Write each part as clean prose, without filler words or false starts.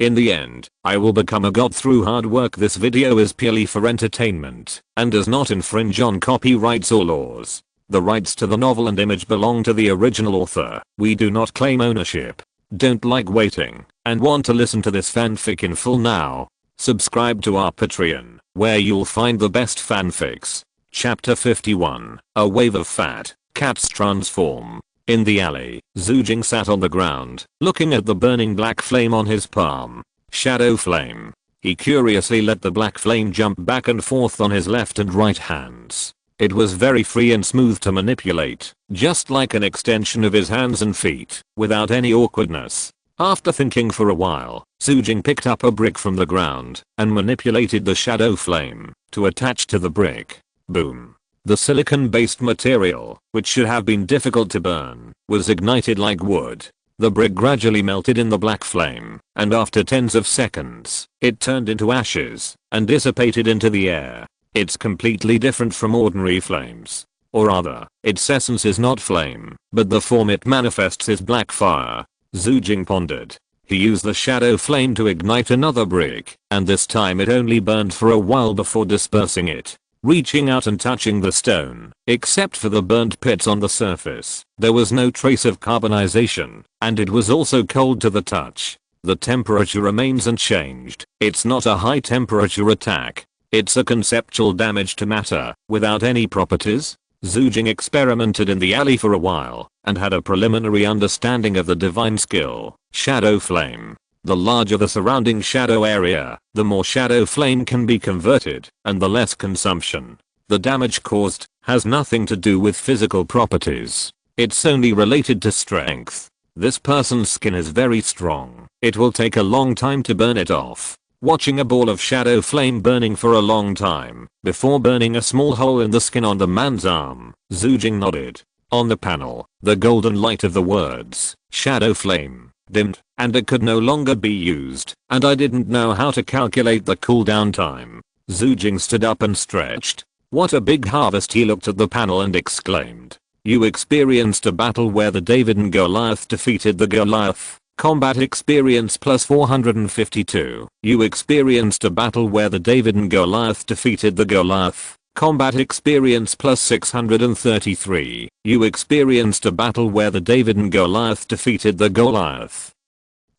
In the end, I will become a god through hard work. This video is purely for entertainment and does not infringe on copyrights or laws. The rights to the novel and image belong to the original author. We do not claim ownership. Don't like waiting and want to listen to this fanfic in full now? Subscribe to our Patreon, where you'll find the best fanfics. Chapter 51, A Wave of Fat, Cats Transform. In the alley, Xue Jing sat on the ground, looking at the burning black flame on his palm. Shadow flame. He curiously let the black flame jump back and forth on his left and right hands. It was very free and smooth to manipulate, just like an extension of his hands and feet, without any awkwardness. After thinking for a while, Xue Jing picked up a brick from the ground and manipulated the shadow flame to attach to the brick. Boom. The silicon-based material, which should have been difficult to burn, was ignited like wood. The brick gradually melted in the black flame, and after tens of seconds, it turned into ashes and dissipated into the air. It's completely different from ordinary flames. Or rather, its essence is not flame, but the form it manifests is black fire. Xue Jing pondered. He used the shadow flame to ignite another brick, and this time it only burned for a while before dispersing it. Reaching out and touching the stone, except for the burnt pits on the surface, there was no trace of carbonization, and it was also cold to the touch. The temperature remains unchanged. It's not a high temperature attack. It's a conceptual damage to matter, without any properties. Xue Jing experimented in the alley for a while, and had a preliminary understanding of the divine skill, Shadow Flame. The larger the surrounding shadow area, the more shadow flame can be converted, and the less consumption. The damage caused has nothing to do with physical properties. It's only related to strength. This person's skin is very strong. It will take a long time to burn it off. Watching a ball of shadow flame burning for a long time, before burning a small hole in the skin on the man's arm, Xue Jing nodded. On the panel, the golden light of the words, Shadow Flame, dimmed, and it could no longer be used, and I didn't know how to calculate the cooldown time. Xue Jing stood up and stretched. What a big harvest. He looked at the panel and exclaimed. You experienced a battle where the David and Goliath defeated the Goliath. Combat experience plus 452. You experienced a battle where the David and Goliath defeated the Goliath. Combat experience plus 633. You experienced a battle where the David and Goliath defeated the Goliath.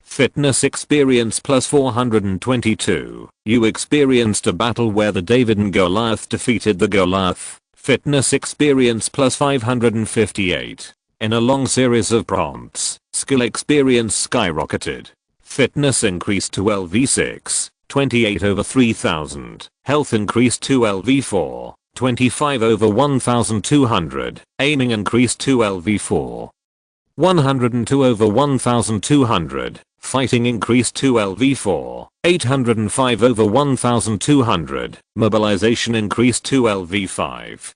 Fitness experience plus 422. You experienced a battle where the David and Goliath defeated the Goliath. Fitness experience plus 558. In a long series of prompts, skill experience skyrocketed. Fitness increased to LV6. 28 over 3000. Health increased to LV4. 25 over 1200. Aiming increased to LV4. 102 over 1200. Fighting increased to LV4. 805 over 1200. Mobilization increased to LV5.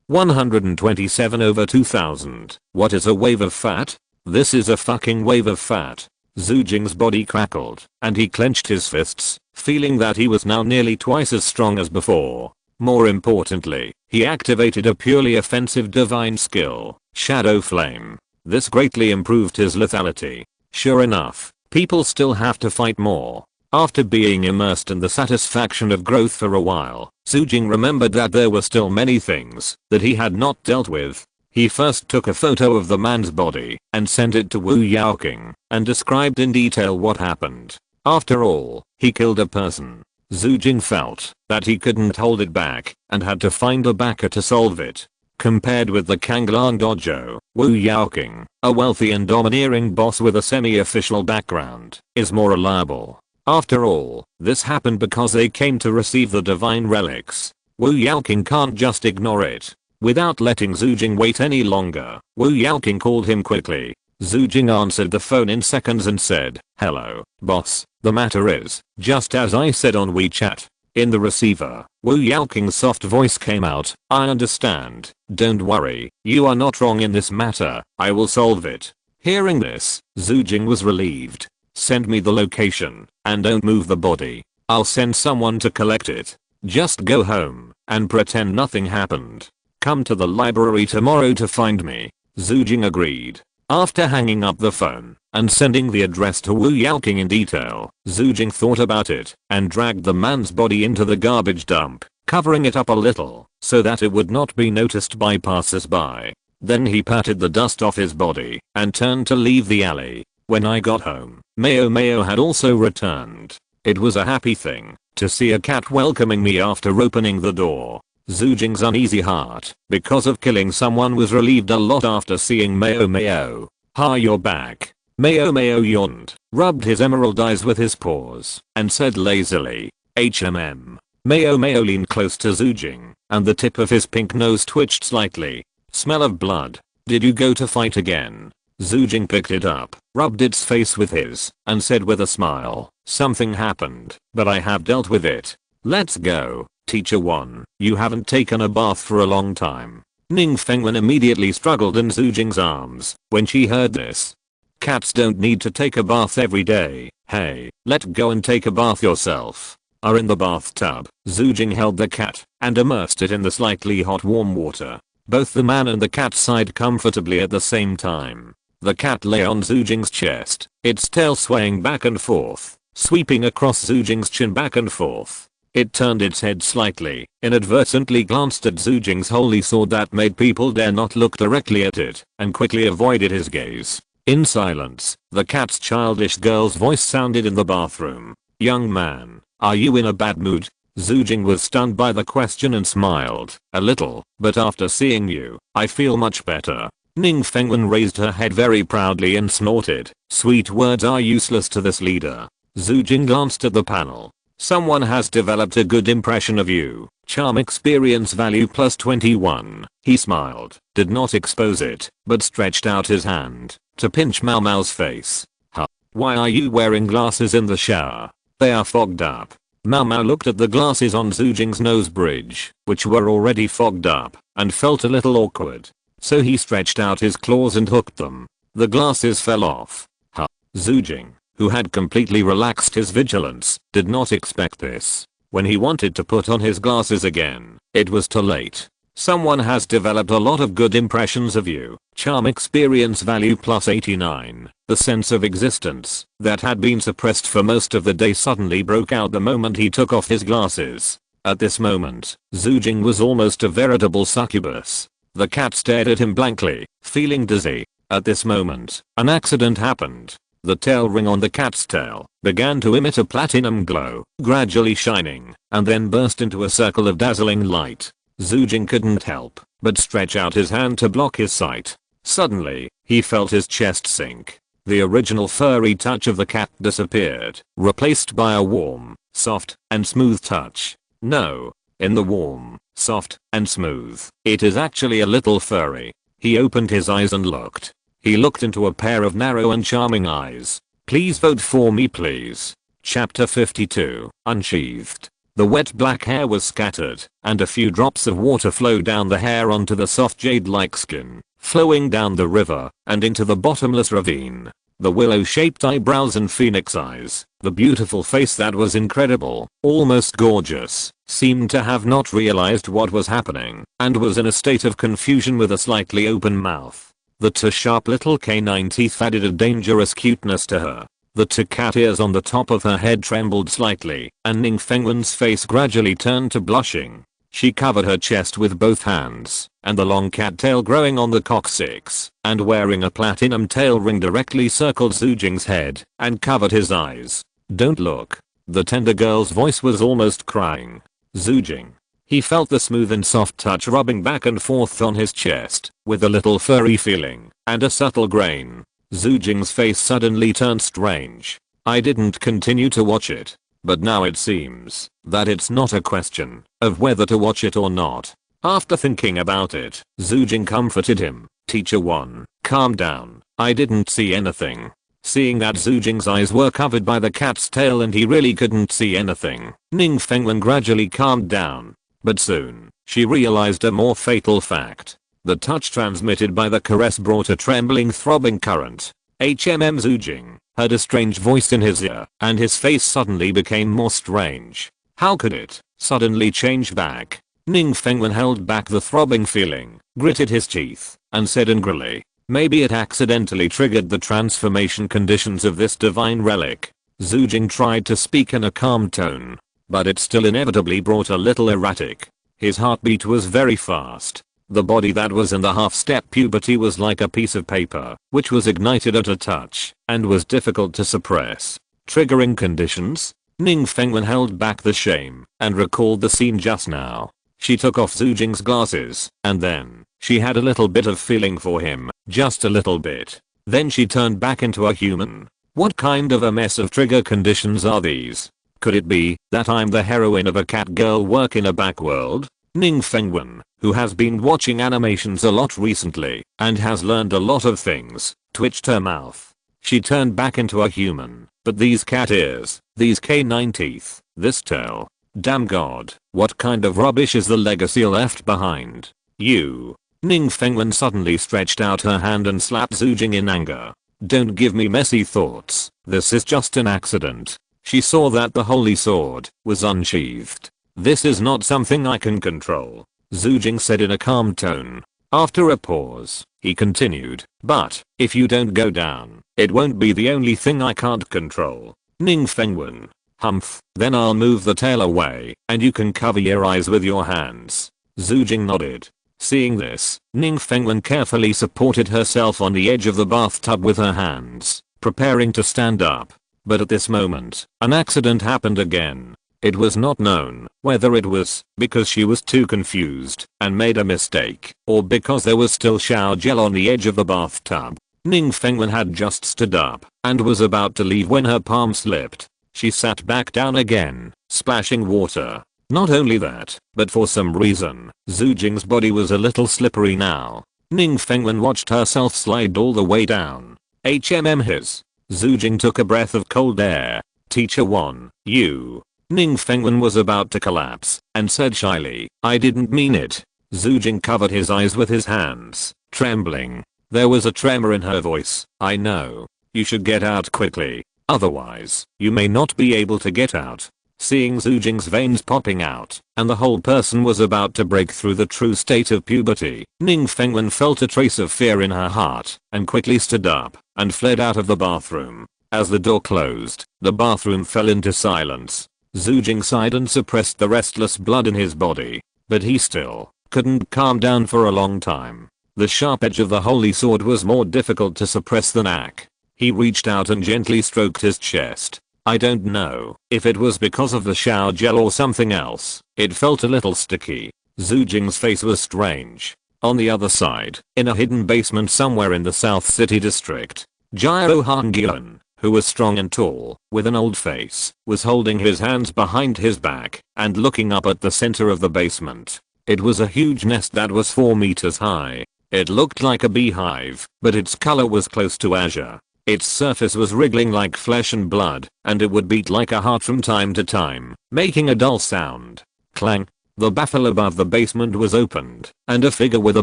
127 over 2000. What is a wave of fat? This is a fucking wave of fat. Xue Jing's body crackled, and he clenched his fists, feeling that he was now nearly twice as strong as before. More importantly, he activated a purely offensive divine skill, Shadow Flame. This greatly improved his lethality. Sure enough, people still have to fight more. After being immersed in the satisfaction of growth for a while, Xue Jing remembered that there were still many things that he had not dealt with. He first took a photo of the man's body and sent it to Wu Yaoqing and described in detail what happened. After all, he killed a person. Xue Jing felt that he couldn't hold it back and had to find a backer to solve it. Compared with the Kanglang Dojo, Wu Yaoqing, a wealthy and domineering boss with a semi-official background, is more reliable. After all, this happened because they came to receive the divine relics. Wu Yaoqing can't just ignore it. Without letting Xue Jing wait any longer, Wu Yaoqing called him quickly. Xue Jing answered the phone in seconds and said, "Hello, boss. The matter is, just as I said on WeChat." In the receiver, Wu Yaoqing's soft voice came out, "I understand. Don't worry. You are not wrong in this matter. I will solve it." Hearing this, Xue Jing was relieved. "Send me the location, and don't move the body. I'll send someone to collect it. Just go home and pretend nothing happened. Come to the library tomorrow to find me." Xue Jing agreed. After hanging up the phone, and sending the address to Wu Yaoking in detail. Xue Jing thought about it and dragged the man's body into the garbage dump, covering it up a little so that it would not be noticed by passers-by. Then he patted the dust off his body and turned to leave the alley. When I got home, Mao had also returned. It was a happy thing to see a cat welcoming me after opening the door. Xue Jing's uneasy heart because of killing someone was relieved a lot after seeing Mao. "Ha, you're back." Mao yawned, rubbed his emerald eyes with his paws, and said lazily, "HMM." Mao leaned close to Xue Jing, and the tip of his pink nose twitched slightly. "Smell of blood. Did you go to fight again?" Xue Jing picked it up, rubbed its face with his, and said with a smile, "Something happened, but I have dealt with it. Let's go, Teacher 1. You haven't taken a bath for a long time." Ning Fengwen immediately struggled in Xue Jing's arms when she heard this. "Cats don't need to take a bath every day. Hey, let go and take a bath yourself." Are in the bathtub, Xue Jing held the cat and immersed it in the slightly hot warm water. Both the man and the cat sighed comfortably at the same time. The cat lay on Xue Jing's chest, its tail swaying back and forth, sweeping across Xue Jing's chin back and forth. It turned its head slightly, inadvertently glanced at Xue Jing's holy sword that made people dare not look directly at it, and quickly avoided his gaze. In silence, the cat's childish girl's voice sounded in the bathroom. "Young man, are you in a bad mood?" Xue Jing was stunned by the question and smiled a little, "But after seeing you, I feel much better." Ning Fengwen raised her head very proudly and snorted, "Sweet words are useless to this leader." Xue Jing glanced at the panel. "Someone has developed a good impression of you. Charm experience value plus 21. He smiled, did not expose it, but stretched out his hand to pinch Mao's face. "Huh? Why are you wearing glasses in the shower? They are fogged up." Mao looked at the glasses on Xue Jing's nose bridge, which were already fogged up, and felt a little awkward. So he stretched out his claws and hooked them. The glasses fell off. "Huh?" Xue Jing, who had completely relaxed his vigilance, did not expect this. When he wanted to put on his glasses again, it was too late. "Someone has developed a lot of good impressions of you. Charm experience value plus 89. The sense of existence that had been suppressed for most of the day suddenly broke out the moment he took off his glasses. At this moment, Xue Jing was almost a veritable succubus. The cat stared at him blankly, feeling dizzy. At this moment, an accident happened. The tail ring on the cat's tail began to emit a platinum glow, gradually shining, and then burst into a circle of dazzling light. Xue Jing couldn't help but stretch out his hand to block his sight. Suddenly, he felt his chest sink. The original furry touch of the cat disappeared, replaced by a warm, soft, and smooth touch. No, in the warm, soft, and smooth, it is actually a little furry. He opened his eyes and looked. He looked into a pair of narrow and charming eyes. "Please vote for me, please." Chapter 52, Unsheathed. The wet black hair was scattered, and a few drops of water flowed down the hair onto the soft jade-like skin, flowing down the river, and into the bottomless ravine. The willow-shaped eyebrows and phoenix eyes, the beautiful face that was incredible, almost gorgeous, seemed to have not realized what was happening, and was in a state of confusion with a slightly open mouth. The two sharp little canine teeth added a dangerous cuteness to her. The two cat ears on the top of her head trembled slightly, and Ning Fengwen's face gradually turned to blushing. She covered her chest with both hands, and the long cat tail growing on the coccyx, and wearing a platinum tail ring directly circled Xue Jing's head, and covered his eyes. "Don't look." The tender girl's voice was almost crying. Xue Jing. He felt the smooth and soft touch rubbing back and forth on his chest, with a little furry feeling, and a subtle grain. Xue Jing's face suddenly turned strange. I didn't continue to watch it, but now it seems that it's not a question of whether to watch it or not. After thinking about it, Xue Jing comforted him. "Teacher 1, calm down. I didn't see anything." Seeing that Xue Jing's eyes were covered by the cat's tail and he really couldn't see anything, Ning Fengwen gradually calmed down. But soon, she realized a more fatal fact. The touch transmitted by the caress brought a trembling, throbbing current. Xue Jing heard a strange voice in his ear, and his face suddenly became more strange. How could it suddenly change back? Ning Fengwen held back the throbbing feeling, gritted his teeth, and said angrily, Maybe it accidentally triggered the transformation conditions of this divine relic. Xue Jing tried to speak in a calm tone, but it still inevitably brought a little erratic. His heartbeat was very fast. The body that was in the half-step puberty was like a piece of paper, which was ignited at a touch, and was difficult to suppress. Triggering conditions? Ning Fengwen held back the shame, and recalled the scene just now. She took off Xue Jing's glasses, and then, she had a little bit of feeling for him, just a little bit. Then she turned back into a human. What kind of a mess of trigger conditions are these? Could it be that I'm the heroine of a cat girl work in a backworld? Ning Fengwen, who has been watching animations a lot recently, and has learned a lot of things, twitched her mouth. She turned back into a human, but these cat ears, these canine teeth, this tail. Damn god, what kind of rubbish is the legacy left behind? You. Ning Fengwen suddenly stretched out her hand and slapped Xue Jing in anger. Don't give me messy thoughts, this is just an accident. She saw that the holy sword was unsheathed. This is not something I can control, Xue Jing said in a calm tone. After a pause, he continued, but, if you don't go down, it won't be the only thing I can't control. Ning Fengwen. Humph, then I'll move the tail away, and you can cover your eyes with your hands. Xue Jing nodded. Seeing this, Ning Fengwen carefully supported herself on the edge of the bathtub with her hands, preparing to stand up. But at this moment, an accident happened again. It was not known whether it was because she was too confused and made a mistake, or because there was still shower gel on the edge of the bathtub. Ning Fengwen had just stood up and was about to leave when her palm slipped. She sat back down again, splashing water. Not only that, but for some reason, Xue Jing's body was a little slippery now. Ning Fengwen watched herself slide all the way down. His. Xue Jing took a breath of cold air. Teacher 1, you. Ning Fengwen was about to collapse, and said shyly, I didn't mean it. Xue Jing covered his eyes with his hands, trembling. There was a tremor in her voice. I know. You should get out quickly. Otherwise, you may not be able to get out. Seeing Xue Jing's veins popping out, and the whole person was about to break through the true state of puberty, Ning Fengwen felt a trace of fear in her heart, and quickly stood up, and fled out of the bathroom. As the door closed, the bathroom fell into silence. Xue Jing sighed and suppressed the restless blood in his body, but he still couldn't calm down for a long time. The sharp edge of the holy sword was more difficult to suppress than Ak. He reached out and gently stroked his chest. I don't know if it was because of the shower gel or something else. It felt a little sticky. Xue Jing's face was strange. On the other side, in a hidden basement somewhere in the South City district, Jiao Hangyuan, who was strong and tall, with an old face, was holding his hands behind his back and looking up at the center of the basement. It was a huge nest that was 4 meters high. It looked like a beehive, but its color was close to azure. Its surface was wriggling like flesh and blood, and it would beat like a heart from time to time, making a dull sound. Clang. The baffle above the basement was opened, and a figure with a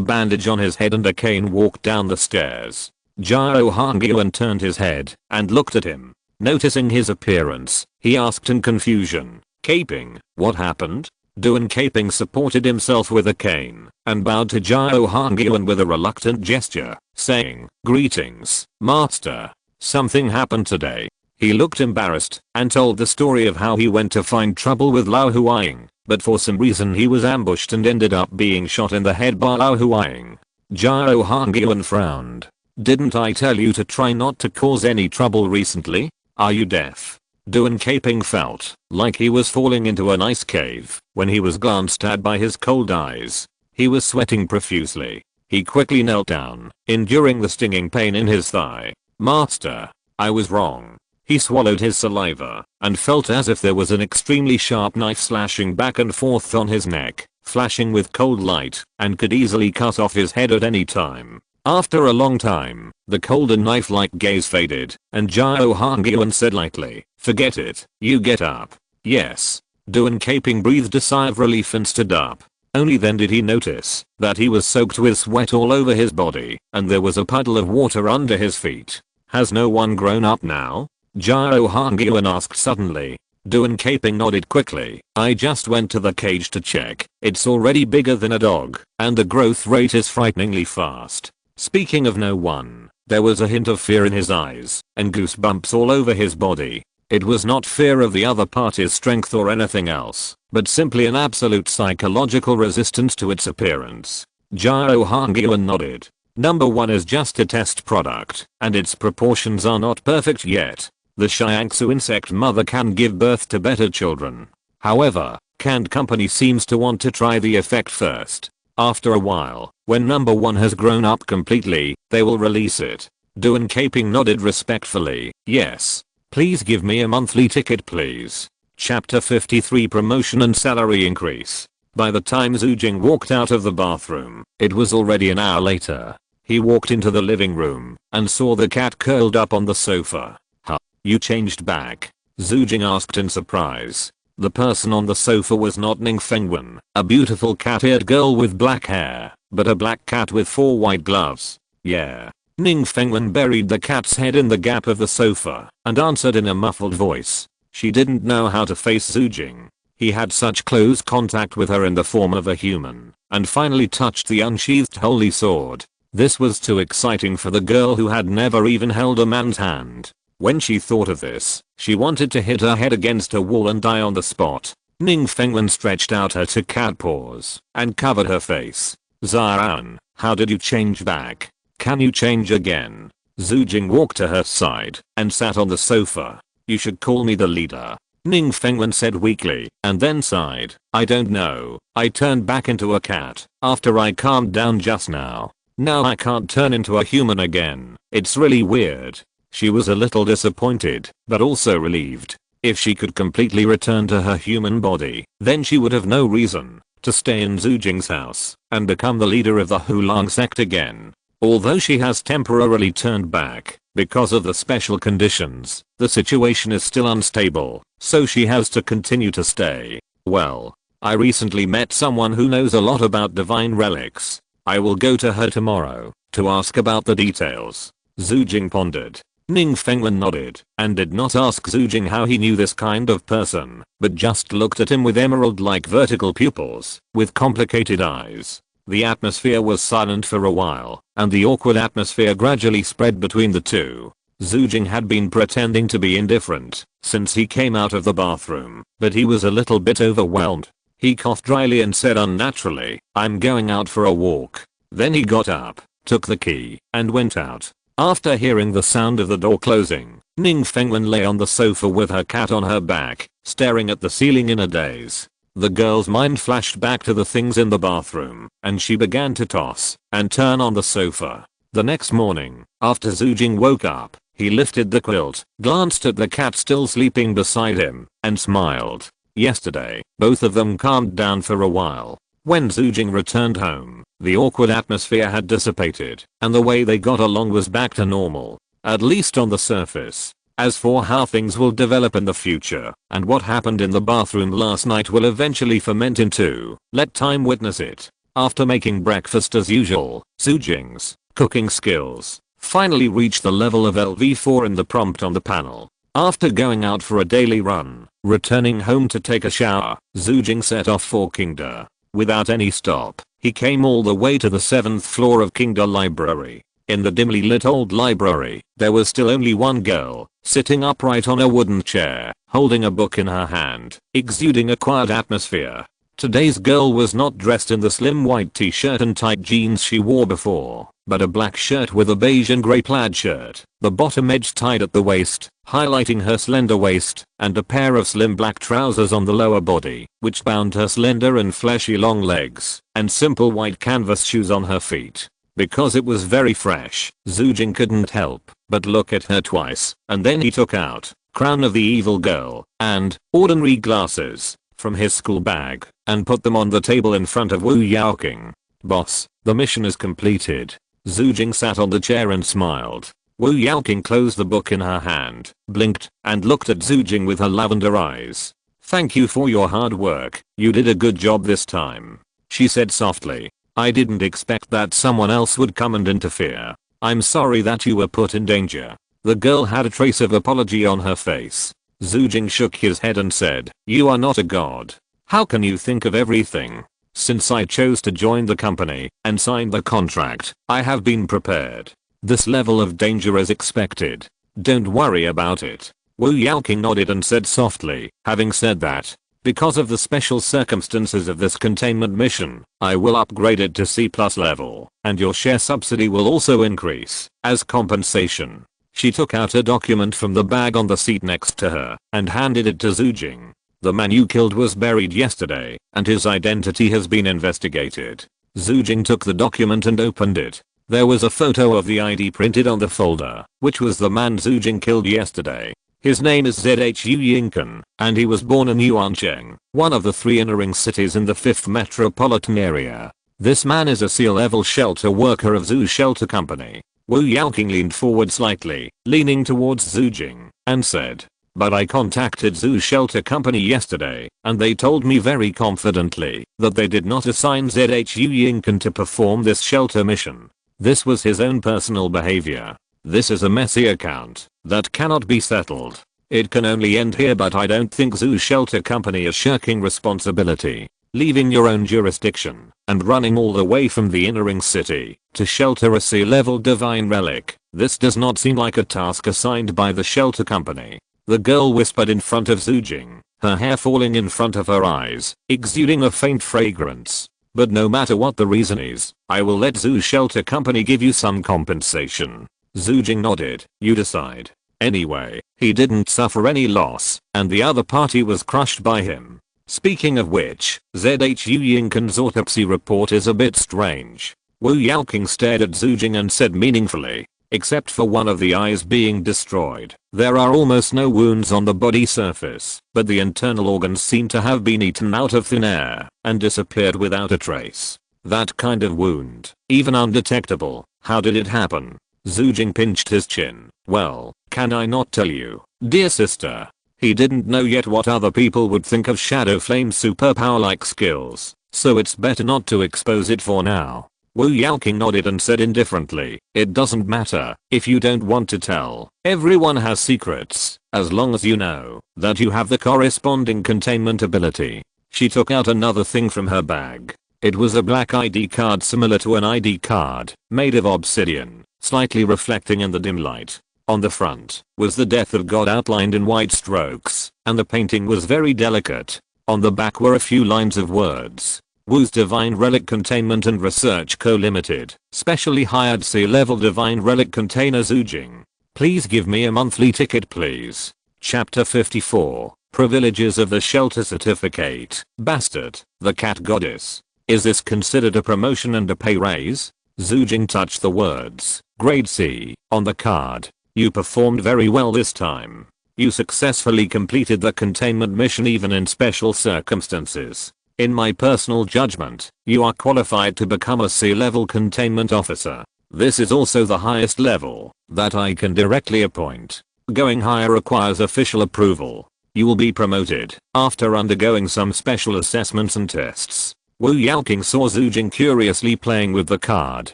bandage on his head and a cane walked down the stairs. Jiao Hangyuan turned his head and looked at him. Noticing his appearance, he asked in confusion, Caping, what happened? Duan Caping supported himself with a cane and bowed to Jiao Hangyuan with a reluctant gesture, saying, Greetings, master. Something happened today. He looked embarrassed and told the story of how he went to find trouble with Lao Huaying, but for some reason he was ambushed and ended up being shot in the head by Lao Huaying. Jiao Hangyuan frowned. Didn't I tell you to try not to cause any trouble recently? Are you deaf? Duan Caping felt like he was falling into an ice cave when he was glanced at by his cold eyes. He was sweating profusely. He quickly knelt down, enduring the stinging pain in his thigh. Master, I was wrong. He swallowed his saliva and felt as if there was an extremely sharp knife slashing back and forth on his neck, flashing with cold light, and could easily cut off his head at any time. After a long time, the cold and knife-like gaze faded, and Jiao Hangyuan said lightly, Forget it, you get up. Yes. Duan Caping breathed a sigh of relief and stood up. Only then did he notice that he was soaked with sweat all over his body, and there was a puddle of water under his feet. Has no one grown up now? Jiao Hangyuan asked suddenly. Duan Caping nodded quickly. I just went to the cage to check. It's already bigger than a dog, and the growth rate is frighteningly fast. Speaking of no one, there was a hint of fear in his eyes and goosebumps all over his body. It was not fear of the other party's strength or anything else, but simply an absolute psychological resistance to its appearance. Jao Hangyuan nodded. Number 1 is just a test product, and its proportions are not perfect yet. The Shiangsu insect mother can give birth to better children. However, canned company seems to want to try the effect first. After a while, when number 1 has grown up completely, they will release it. Duan Caping nodded respectfully. Yes. Please give me a monthly ticket please. Chapter 53 Promotion and Salary Increase. By the time Xue Jing walked out of the bathroom, it was already an hour later. He walked into the living room and saw the cat curled up on the sofa. Huh? You changed back? Xue Jing asked in surprise. The person on the sofa was not Ning Fengwen, a beautiful cat-eared girl with black hair, but a black cat with 4 white gloves. Yeah. Ning Fengwen buried the cat's head in the gap of the sofa and answered in a muffled voice. She didn't know how to face Xue Jing. He had such close contact with her in the form of a human, and finally touched the unsheathed holy sword. This was too exciting for the girl who had never even held a man's hand. When she thought of this, she wanted to hit her head against a wall and die on the spot. Ning Fengwen stretched out her 2 cat paws and covered her face. Ziran, how did you change back? Can you change again? Xue Jing walked to her side and sat on the sofa. You should call me the leader. Ning Fengwen said weakly and then sighed. I don't know. I turned back into a cat after I calmed down just now. Now I can't turn into a human again. It's really weird. She was a little disappointed, but also relieved. If she could completely return to her human body, then she would have no reason to stay in Xue Jing's house and become the leader of the Hulang sect again. Although she has temporarily turned back because of the special conditions, the situation is still unstable, so she has to continue to stay. Well, I recently met someone who knows a lot about divine relics. I will go to her tomorrow to ask about the details. Xue Jing pondered. Ning Fengwen nodded and did not ask Xue Jing how he knew this kind of person, but just looked at him with emerald-like vertical pupils, with complicated eyes. The atmosphere was silent for a while, and the awkward atmosphere gradually spread between the two. Xue Jing had been pretending to be indifferent since he came out of the bathroom, but he was a little bit overwhelmed. He coughed dryly and said unnaturally, I'm going out for a walk. Then he got up, took the key, and went out. After hearing the sound of the door closing, Ning Fengwen lay on the sofa with her cat on her back, staring at the ceiling in a daze. The girl's mind flashed back to the things in the bathroom, and she began to toss and turn on the sofa. The next morning, after Xue Jing woke up, he lifted the quilt, glanced at the cat still sleeping beside him, and smiled. Yesterday, both of them calmed down for a while. When Xue Jing returned home, the awkward atmosphere had dissipated, and the way they got along was back to normal, at least on the surface. As for how things will develop in the future, and what happened in the bathroom last night will eventually ferment into, let time witness it. After making breakfast as usual, Xue Jing's cooking skills finally reached the level of LV4 in the prompt on the panel. After going out for a daily run, returning home to take a shower, Xue Jing set off for Qingda. Without any stop, he came all the way to the 7th floor of Qingda Library. In the dimly lit old library, there was still only one girl, sitting upright on a wooden chair, holding a book in her hand, exuding a quiet atmosphere. Today's girl was not dressed in the slim white t-shirt and tight jeans she wore before, but a black shirt with a beige and grey plaid shirt, the bottom edge tied at the waist, highlighting her slender waist, and a pair of slim black trousers on the lower body, which bound her slender and fleshy long legs, and simple white canvas shoes on her feet. Because it was very fresh, Xue Jing couldn't help but look at her twice, and then he took out Crown of the Evil Girl and ordinary glasses from his school bag and put them on the table in front of Wu Yaoqing. Boss, the mission is completed. Xue Jing sat on the chair and smiled. Wu Yaoqing closed the book in her hand, blinked, and looked at Xue Jing with her lavender eyes. Thank you for your hard work, you did a good job this time, she said softly. I didn't expect that someone else would come and interfere. I'm sorry that you were put in danger. The girl had a trace of apology on her face. Xue Jing shook his head and said, you are not a god. How can you think of everything? Since I chose to join the company and sign the contract, I have been prepared. This level of danger is expected. Don't worry about it. Wu Yaoqing nodded and said softly, having said that, because of the special circumstances of this containment mission, I will upgrade it to C+ level, and your share subsidy will also increase, as compensation. She took out a document from the bag on the seat next to her, and handed it to Xue Jing. The man you killed was buried yesterday, and his identity has been investigated. Xue Jing took the document and opened it. There was a photo of the ID printed on the folder, which was the man Xue Jing killed yesterday. His name is Xue Jing, and he was born in Yuancheng, one of the 3 inner-ring cities in the 5th metropolitan area. This man is a C-level shelter worker of Xue Shelter Company. Wu Yaoqing leaned forward slightly, leaning towards Xue Jing, and said, but I contacted Xue Shelter Company yesterday, and they told me very confidently that they did not assign Xue Jing to perform this shelter mission. This was his own personal behavior. This is a messy account that cannot be settled. It can only end here, but I don't think Xue Shelter Company is shirking responsibility. Leaving your own jurisdiction and running all the way from the inner-ring city to shelter a C-level divine relic. This does not seem like a task assigned by the shelter company. The girl whispered in front of Xue Jing, her hair falling in front of her eyes, exuding a faint fragrance. But no matter what the reason is, I will let Xue Shelter Company give you some compensation. Xue Jing nodded. You decide. Anyway, he didn't suffer any loss, and the other party was crushed by him. Speaking of which, Xue Jing's autopsy report is a bit strange. Wu Yaoqing stared at Xue Jing and said meaningfully, except for one of the eyes being destroyed, there are almost no wounds on the body surface, but the internal organs seem to have been eaten out of thin air and disappeared without a trace. That kind of wound, even undetectable, how did it happen? Xue Jing pinched his chin. Well, can I not tell you, dear sister? He didn't know yet what other people would think of Shadow Flame's superpower-like skills, so it's better not to expose it for now. Wu Yaoqing nodded and said indifferently, it doesn't matter if you don't want to tell. Everyone has secrets, as long as you know that you have the corresponding containment ability. She took out another thing from her bag. It was a black ID card similar to an ID card, made of obsidian, slightly reflecting in the dim light. On the front was the death of God outlined in white strokes, and the painting was very delicate. On the back were a few lines of words. Wu's Divine Relic Containment and Research Co. Limited, specially hired C-level Divine Relic Container Xue Jing. Please give me a monthly ticket please. Chapter 54, Privileges of the Shelter Certificate. Bastard, the cat goddess. Is this considered a promotion and a pay raise? Xue Jing touched the words, Grade C, on the card. You performed very well this time. You successfully completed the containment mission even in special circumstances. In my personal judgment, you are qualified to become a C-level containment officer. This is also the highest level that I can directly appoint. Going higher requires official approval. You will be promoted after undergoing some special assessments and tests. Wu Yaoqing saw Xue Jing curiously playing with the card,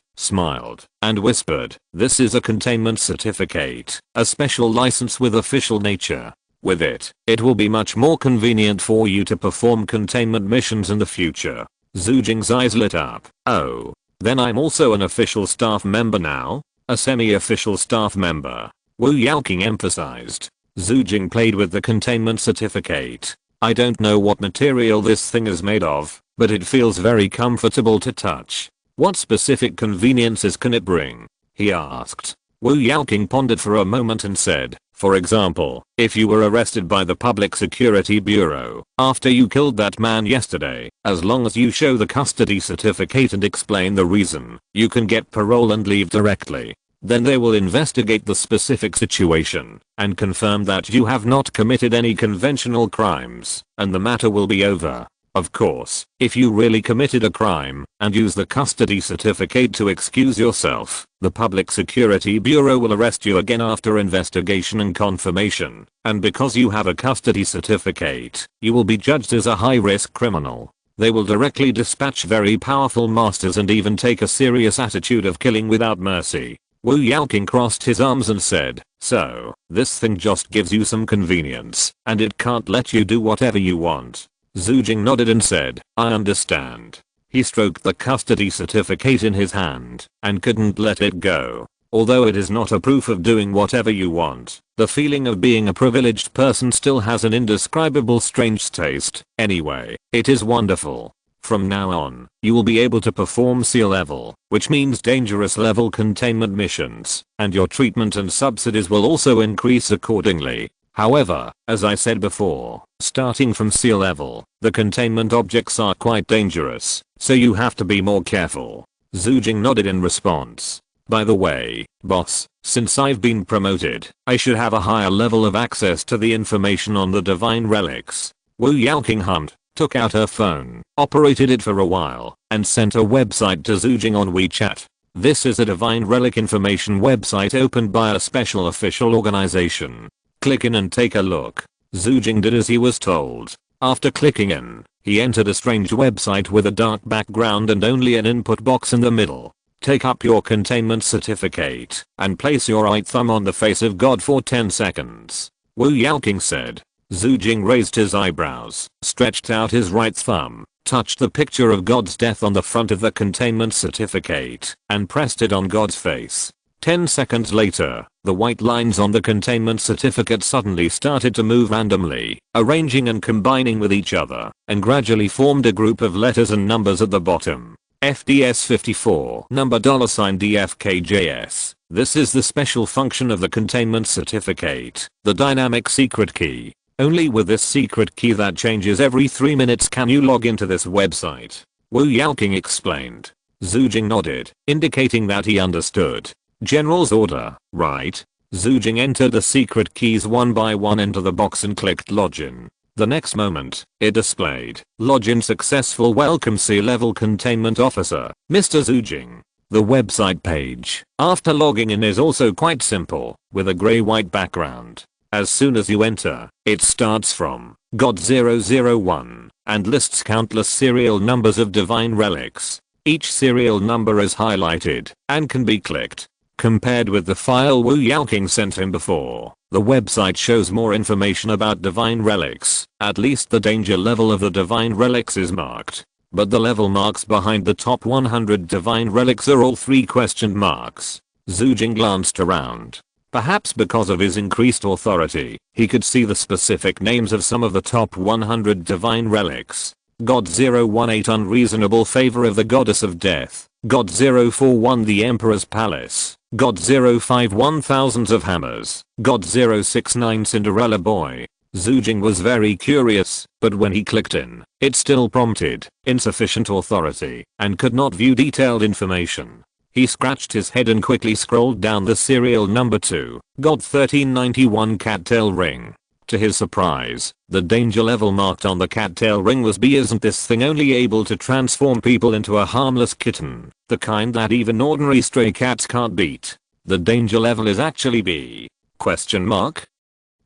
smiled, and whispered, this is a containment certificate, a special license with official nature. With it, it will be much more convenient for you to perform containment missions in the future. Xue Jing's eyes lit up. Oh, then I'm also an official staff member now? A semi-official staff member. Wu Yaoqing emphasized. Xue Jing played with the containment certificate. I don't know what material this thing is made of, but it feels very comfortable to touch. What specific conveniences can it bring? He asked. Wu Yaoqing pondered for a moment and said, for example, if you were arrested by the Public Security Bureau after you killed that man yesterday, as long as you show the custody certificate and explain the reason, you can get parole and leave directly. Then they will investigate the specific situation and confirm that you have not committed any conventional crimes, and the matter will be over. Of course, if you really committed a crime and use the custody certificate to excuse yourself, the Public Security Bureau will arrest you again after investigation and confirmation, and because you have a custody certificate, you will be judged as a high-risk criminal. They will directly dispatch very powerful masters and even take a serious attitude of killing without mercy. Wu Yaoqing crossed his arms and said, so, this thing just gives you some convenience, and it can't let you do whatever you want. Xue Jing nodded and said, I understand. He stroked the custody certificate in his hand and couldn't let it go. Although it is not a proof of doing whatever you want, the feeling of being a privileged person still has an indescribable strange taste. Anyway, it is wonderful. From now on, you will be able to perform SEAL level, which means dangerous level containment missions, and your treatment and subsidies will also increase accordingly. However, as I said before, starting from SEAL level, the containment objects are quite dangerous, so you have to be more careful. Xue Jing nodded in response. By the way, boss, since I've been promoted, I should have a higher level of access to the information on the divine relics. Wu Yaoqing hummed, took out her phone, operated it for a while, and sent a website to Xue Jing on WeChat. This is a divine relic information website opened by a special official organization. Click in and take a look. Xue Jing did as he was told. After clicking in, he entered a strange website with a dark background and only an input box in the middle. Take up your containment certificate and place your right thumb on the face of God for 10 seconds. Wu Yaoqing said. Xue Jing raised his eyebrows, stretched out his right thumb, touched the picture of God's death on the front of the containment certificate, and pressed it on God's face. 10 seconds later, the white lines on the containment certificate suddenly started to move randomly, arranging and combining with each other, and gradually formed a group of letters and numbers at the bottom. FDS 54 number $DFKJS. This is the special function of the containment certificate, the dynamic secret key. Only with this secret key that changes every 3 minutes can you log into this website. Wu Yaoqing explained. Xue Jing nodded, indicating that he understood. General's order, right? Xue Jing entered the secret keys one by one into the box and clicked login. The next moment, it displayed, login successful, welcome SEAL level containment officer, Mr. Xue Jing. The website page, after logging in, is also quite simple, with a grey-white background. As soon as you enter, it starts from God 001 and lists countless serial numbers of divine relics. Each serial number is highlighted and can be clicked. Compared with the file Wu Yaoqing sent him before, the website shows more information about divine relics. At least the danger level of the divine relics is marked. But the level marks behind the top 100 divine relics are all 3 question marks. Xue Jing glanced around. Perhaps because of his increased authority, he could see the specific names of some of the top 100 divine relics. God 018 Unreasonable Favor of the Goddess of Death. God 041 The Emperor's Palace. God 051 Thousands of Hammers. God 069 Cinderella Boy. Xue Jing was very curious, but when he clicked in, it still prompted insufficient authority and could not view detailed information. He scratched his head and quickly scrolled down the serial number to God 1391 Cattail Ring. To his surprise, the danger level marked on the cattail ring was B. Isn't this thing only able to transform people into a harmless kitten, the kind that even ordinary stray cats can't beat? The danger level is actually B? Question mark?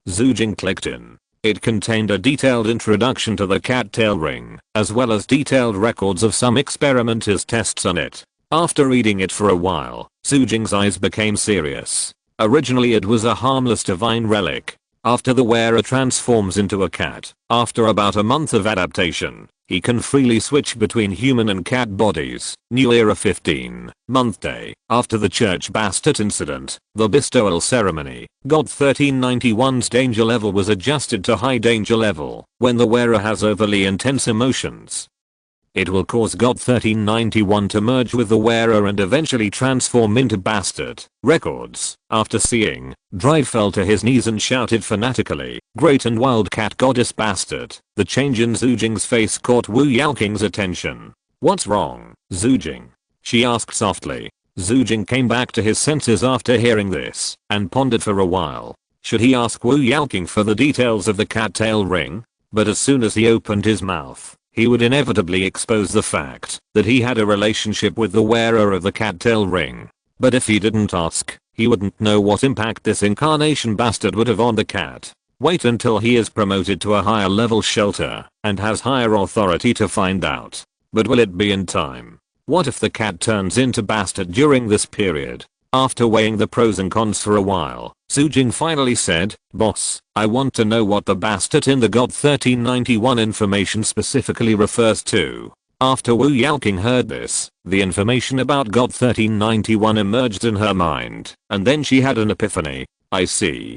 Xue Jing clicked in. It contained a detailed introduction to the cattail ring, as well as detailed records of some experimenters' tests on it. After reading it for a while, Xue Jing's eyes became serious. Originally it was a harmless divine relic. After the wearer transforms into a cat, after about a month of adaptation, he can freely switch between human and cat bodies. New Era 15, month day, after the church bastard incident, the bestowal ceremony, God 1391's danger level was adjusted to high danger level when the wearer has overly intense emotions. It will cause God 1391 to merge with the wearer and eventually transform into bastard. Records. After seeing, Drive fell to his knees and shouted fanatically, "Great and wild cat goddess bastard." The change in Xue Jing's face caught Wu Yaoqing's attention. "What's wrong, Xue Jing?" she asked softly. Xue Jing came back to his senses after hearing this and pondered for a while. Should he ask Wu Yaoqing for the details of the cattail ring? But as soon as he opened his mouth, he would inevitably expose the fact that he had a relationship with the wearer of the cattail ring. But if he didn't ask, he wouldn't know what impact this incarnation bastard would have on the cat. Wait until he is promoted to a higher level shelter and has higher authority to find out. But will it be in time? What if the cat turns into bastard during this period? After weighing the pros and cons for a while, Xue Jing finally said, "Boss, I want to know what the bastard in the God 1391 information specifically refers to." After Wu Yaoqing heard this, the information about God 1391 emerged in her mind, and then she had an epiphany. I see.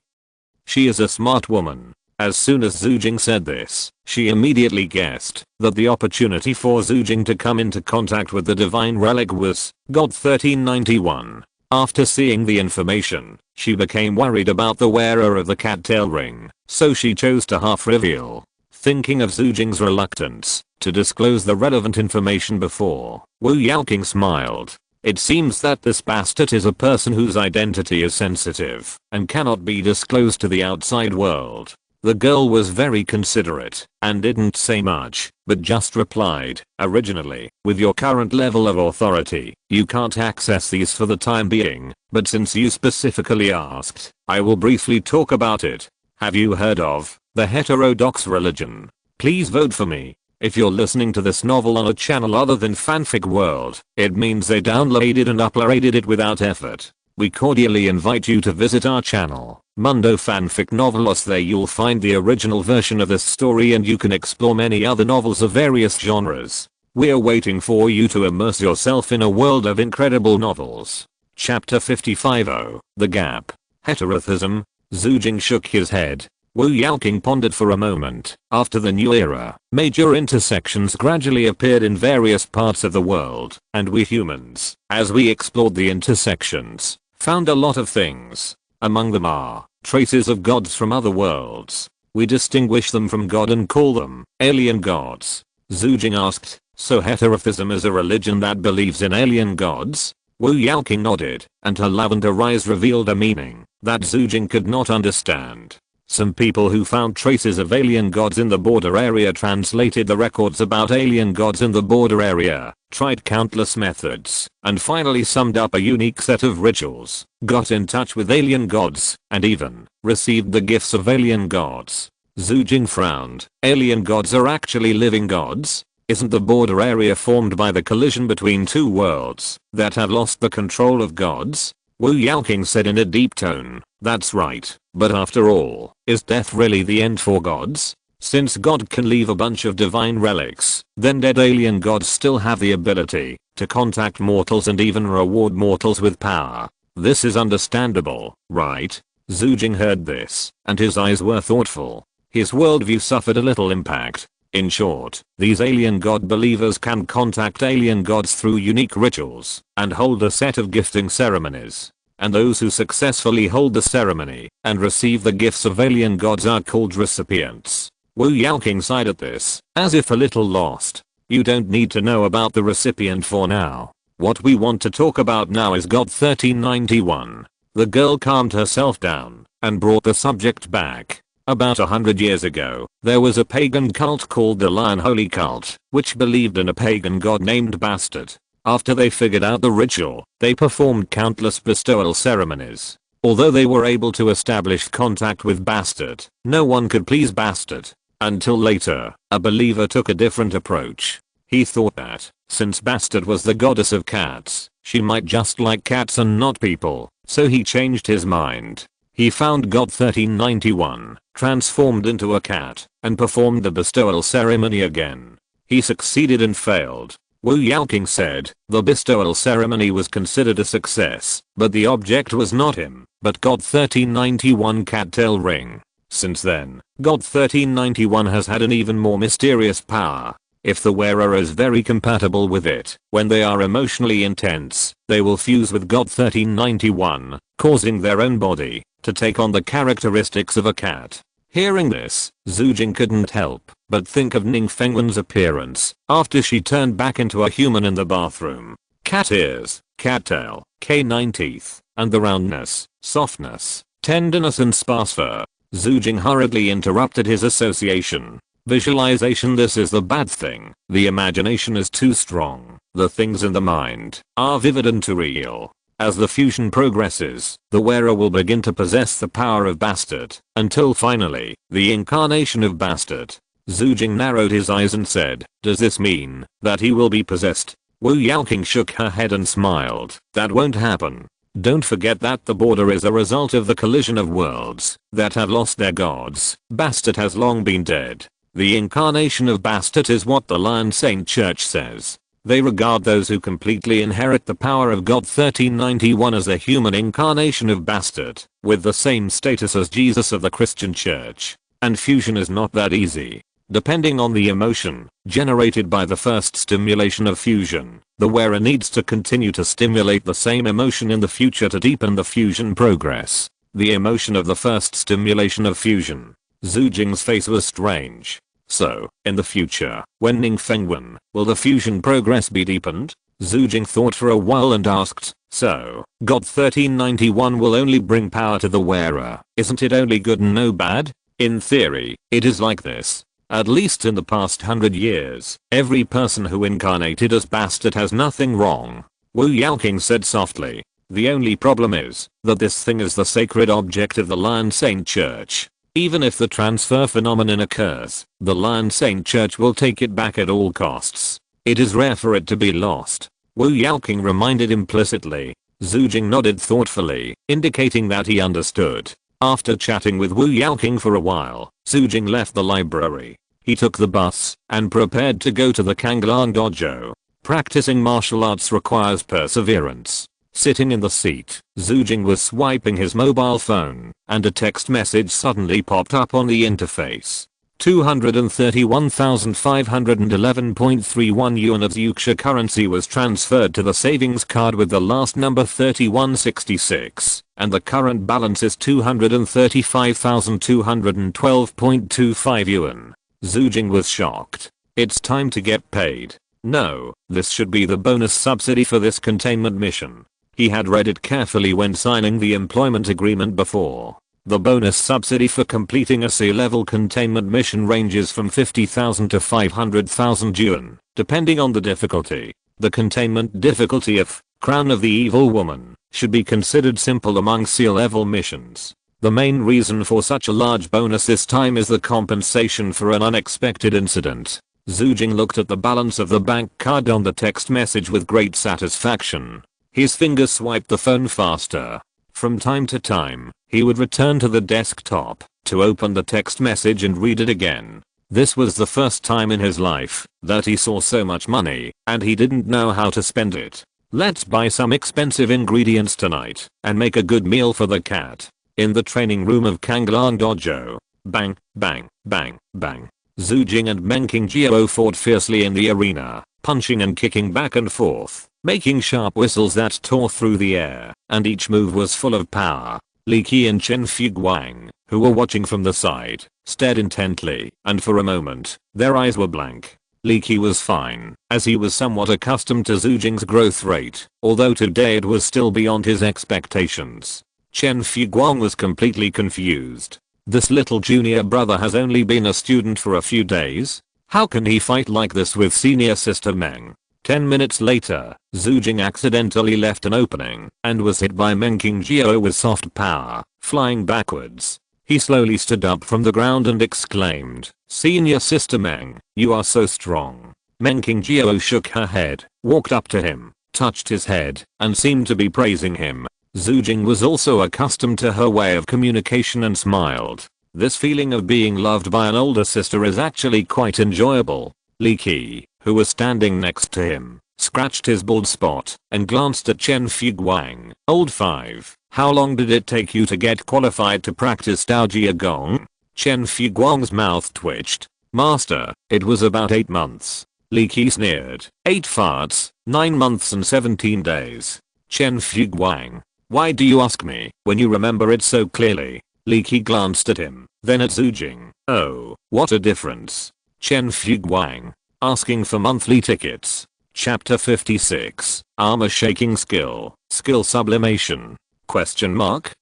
She is a smart woman. As soon as Xue Jing said this, she immediately guessed that the opportunity for Xue Jing to come into contact with the divine relic was God 1391. After seeing the information, she became worried about the wearer of the cattail ring, so she chose to half reveal. Thinking of Xue Jing's reluctance to disclose the relevant information before, Wu Yaoqing smiled. It seems that this bastard is a person whose identity is sensitive and cannot be disclosed to the outside world. The girl was very considerate and didn't say much, but just replied, originally, with your current level of authority, you can't access these for the time being, but since you specifically asked, I will briefly talk about it. Have you heard of the heterodox religion? Please vote for me. If you're listening to this novel on a channel other than Fanfic World, it means they downloaded and uploaded it without effort. We cordially invite you to visit our channel, Mundo Fanfic Novelos. There you'll find the original version of this story and you can explore many other novels of various genres. We're waiting for you to immerse yourself in a world of incredible novels. Chapter 55. The Gap. Heterothism. Xue Jing shook his head. Wu Yaoqing pondered for a moment. After the new era, major intersections gradually appeared in various parts of the world, and we humans, as we explored the intersections, found a lot of things. Among them are traces of gods from other worlds. We distinguish them from God and call them alien gods. Xue Jing asked, so heterothism is a religion that believes in alien gods? Wu Yaoqing nodded, and her lavender eyes revealed a meaning that Xue Jing could not understand. Some people who found traces of alien gods in the border area translated the records about alien gods in the border area, tried countless methods, and finally summed up a unique set of rituals, got in touch with alien gods, and even received the gifts of alien gods. Xue Jing frowned. Alien gods are actually living gods? Isn't the border area formed by the collision between two worlds that have lost the control of gods? Wu Yaoqing said in a deep tone, that's right, but after all, is death really the end for gods? Since God can leave a bunch of divine relics, then dead alien gods still have the ability to contact mortals and even reward mortals with power. This is understandable, right? Xue Jing heard this, and his eyes were thoughtful. His worldview suffered a little impact. In short, these alien god believers can contact alien gods through unique rituals and hold a set of gifting ceremonies. And those who successfully hold the ceremony and receive the gifts of alien gods are called recipients. Wu Yaoqing sighed at this, as if a little lost. You don't need to know about the recipient for now. What we want to talk about now is God 1391. The girl calmed herself down and brought the subject back. About 100 years ago, there was a pagan cult called the Lion Holy Cult, which believed in a pagan god named Bastard. After they figured out the ritual, they performed countless bestowal ceremonies. Although they were able to establish contact with Bastard, no one could please Bastard. Until later, a believer took a different approach. He thought that, since Bastard was the goddess of cats, she might just like cats and not people, so he changed his mind. He found God 1391, transformed into a cat, and performed the bestowal ceremony again. He succeeded and failed. Wu Yaoqing said, the bestowal ceremony was considered a success, but the object was not him, but God 1391 cattail ring. Since then, God 1391 has had an even more mysterious power. If the wearer is very compatible with it, when they are emotionally intense, they will fuse with God 1391, causing their own body to take on the characteristics of a cat. Hearing this, Xue Jing couldn't help but think of Ning Fengwen's appearance after she turned back into a human in the bathroom. Cat ears, cat tail, canine teeth, and the roundness, softness, tenderness and sparse fur. Xue Jing hurriedly interrupted his association. Visualization. This is the bad thing. The imagination is too strong. The things in the mind are vivid and too real. As the fusion progresses, the wearer will begin to possess the power of Bastard, until finally, the incarnation of Bastard. Xue Jing narrowed his eyes and said, does this mean that he will be possessed? Wu Yaoqing shook her head and smiled. That won't happen. Don't forget that the border is a result of the collision of worlds that have lost their gods. Bastard has long been dead. The incarnation of bastard is what the Lion Saint Church says. They regard those who completely inherit the power of God 1391 as a human incarnation of bastard, with the same status as Jesus of the Christian Church. And fusion is not that easy. Depending on the emotion generated by the first stimulation of fusion, the wearer needs to continue to stimulate the same emotion in the future to deepen the fusion progress. The emotion of the first stimulation of fusion. Xue Jing's face was strange. So, in the future, when Ning Feng won, will the fusion progress be deepened? Xue Jing thought for a while and asked, so, God 1391 will only bring power to the wearer, isn't it only good and no bad? In theory, it is like this. At least in the past 100 years, every person who incarnated as bastard has nothing wrong. Wu Yaoqing said softly. The only problem is that this thing is the sacred object of the Lion Saint Church. Even if the transfer phenomenon occurs, the Lion Saint Church will take it back at all costs. It is rare for it to be lost. Wu Yaoqing reminded implicitly. Xue Jing nodded thoughtfully, indicating that he understood. After chatting with Wu Yaoqing for a while, Xue Jing left the library. He took the bus and prepared to go to the Kanglang dojo. Practicing martial arts requires perseverance. Sitting in the seat, Xue Jing was swiping his mobile phone, and a text message suddenly popped up on the interface. 231,511.31 yuan of Yuxia currency was transferred to the savings card with the last number 3166, and the current balance is 235,212.25 yuan. Xue Jing was shocked. It's time to get paid. No, this should be the bonus subsidy for this containment mission. He had read it carefully when signing the employment agreement before. The bonus subsidy for completing a sea-level containment mission ranges from 50,000 to 500,000 yuan, depending on the difficulty. The containment difficulty of Crown of the Evil Woman should be considered simple among sea-level missions. The main reason for such a large bonus this time is the compensation for an unexpected incident. Xue Jing looked at the balance of the bank card on the text message with great satisfaction. His fingers swiped the phone faster. From time to time, he would return to the desktop to open the text message and read it again. This was the first time in his life that he saw so much money, and he didn't know how to spend it. Let's buy some expensive ingredients tonight and make a good meal for the cat. In the training room of Kanglang Dojo. Bang, bang, bang, bang. Xue Jing and Meng Qingjiao fought fiercely in the arena, punching and kicking back and forth, making sharp whistles that tore through the air, and each move was full of power. Li Qi and Chen Fuguang, who were watching from the side, stared intently, and for a moment, their eyes were blank. Li Qi was fine, as he was somewhat accustomed to Xue Jing's growth rate, although today it was still beyond his expectations. Chen Fuguang was completely confused. This little junior brother has only been a student for a few days? How can he fight like this with senior sister Meng? 10 minutes later, Xue Jing accidentally left an opening and was hit by Meng Qingjiao with soft power, flying backwards. He slowly stood up from the ground and exclaimed, "Senior sister Meng, you are so strong." Meng Qingjiao shook her head, walked up to him, touched his head, and seemed to be praising him. Xue Jing was also accustomed to her way of communication and smiled. This feeling of being loved by an older sister is actually quite enjoyable. Li Qi, who was standing next to him, scratched his bald spot and glanced at Chen Fuguang. "Old 5, how long did it take you to get qualified to practice Dao Jia Gong?" Chen Fuguang's mouth twitched. "Master, it was about 8 months. Li Qi sneered. 8 farts, 9 months and 17 days. Chen Fuguang. Why do you ask me when you remember it so clearly? Li Qi glanced at him, then at Xue Jing. Oh, what a difference. Chen Fuguang. Asking for monthly tickets. Chapter 56. Armor shaking skill. Skill sublimation. Question mark?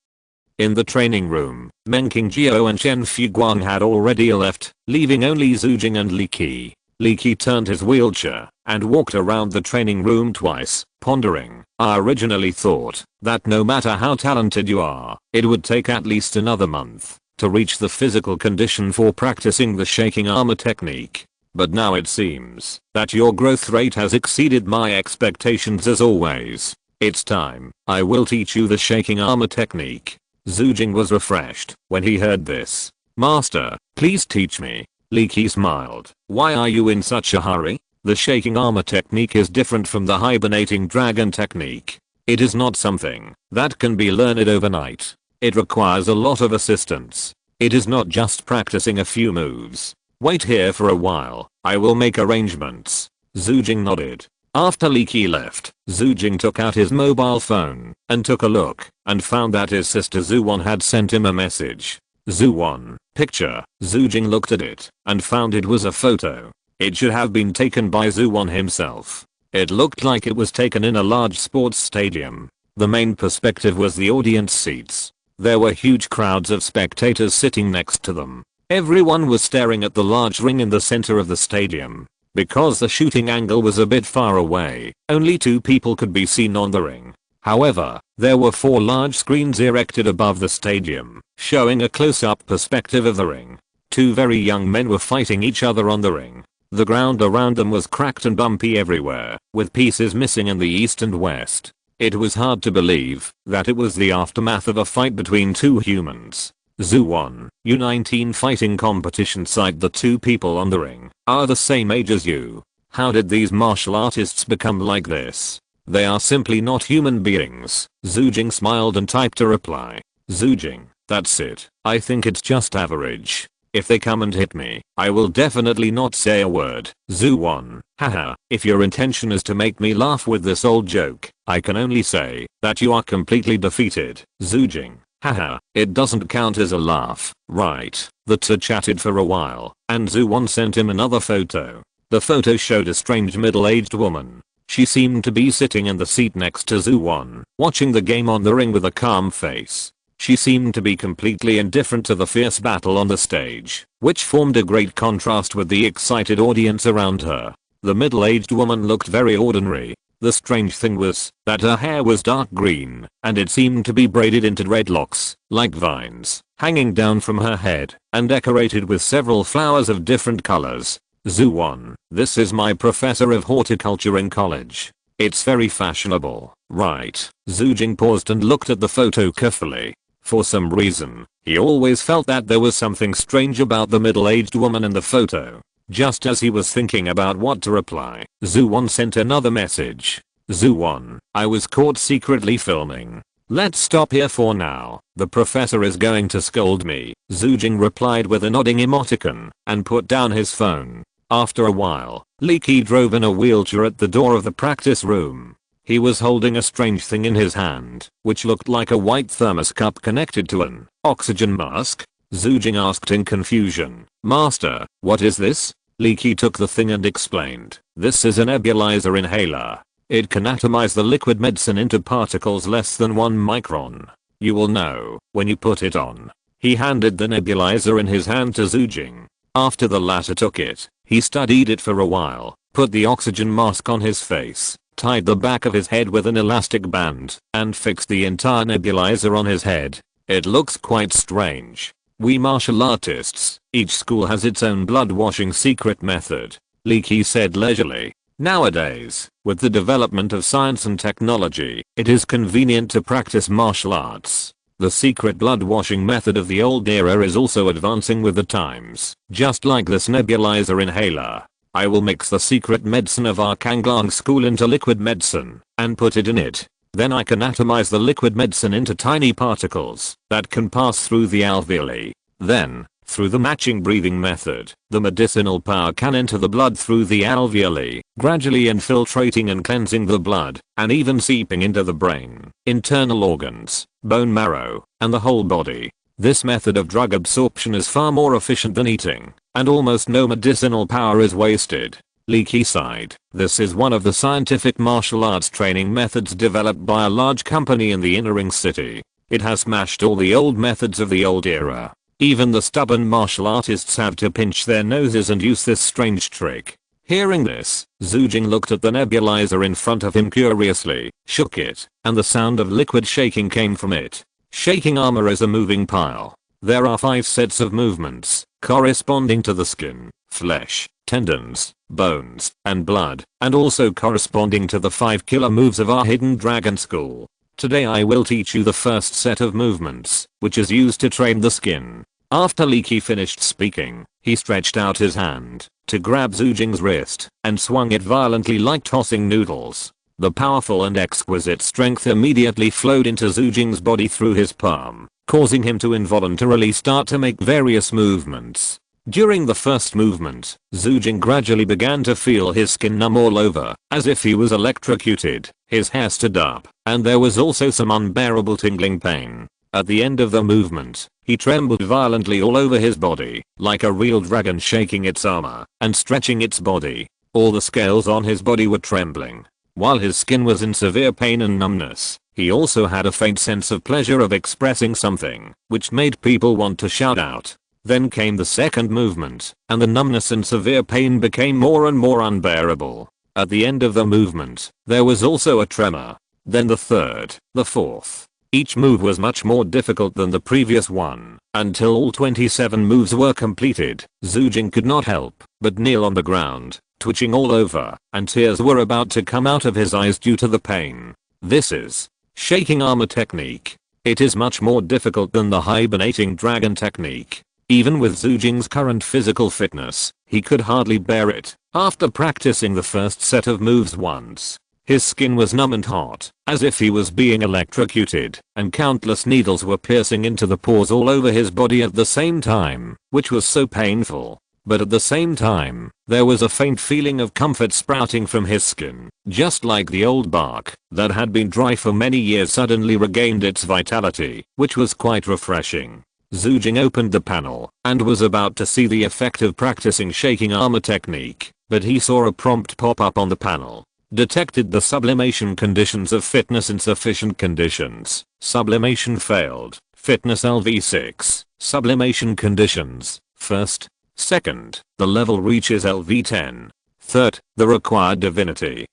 In the training room, Meng Qingjiao and Chen Fuguang had already left, leaving only Xue Jing and Li Qi. Li Qi turned his wheelchair and walked around the training room twice, pondering. I originally thought that no matter how talented you are, it would take at least another month to reach the physical condition for practicing the shaking armor technique. But now it seems that your growth rate has exceeded my expectations as always. It's time. I will teach you the shaking armor technique. Xue Jing was refreshed when he heard this. Master, please teach me. Leaky smiled. Why are you in such a hurry? The shaking armor technique is different from the hibernating dragon technique. It is not something that can be learned overnight. It requires a lot of assistance. It is not just practicing a few moves. Wait here for a while. I will make arrangements. Xue Jing nodded. After Leaky left, Xue Jing took out his mobile phone and took a look and found that his sister Xuan had sent him a message. Xuan, picture. Xue Jing looked at it and found it was a photo. It should have been taken by Xuan himself. It looked like it was taken in a large sports stadium. The main perspective was the audience seats. There were huge crowds of spectators sitting next to them. Everyone was staring at the large ring in the center of the stadium. Because the shooting angle was a bit far away, only 2 people could be seen on the ring. However, there were 4 large screens erected above the stadium, showing a close-up perspective of the ring. 2 very young men were fighting each other on the ring. The ground around them was cracked and bumpy everywhere, with pieces missing in the east and west. It was hard to believe that it was the aftermath of a fight between 2 humans. Xuan, U19 fighting competition side. The 2 people on the ring are the same age as you. How did these martial artists become like this? They are simply not human beings. Xue Jing smiled and typed a reply. Xue Jing, that's it. I think it's just average. If they come and hit me, I will definitely not say a word. Xuan, haha, if your intention is to make me laugh with this old joke, I can only say that you are completely defeated. Xue Jing, haha, it doesn't count as a laugh, right? The two chatted for a while, and Xuan sent him another photo. The photo showed a strange middle-aged woman. She seemed to be sitting in the seat next to Xuan, watching the game on the ring with a calm face. She seemed to be completely indifferent to the fierce battle on the stage, which formed a great contrast with the excited audience around her. The middle-aged woman looked very ordinary. The strange thing was that her hair was dark green, and it seemed to be braided into dreadlocks, like vines, hanging down from her head, and decorated with several flowers of different colors. Xuan, this is my professor of horticulture in college. It's very fashionable, right? Xue Jing paused and looked at the photo carefully. For some reason, he always felt that there was something strange about the middle-aged woman in the photo. Just as he was thinking about what to reply, Xuan sent another message. Xuan, I was caught secretly filming. Let's stop here for now. The professor is going to scold me. Xue Jing replied with a nodding emoticon and put down his phone. After a while, Leaky drove in a wheelchair at the door of the practice room. He was holding a strange thing in his hand, which looked like a white thermos cup connected to an oxygen mask. Xue Jing asked in confusion, Master, what is this? Leaky took the thing and explained, this is a nebulizer inhaler. It can atomize the liquid medicine into particles less than 1 micron. You will know when you put it on. He handed the nebulizer in his hand to Xue Jing. After the latter took it, he studied it for a while, put the oxygen mask on his face, tied the back of his head with an elastic band, and fixed the entire nebulizer on his head. It looks quite strange. We martial artists, each school has its own blood washing secret method, Leaky said leisurely. Nowadays, with the development of science and technology, it is convenient to practice martial arts. The secret blood washing method of the old era is also advancing with the times, just like this nebulizer inhaler. I will mix the secret medicine of our Kanglang school into liquid medicine and put it in it. Then I can atomize the liquid medicine into tiny particles that can pass through the alveoli. Then, through the matching breathing method, the medicinal power can enter the blood through the alveoli, gradually infiltrating and cleansing the blood, and even seeping into the brain, internal organs, bone marrow, and the whole body. This method of drug absorption is far more efficient than eating, and almost no medicinal power is wasted. Leaky sighed. This is one of the scientific martial arts training methods developed by a large company in the inner ring city. It has smashed all the old methods of the old era. Even the stubborn martial artists have to pinch their noses and use this strange trick. Hearing this, Xue Jing looked at the nebulizer in front of him curiously, shook it, and the sound of liquid shaking came from it. Shaking armor is a moving pile. There are 5 sets of movements, corresponding to the skin, flesh, tendons, bones, and blood, and also corresponding to the 5 killer moves of our hidden dragon school. Today I will teach you the first set of movements, which is used to train the skin. After Leaky finished speaking, He stretched out his hand to grab Xue Jing's wrist and swung it violently like tossing noodles. The powerful and exquisite strength immediately flowed into Xue Jing's body through his palm, causing him to involuntarily start to make various movements. During the first movement, Xue Jing gradually began to feel his skin numb all over, as if he was electrocuted. His hair stood up, and there was also some unbearable tingling pain. At the end of the movement, he trembled violently all over his body, like a real dragon shaking its armor and stretching its body. All the scales on his body were trembling. While his skin was in severe pain and numbness, he also had a faint sense of pleasure of expressing something, which made people want to shout out. Then came the second movement, and the numbness and severe pain became more and more unbearable. At the end of the movement, there was also a tremor. Then the third, the fourth. Each move was much more difficult than the previous one. Until all 27 moves were completed, Xue Jing could not help but kneel on the ground, twitching all over, and tears were about to come out of his eyes due to the pain. This is shaking armor technique. It is much more difficult than the hibernating dragon technique. Even with Xue Jing's current physical fitness, he could hardly bear it. After practicing the first set of moves once, his skin was numb and hot, as if he was being electrocuted, and countless needles were piercing into the pores all over his body at the same time, which was so painful. But at the same time, there was a faint feeling of comfort sprouting from his skin, just like the old bark that had been dry for many years suddenly regained its vitality, which was quite refreshing. Xue Jing opened the panel and was about to see the effect of practicing shaking armor technique, but he saw a prompt pop up on the panel. Detected the sublimation conditions of fitness insufficient conditions. Sublimation failed. Fitness LV6. Sublimation conditions. First. Second, the level reaches LV10. Third, the required divinity.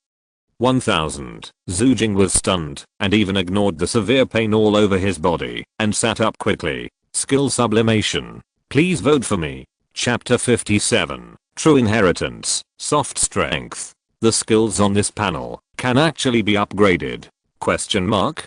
1000. Xue Jing was stunned and even ignored the severe pain all over his body and sat up quickly. Skill sublimation. Please vote for me. Chapter 57. True inheritance. Soft strength. The skills on this panel can actually be upgraded? Question mark?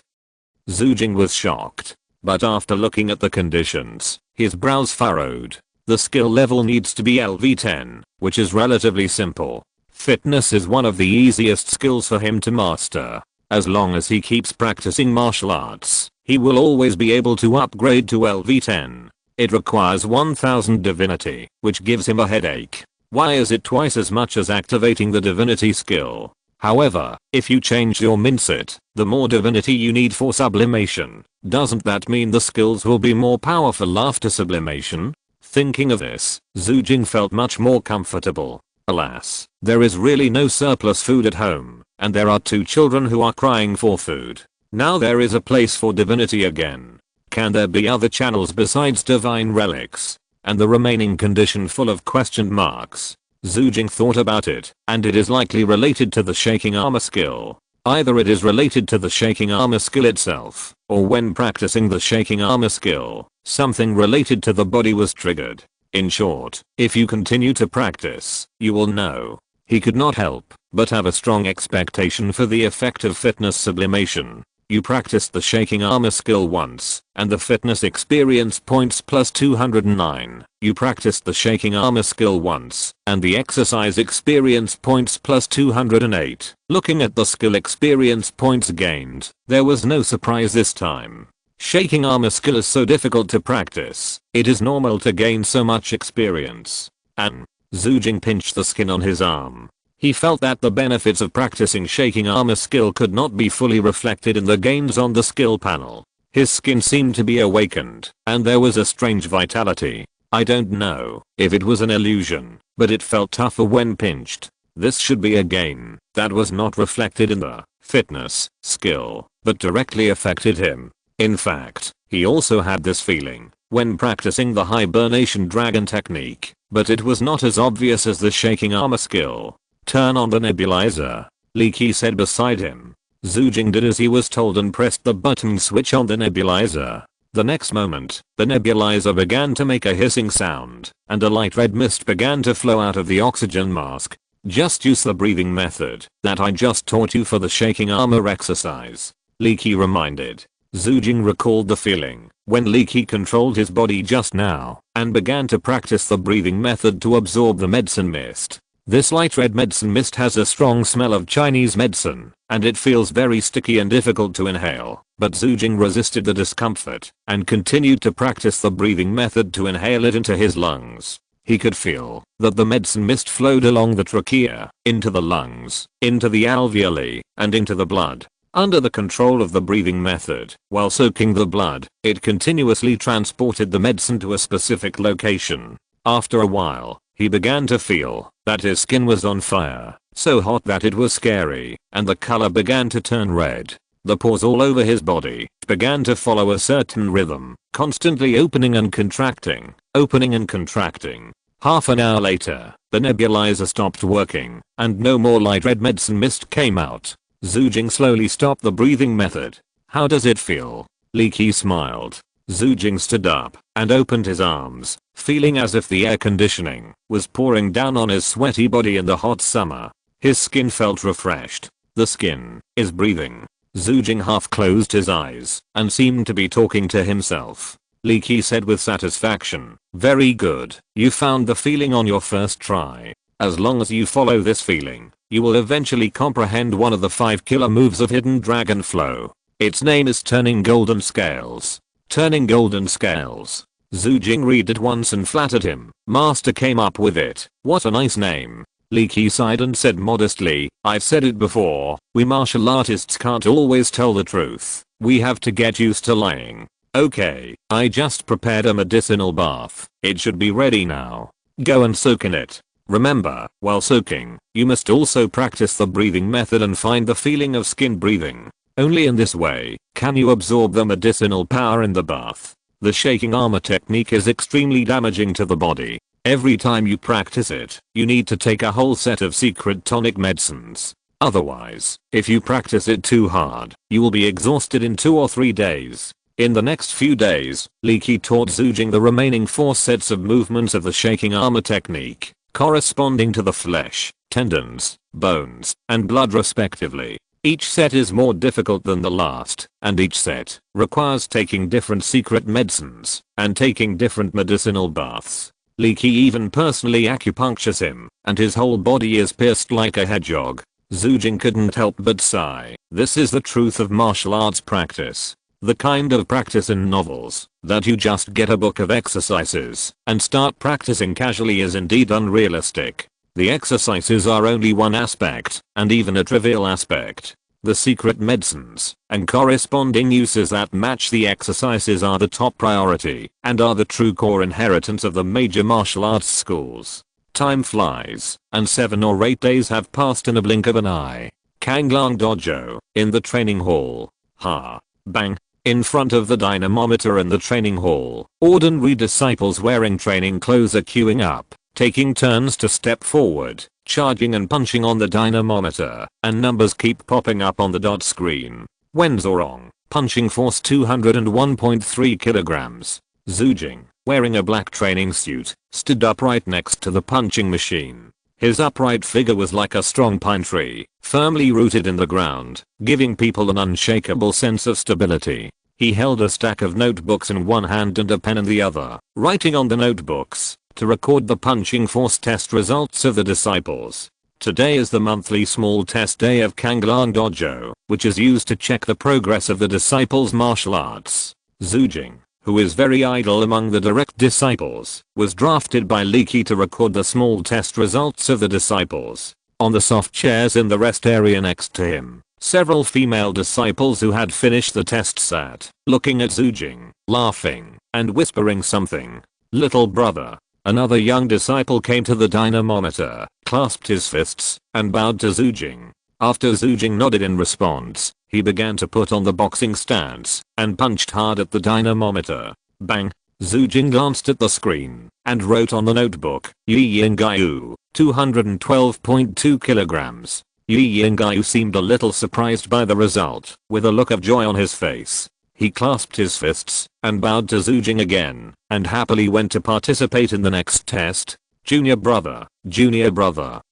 Xue Jing was shocked. But after looking at the conditions, his brows furrowed. The skill level needs to be LV10, which is relatively simple. Fitness is one of the easiest skills for him to master. As long as he keeps practicing martial arts, he will always be able to upgrade to LV10. It requires 1000 divinity, which gives him a headache. Why is it twice as much as activating the divinity skill? However, if you change your mindset, the more divinity you need for sublimation, doesn't that mean the skills will be more powerful after sublimation? Thinking of this, Xue Jing felt much more comfortable. Alas, there is really no surplus food at home, and there are 2 children who are crying for food. Now there is a place for divinity again. Can there be other channels besides divine relics? And the remaining condition full of question marks. Xue Jing thought about it, and it is likely related to the shaking armor skill. Either it is related to the shaking armor skill itself, or when practicing the shaking armor skill, something related to the body was triggered. In short, if you continue to practice, you will know. He could not help but have a strong expectation for the effect of fitness sublimation. You practiced the shaking armor skill once, and the fitness experience points plus 209. You practiced the shaking armor skill once, and the exercise experience points plus 208. Looking at the skill experience points gained, there was no surprise this time. Shaking armor skill is so difficult to practice, it is normal to gain so much experience. And Xue Jing pinched the skin on his arm. He felt that the benefits of practicing shaking armor skill could not be fully reflected in the gains on the skill panel. His skin seemed to be awakened, and there was a strange vitality. I don't know if it was an illusion, but it felt tougher when pinched. This should be a gain that was not reflected in the fitness skill, but directly affected him. In fact, he also had this feeling when practicing the hibernation dragon technique, but it was not as obvious as the shaking armor skill. Turn on the nebulizer, Li Qi said beside him. Xue Jing did as he was told and pressed the button switch on the nebulizer. The next moment, the nebulizer began to make a hissing sound, and a light red mist began to flow out of the oxygen mask. Just use the breathing method that I just taught you for the shaking armor exercise, Li Qi reminded. Xue Jing recalled the feeling When Leaky controlled his body just now and began to practice the breathing method to absorb the medicine mist. This light red medicine mist has a strong smell of Chinese medicine, and it feels very sticky and difficult to inhale, but Xue Jing resisted the discomfort and continued to practice the breathing method to inhale it into his lungs. He could feel that the medicine mist flowed along the trachea, into the lungs, into the alveoli, and into the blood. Under the control of the breathing method, while soaking the blood, it continuously transported the medicine to a specific location. After a while, he began to feel that his skin was on fire, so hot that it was scary, and the color began to turn red. The pores all over his body began to follow a certain rhythm, constantly opening and contracting, opening and contracting. Half an hour later, the nebulizer stopped working, and no more light red medicine mist came out. Xue Jing slowly stopped the breathing method. How does it feel? Leaky smiled. Xue Jing stood up and opened his arms, feeling as if the air conditioning was pouring down on his sweaty body in the hot summer. His skin felt refreshed. The skin is breathing. Xue Jing half closed his eyes and seemed to be talking to himself. Leaky said with satisfaction, "Very good, you found the feeling on your first try. As long as you follow this feeling, you will eventually comprehend one of the 5 killer moves of Hidden Dragon Flow. Its name is Turning Golden Scales. Turning Golden Scales." Xue Jing read it once and flattered him. Master came up with it. What a nice name. Leaky sighed and said modestly, "I've said it before, we martial artists can't always tell the truth. We have to get used to lying. Okay, I just prepared a medicinal bath. It should be ready now. Go and soak in it. Remember, while soaking, you must also practice the breathing method and find the feeling of skin breathing. Only in this way can you absorb the medicinal power in the bath. The shaking armor technique is extremely damaging to the body. Every time you practice it, you need to take a whole set of secret tonic medicines. Otherwise, if you practice it too hard, you will be exhausted in 2 or 3 days." In the next few days, Leaky taught Xue Jing the remaining 4 sets of movements of the shaking armor technique, corresponding to the flesh, tendons, bones, and blood respectively. Each set is more difficult than the last, and each set requires taking different secret medicines and taking different medicinal baths. Leaky even personally acupunctures him, and his whole body is pierced like a hedgehog. Xue Jing couldn't help but sigh. This is the truth of martial arts practice. The kind of practice in novels that you just get a book of exercises and start practicing casually is indeed unrealistic. The exercises are only one aspect, and even a trivial aspect. The secret medicines and corresponding uses that match the exercises are the top priority and are the true core inheritance of the major martial arts schools. Time flies, and 7 or 8 days have passed in a blink of an eye. Kanglang Dojo, in the training hall. Ha. Bang. In front of the dynamometer in the training hall, ordinary disciples wearing training clothes are queuing up, taking turns to step forward, charging and punching on the dynamometer, and numbers keep popping up on the dot screen. Wen Zorong, punching force 201.3 kilograms. Xue Jing, wearing a black training suit, stood upright next to the punching machine. His upright figure was like a strong pine tree, firmly rooted in the ground, giving people an unshakable sense of stability. He held a stack of notebooks in one hand and a pen in the other, writing on the notebooks to record the punching force test results of the disciples. Today is the monthly small test day of Kanglang Dojo, which is used to check the progress of the disciples' martial arts. Xue Jing, who is very idle among the direct disciples, was drafted by Leaky to record the small test results of the disciples. On the soft chairs in the rest area next to him, several female disciples who had finished the test sat, looking at Xue Jing, laughing, and whispering something. "Little brother." Another young disciple came to the dynamometer, clasped his fists, and bowed to Xue Jing. After Xue Jing nodded in response, he began to put on the boxing stance and punched hard at the dynamometer. Bang! Xue Jing glanced at the screen and wrote on the notebook, Yi Yingyu, 212.2 kilograms. Yi Yingyu seemed a little surprised by the result, with a look of joy on his face. He clasped his fists and bowed to Xue Jing again and happily went to participate in the next test. Junior brother,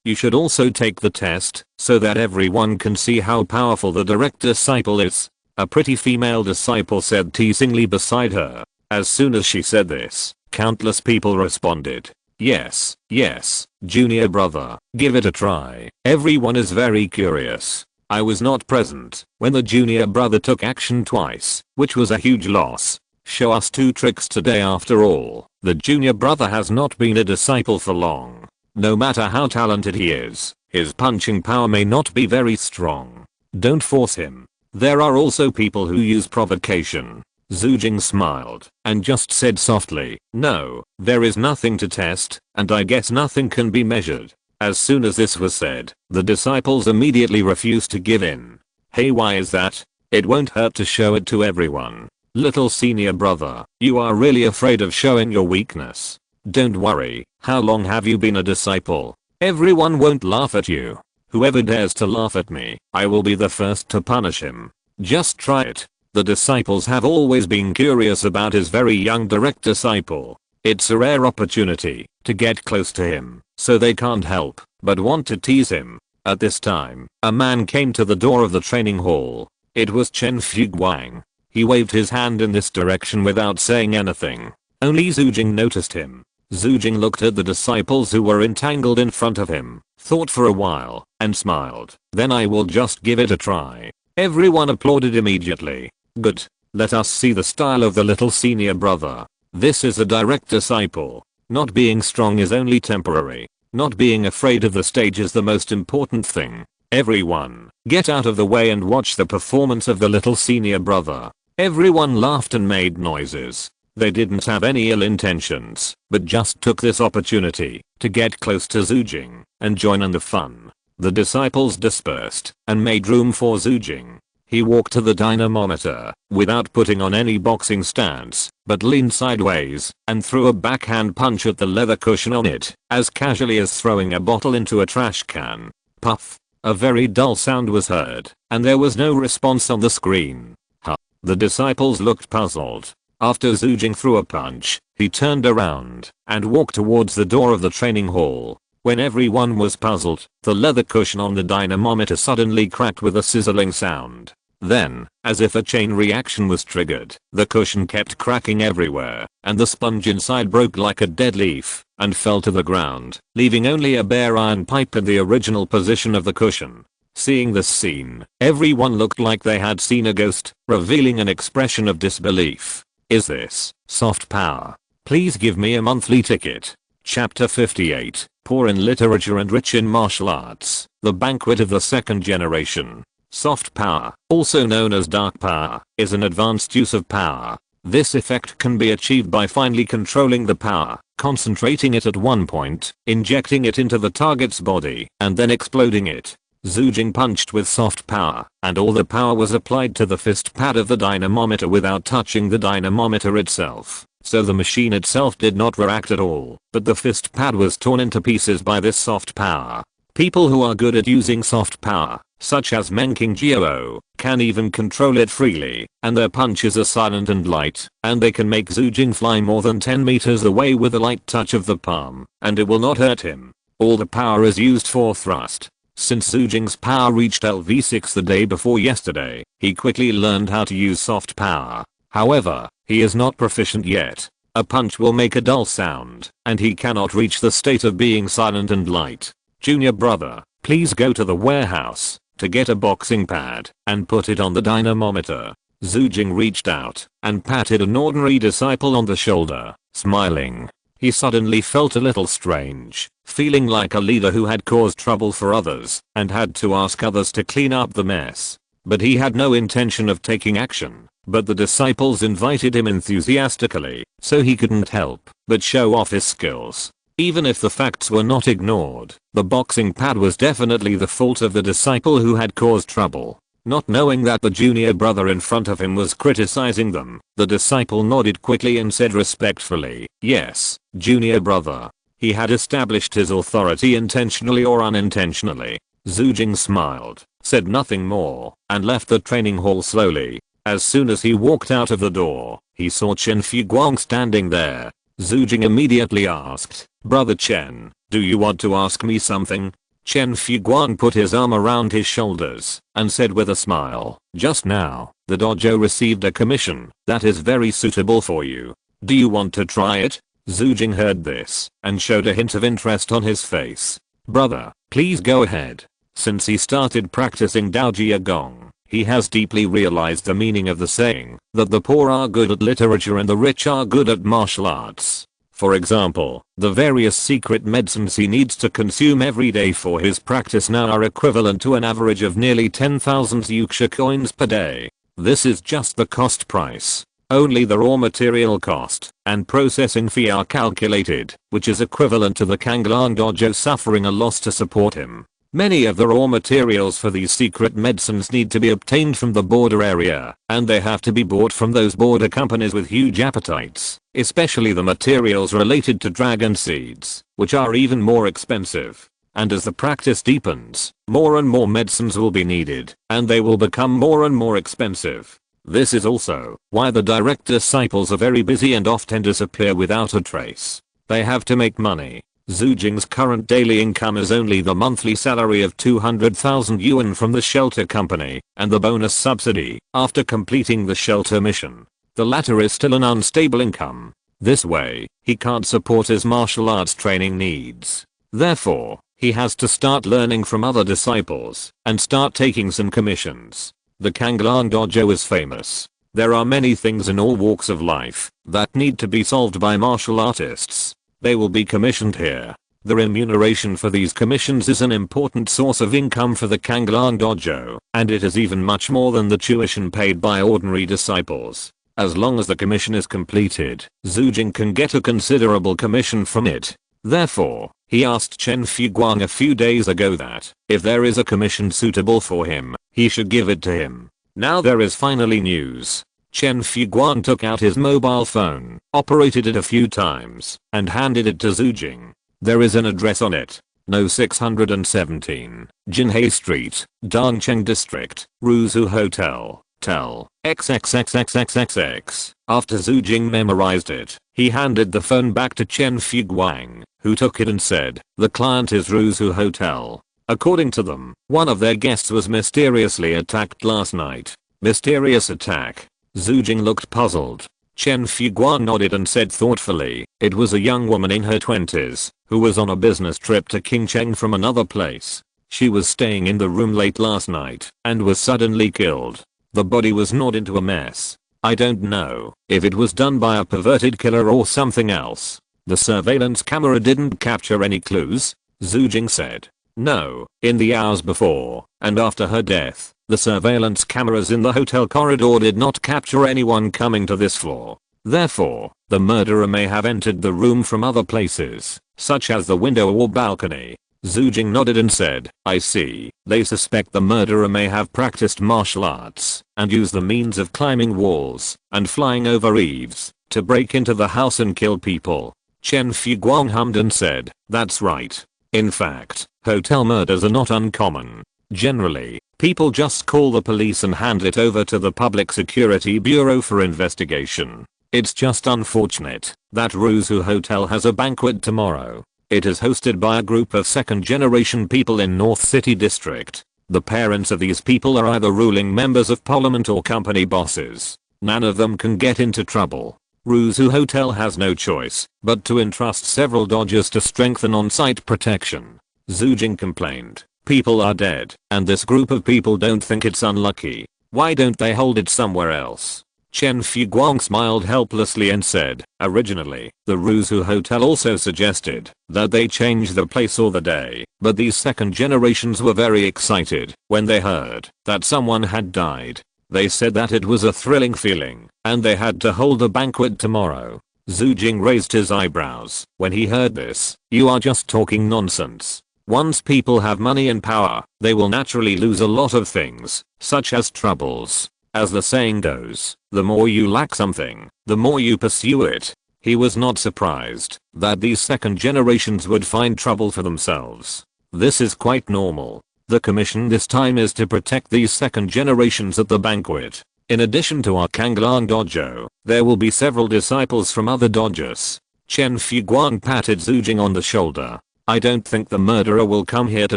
you should also take the test so that everyone can see how powerful the direct disciple is. a pretty female disciple said teasingly beside her. As soon as she said this, countless people responded. Yes, yes, junior brother, give it a try. Everyone is very curious. I was not present when the junior brother took action twice, which was a huge loss. Show us 2 tricks today after all. The junior brother has not been a disciple for long. No matter how talented he is, his punching power may not be very strong. Don't force him. There are also people who use provocation. Xue Jing smiled and just said softly, no, there is nothing to test, and I guess nothing can be measured. As soon as this was said, the disciples immediately refused to give in. Hey, why is that? It won't hurt to show it to everyone. Little senior brother, you are really afraid of showing your weakness. Don't worry, how long have you been a disciple? Everyone won't laugh at you. Whoever dares to laugh at me, I will be the first to punish him. Just try it. The disciples have always been curious about his very young direct disciple. It's a rare opportunity to get close to him, so they can't help but want to tease him. At this time, a man came to the door of the training hall. It was Chen Fuguang. He waved his hand in this direction without saying anything. Only Xue Jing noticed him. Xue Jing looked at the disciples who were entangled in front of him, thought for a while, and smiled. Then I will just give it a try. Everyone applauded immediately. Good. Let us see the style of the little senior brother. This is a direct disciple. Not being strong is only temporary. Not being afraid of the stage is the most important thing. Everyone, get out of the way and watch the performance of the little senior brother. Everyone laughed and made noises. They didn't have any ill intentions, but just took this opportunity to get close to Xue Jing and join in the fun. The disciples dispersed and made room for Xue Jing. He walked to the dynamometer without putting on any boxing stance, but leaned sideways and threw a backhand punch at the leather cushion on it, as casually as throwing a bottle into a trash can. Puff. A very dull sound was heard, and there was no response on the screen. Huh. The disciples looked puzzled. After Xue Jing threw a punch, he turned around and walked towards the door of the training hall. When everyone was puzzled, the leather cushion on the dynamometer suddenly cracked with a sizzling sound. Then, as if a chain reaction was triggered, the cushion kept cracking everywhere, and the sponge inside broke like a dead leaf and fell to the ground, leaving only a bare iron pipe in the original position of the cushion. Seeing this scene, everyone looked like they had seen a ghost, revealing an expression of disbelief. Is this soft power? Please give me a monthly ticket. Chapter 58, Poor in Literature and Rich in Martial Arts, The Banquet of the Second Generation. Soft power, also known as dark power, is an advanced use of power. This effect can be achieved by finely controlling the power, concentrating it at one point, injecting it into the target's body, and then exploding it. Xue Jing punched with soft power, and all the power was applied to the fist pad of the dynamometer without touching the dynamometer itself. So the machine itself did not react at all, but the fist pad was torn into pieces by this soft power. People who are good at using soft power, such as Menking Jiao, can even control it freely, and their punches are silent and light, and they can make Xue Jing fly more than 10 meters away with a light touch of the palm, and it will not hurt him. All the power is used for thrust. Since Xue Jing's power reached LV6 the day before yesterday, he quickly learned how to use soft power. However, he is not proficient yet. A punch will make a dull sound, and he cannot reach the state of being silent and light. Junior brother, please go to the warehouse to get a boxing pad and put it on the dynamometer. Xue Jing reached out and patted an ordinary disciple on the shoulder, smiling. He suddenly felt a little strange, feeling like a leader who had caused trouble for others and had to ask others to clean up the mess. But he had no intention of taking action. But the disciples invited him enthusiastically, so he couldn't help but show off his skills. Even if the facts were not ignored, the boxing pad was definitely the fault of the disciple who had caused trouble. Not knowing that the junior brother in front of him was criticizing them, the disciple nodded quickly and said respectfully, yes, junior brother. He had established his authority intentionally or unintentionally. Xue Jing smiled, said nothing more, and left the training hall slowly. As soon as he walked out of the door, he saw Chen Fuguang standing there. Xue Jing immediately asked, Brother Chen, do you want to ask me something? Chen Fuguang put his arm around his shoulders and said with a smile, "Just now, the dojo received a commission that is very suitable for you. Do you want to try it?" Xue Jing heard this and showed a hint of interest on his face. "Brother, please go ahead." Since he started practicing Daojia Gong, he has deeply realized the meaning of the saying that the poor are good at literature and the rich are good at martial arts. For example, the various secret medicines he needs to consume every day for his practice now are equivalent to an average of nearly 10,000 yuxia coins per day. This is just the cost price. Only the raw material cost and processing fee are calculated, which is equivalent to the Kanglang Dojo suffering a loss to support him. Many of the raw materials for these secret medicines need to be obtained from the border area, and they have to be bought from those border companies with huge appetites, especially the materials related to dragon seeds, which are even more expensive. And as the practice deepens, more and more medicines will be needed, and they will become more and more expensive. This is also why the direct disciples are very busy and often disappear without a trace. They have to make money. Xue Jing's current daily income is only the monthly salary of 200,000 yuan from the shelter company and the bonus subsidy after completing the shelter mission. The latter is still an unstable income. This way, he can't support his martial arts training needs. Therefore, he has to start learning from other disciples and start taking some commissions. The Kanglang Dojo is famous. There are many things in all walks of life that need to be solved by martial artists. They will be commissioned here. The remuneration for these commissions is an important source of income for the Kanglang Dojo, and it is even much more than the tuition paid by ordinary disciples. As long as the commission is completed, Xue Jing can get a considerable commission from it. Therefore, he asked Chen Fuguang a few days ago that, if there is a commission suitable for him, he should give it to him. Now there is finally news. Chen Fuguang took out his mobile phone, operated it a few times, and handed it to Xue Jing. There is an address on it. No 617, Jinhei Street, Dongcheng District, Ruzu Hotel, Tel, XXXXXXX. After Xue Jing memorized it, he handed the phone back to Chen Fuguang, who took it and said, "The client is Ruzu Hotel." According to them, one of their guests was mysteriously attacked last night. Mysterious attack? Xue Jing looked puzzled. Chen Fuguang nodded and said thoughtfully, "It was a young woman in her 20s, who was on a business trip to Qingcheng from another place. She was staying in the room late last night, and was suddenly killed. The body was gnawed into a mess. I don't know if it was done by a perverted killer or something else. The surveillance camera didn't capture any clues," Xue Jing said. "No, in the hours before and after her death, the surveillance cameras in the hotel corridor did not capture anyone coming to this floor. Therefore, the murderer may have entered the room from other places, such as the window or balcony." Xue Jing nodded and said, "I see. They suspect the murderer may have practiced martial arts and used the means of climbing walls and flying over eaves to break into the house and kill people." Chen Fuguang hummed and said, "That's right. In fact, hotel murders are not uncommon. Generally, people just call the police and hand it over to the Public Security Bureau for investigation. It's just unfortunate that Ruzu Hotel has a banquet tomorrow. It is hosted by a group of second-generation people in North City District. The parents of these people are either ruling members of parliament or company bosses. None of them can get into trouble. Ruzu Hotel has no choice but to entrust several dodgers to strengthen on-site protection." Xue Jing complained, "People are dead, and this group of people don't think it's unlucky. Why don't they hold it somewhere else?" Chen Fuguang smiled helplessly and said, "Originally, the Ruzu Hotel also suggested that they change the place or the day, but these second generations were very excited when they heard that someone had died. They said that it was a thrilling feeling, and they had to hold a banquet tomorrow." Xue Jing raised his eyebrows when he heard this. "You are just talking nonsense. Once people have money and power, they will naturally lose a lot of things, such as troubles. As the saying goes, the more you lack something, the more you pursue it." He was not surprised that these second generations would find trouble for themselves. This is quite normal. The commission this time is to protect these second generations at the banquet. In addition to our Kanglang Dojo, there will be several disciples from other dojos. Chen Fuguang patted Xue Jing on the shoulder. I don't think the murderer will come here to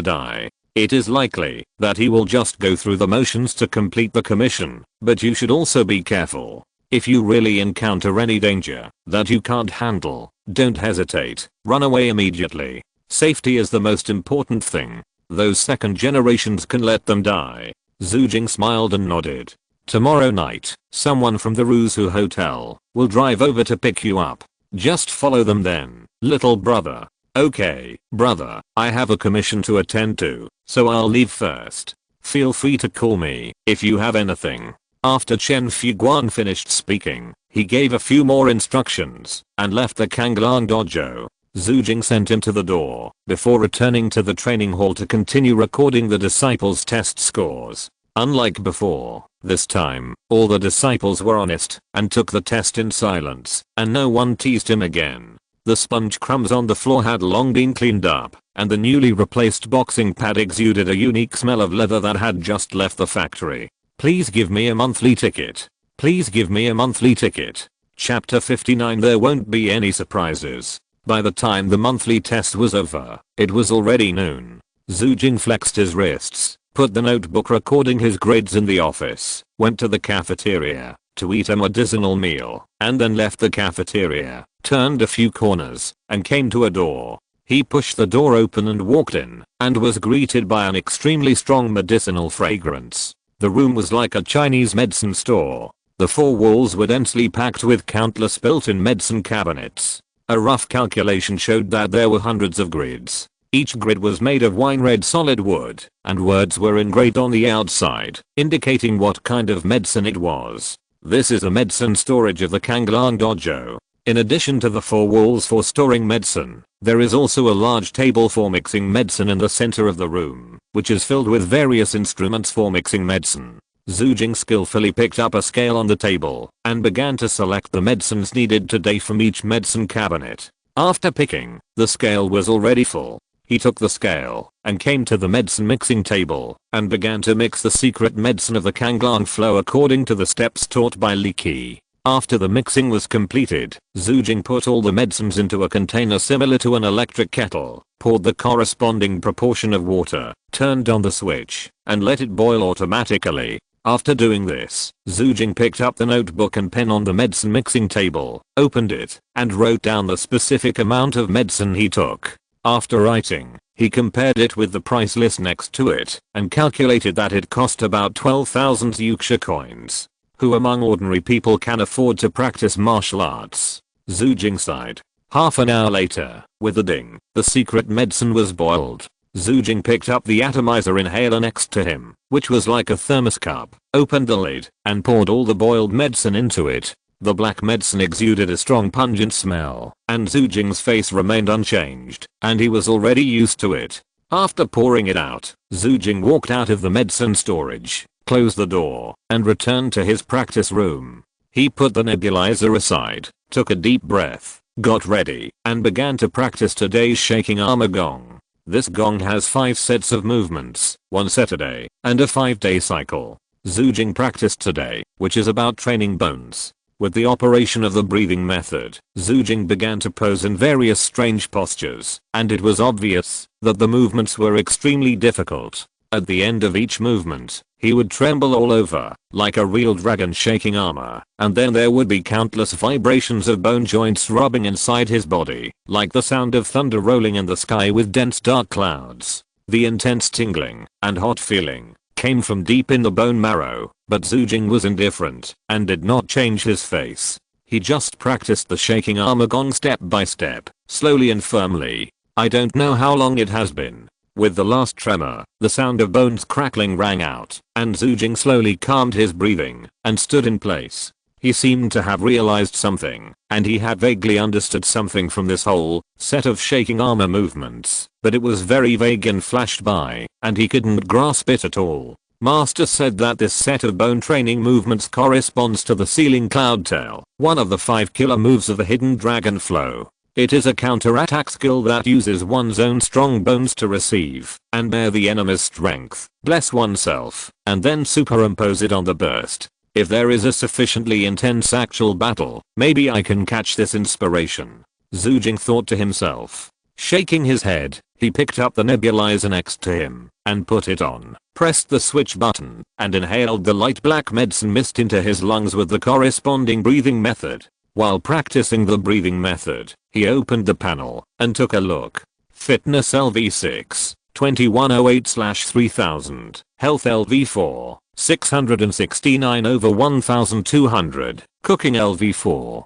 die. It is likely that he will just go through the motions to complete the commission, but you should also be careful. If you really encounter any danger that you can't handle, don't hesitate, run away immediately. Safety is the most important thing. Those second generations can let them die. Xue Jing smiled and nodded. Tomorrow night, someone from the Ruzu Hotel will drive over to pick you up. Just follow them then, little brother. Okay, brother, I have a commission to attend to, so I'll leave first. Feel free to call me if you have anything. After Chen Fuguan finished speaking, he gave a few more instructions and left the Kanglang dojo. Xue Jing sent him to the door before returning to the training hall to continue recording the disciples' test scores. Unlike before, this time, all the disciples were honest and took the test in silence, and no one teased him again. The sponge crumbs on the floor had long been cleaned up, and the newly replaced boxing pad exuded a unique smell of leather that had just left the factory. Please give me a monthly ticket. Please give me a monthly ticket. Chapter 59. There won't be any surprises. By the time the monthly test was over, it was already noon. Xue Jing flexed his wrists, put the notebook recording his grades in the office, went to the cafeteria to eat a medicinal meal, and then left the cafeteria, turned a few corners, and came to a door. He pushed the door open and walked in, and was greeted by an extremely strong medicinal fragrance. The room was like a Chinese medicine store. The four walls were densely packed with countless built-in medicine cabinets. A rough calculation showed that there were hundreds of grids. Each grid was made of wine-red solid wood, and words were engraved on the outside, indicating what kind of medicine it was. This is a medicine storage of the Kanglang dojo. In addition to the four walls for storing medicine, there is also a large table for mixing medicine in the center of the room, which is filled with various instruments for mixing medicine. Xue Jing skillfully picked up a scale on the table and began to select the medicines needed today from each medicine cabinet. After picking, the scale was already full. He took the scale and came to the medicine mixing table and began to mix the secret medicine of the Kanglang flow according to the steps taught by Li Qi. After the mixing was completed, Xue Jing put all the medicines into a container similar to an electric kettle, poured the corresponding proportion of water, turned on the switch, and let it boil automatically. After doing this, Xue Jing picked up the notebook and pen on the medicine mixing table, opened it, and wrote down the specific amount of medicine he took. After writing, he compared it with the price list next to it, and calculated that it cost about 12,000 yuxia coins. Who among ordinary people can afford to practice martial arts? Xue Jing sighed. Half an hour later, with a ding, the secret medicine was boiled. Xue Jing picked up the atomizer inhaler next to him, which was like a thermos cup, opened the lid, and poured all the boiled medicine into it. The black medicine exuded a strong pungent smell, and Xue Jing's face remained unchanged, and he was already used to it. After pouring it out, Xue Jing walked out of the medicine storage, closed the door, and returned to his practice room. He put the nebulizer aside, took a deep breath, got ready, and began to practice today's shaking armor gong. This gong has 5 sets of movements, 1 set a day, and a 5-day cycle. Xue Jing practiced today, which is about training bones. With the operation of the breathing method, Xue Jing began to pose in various strange postures, and it was obvious that the movements were extremely difficult. At the end of each movement, he would tremble all over, like a real dragon shaking armor, and then there would be countless vibrations of bone joints rubbing inside his body, like the sound of thunder rolling in the sky with dense dark clouds. The intense tingling and hot feeling came from deep in the bone marrow, but Xue Jing was indifferent and did not change his face. He just practiced the shaking armor gong step by step, slowly and firmly. I don't know how long it has been. With the last tremor, the sound of bones crackling rang out, and Xue Jing slowly calmed his breathing and stood in place. He seemed to have realized something, and he had vaguely understood something from this whole set of shaking armor movements, but it was very vague and flashed by, and he couldn't grasp it at all. Master said that this set of bone training movements corresponds to the ceiling cloud tail, one of the 5 killer moves of the hidden dragon flow. It is a counter-attack skill that uses one's own strong bones to receive and bear the enemy's strength, bless oneself, and then superimpose it on the burst. If there is a sufficiently intense actual battle, maybe I can catch this inspiration. Xue Jing thought to himself. Shaking his head, he picked up the nebulizer next to him and put it on, pressed the switch button, and inhaled the light black medicine mist into his lungs with the corresponding breathing method. While practicing the breathing method, he opened the panel and took a look. Fitness LV6, 2108/3000. Health LV4, 669/1200. Cooking LV4,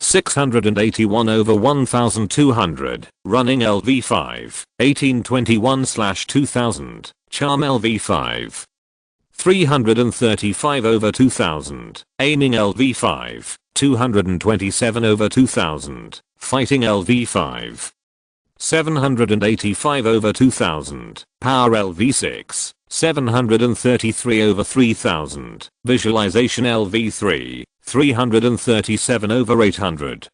681/1200. Running LV5, 1821/2000. Charm LV5, 335/2000. Aiming LV5, 227/2000. Fighting LV5, 785/2000. Power LV6, 733/3000. Visualization LV3, 337/800.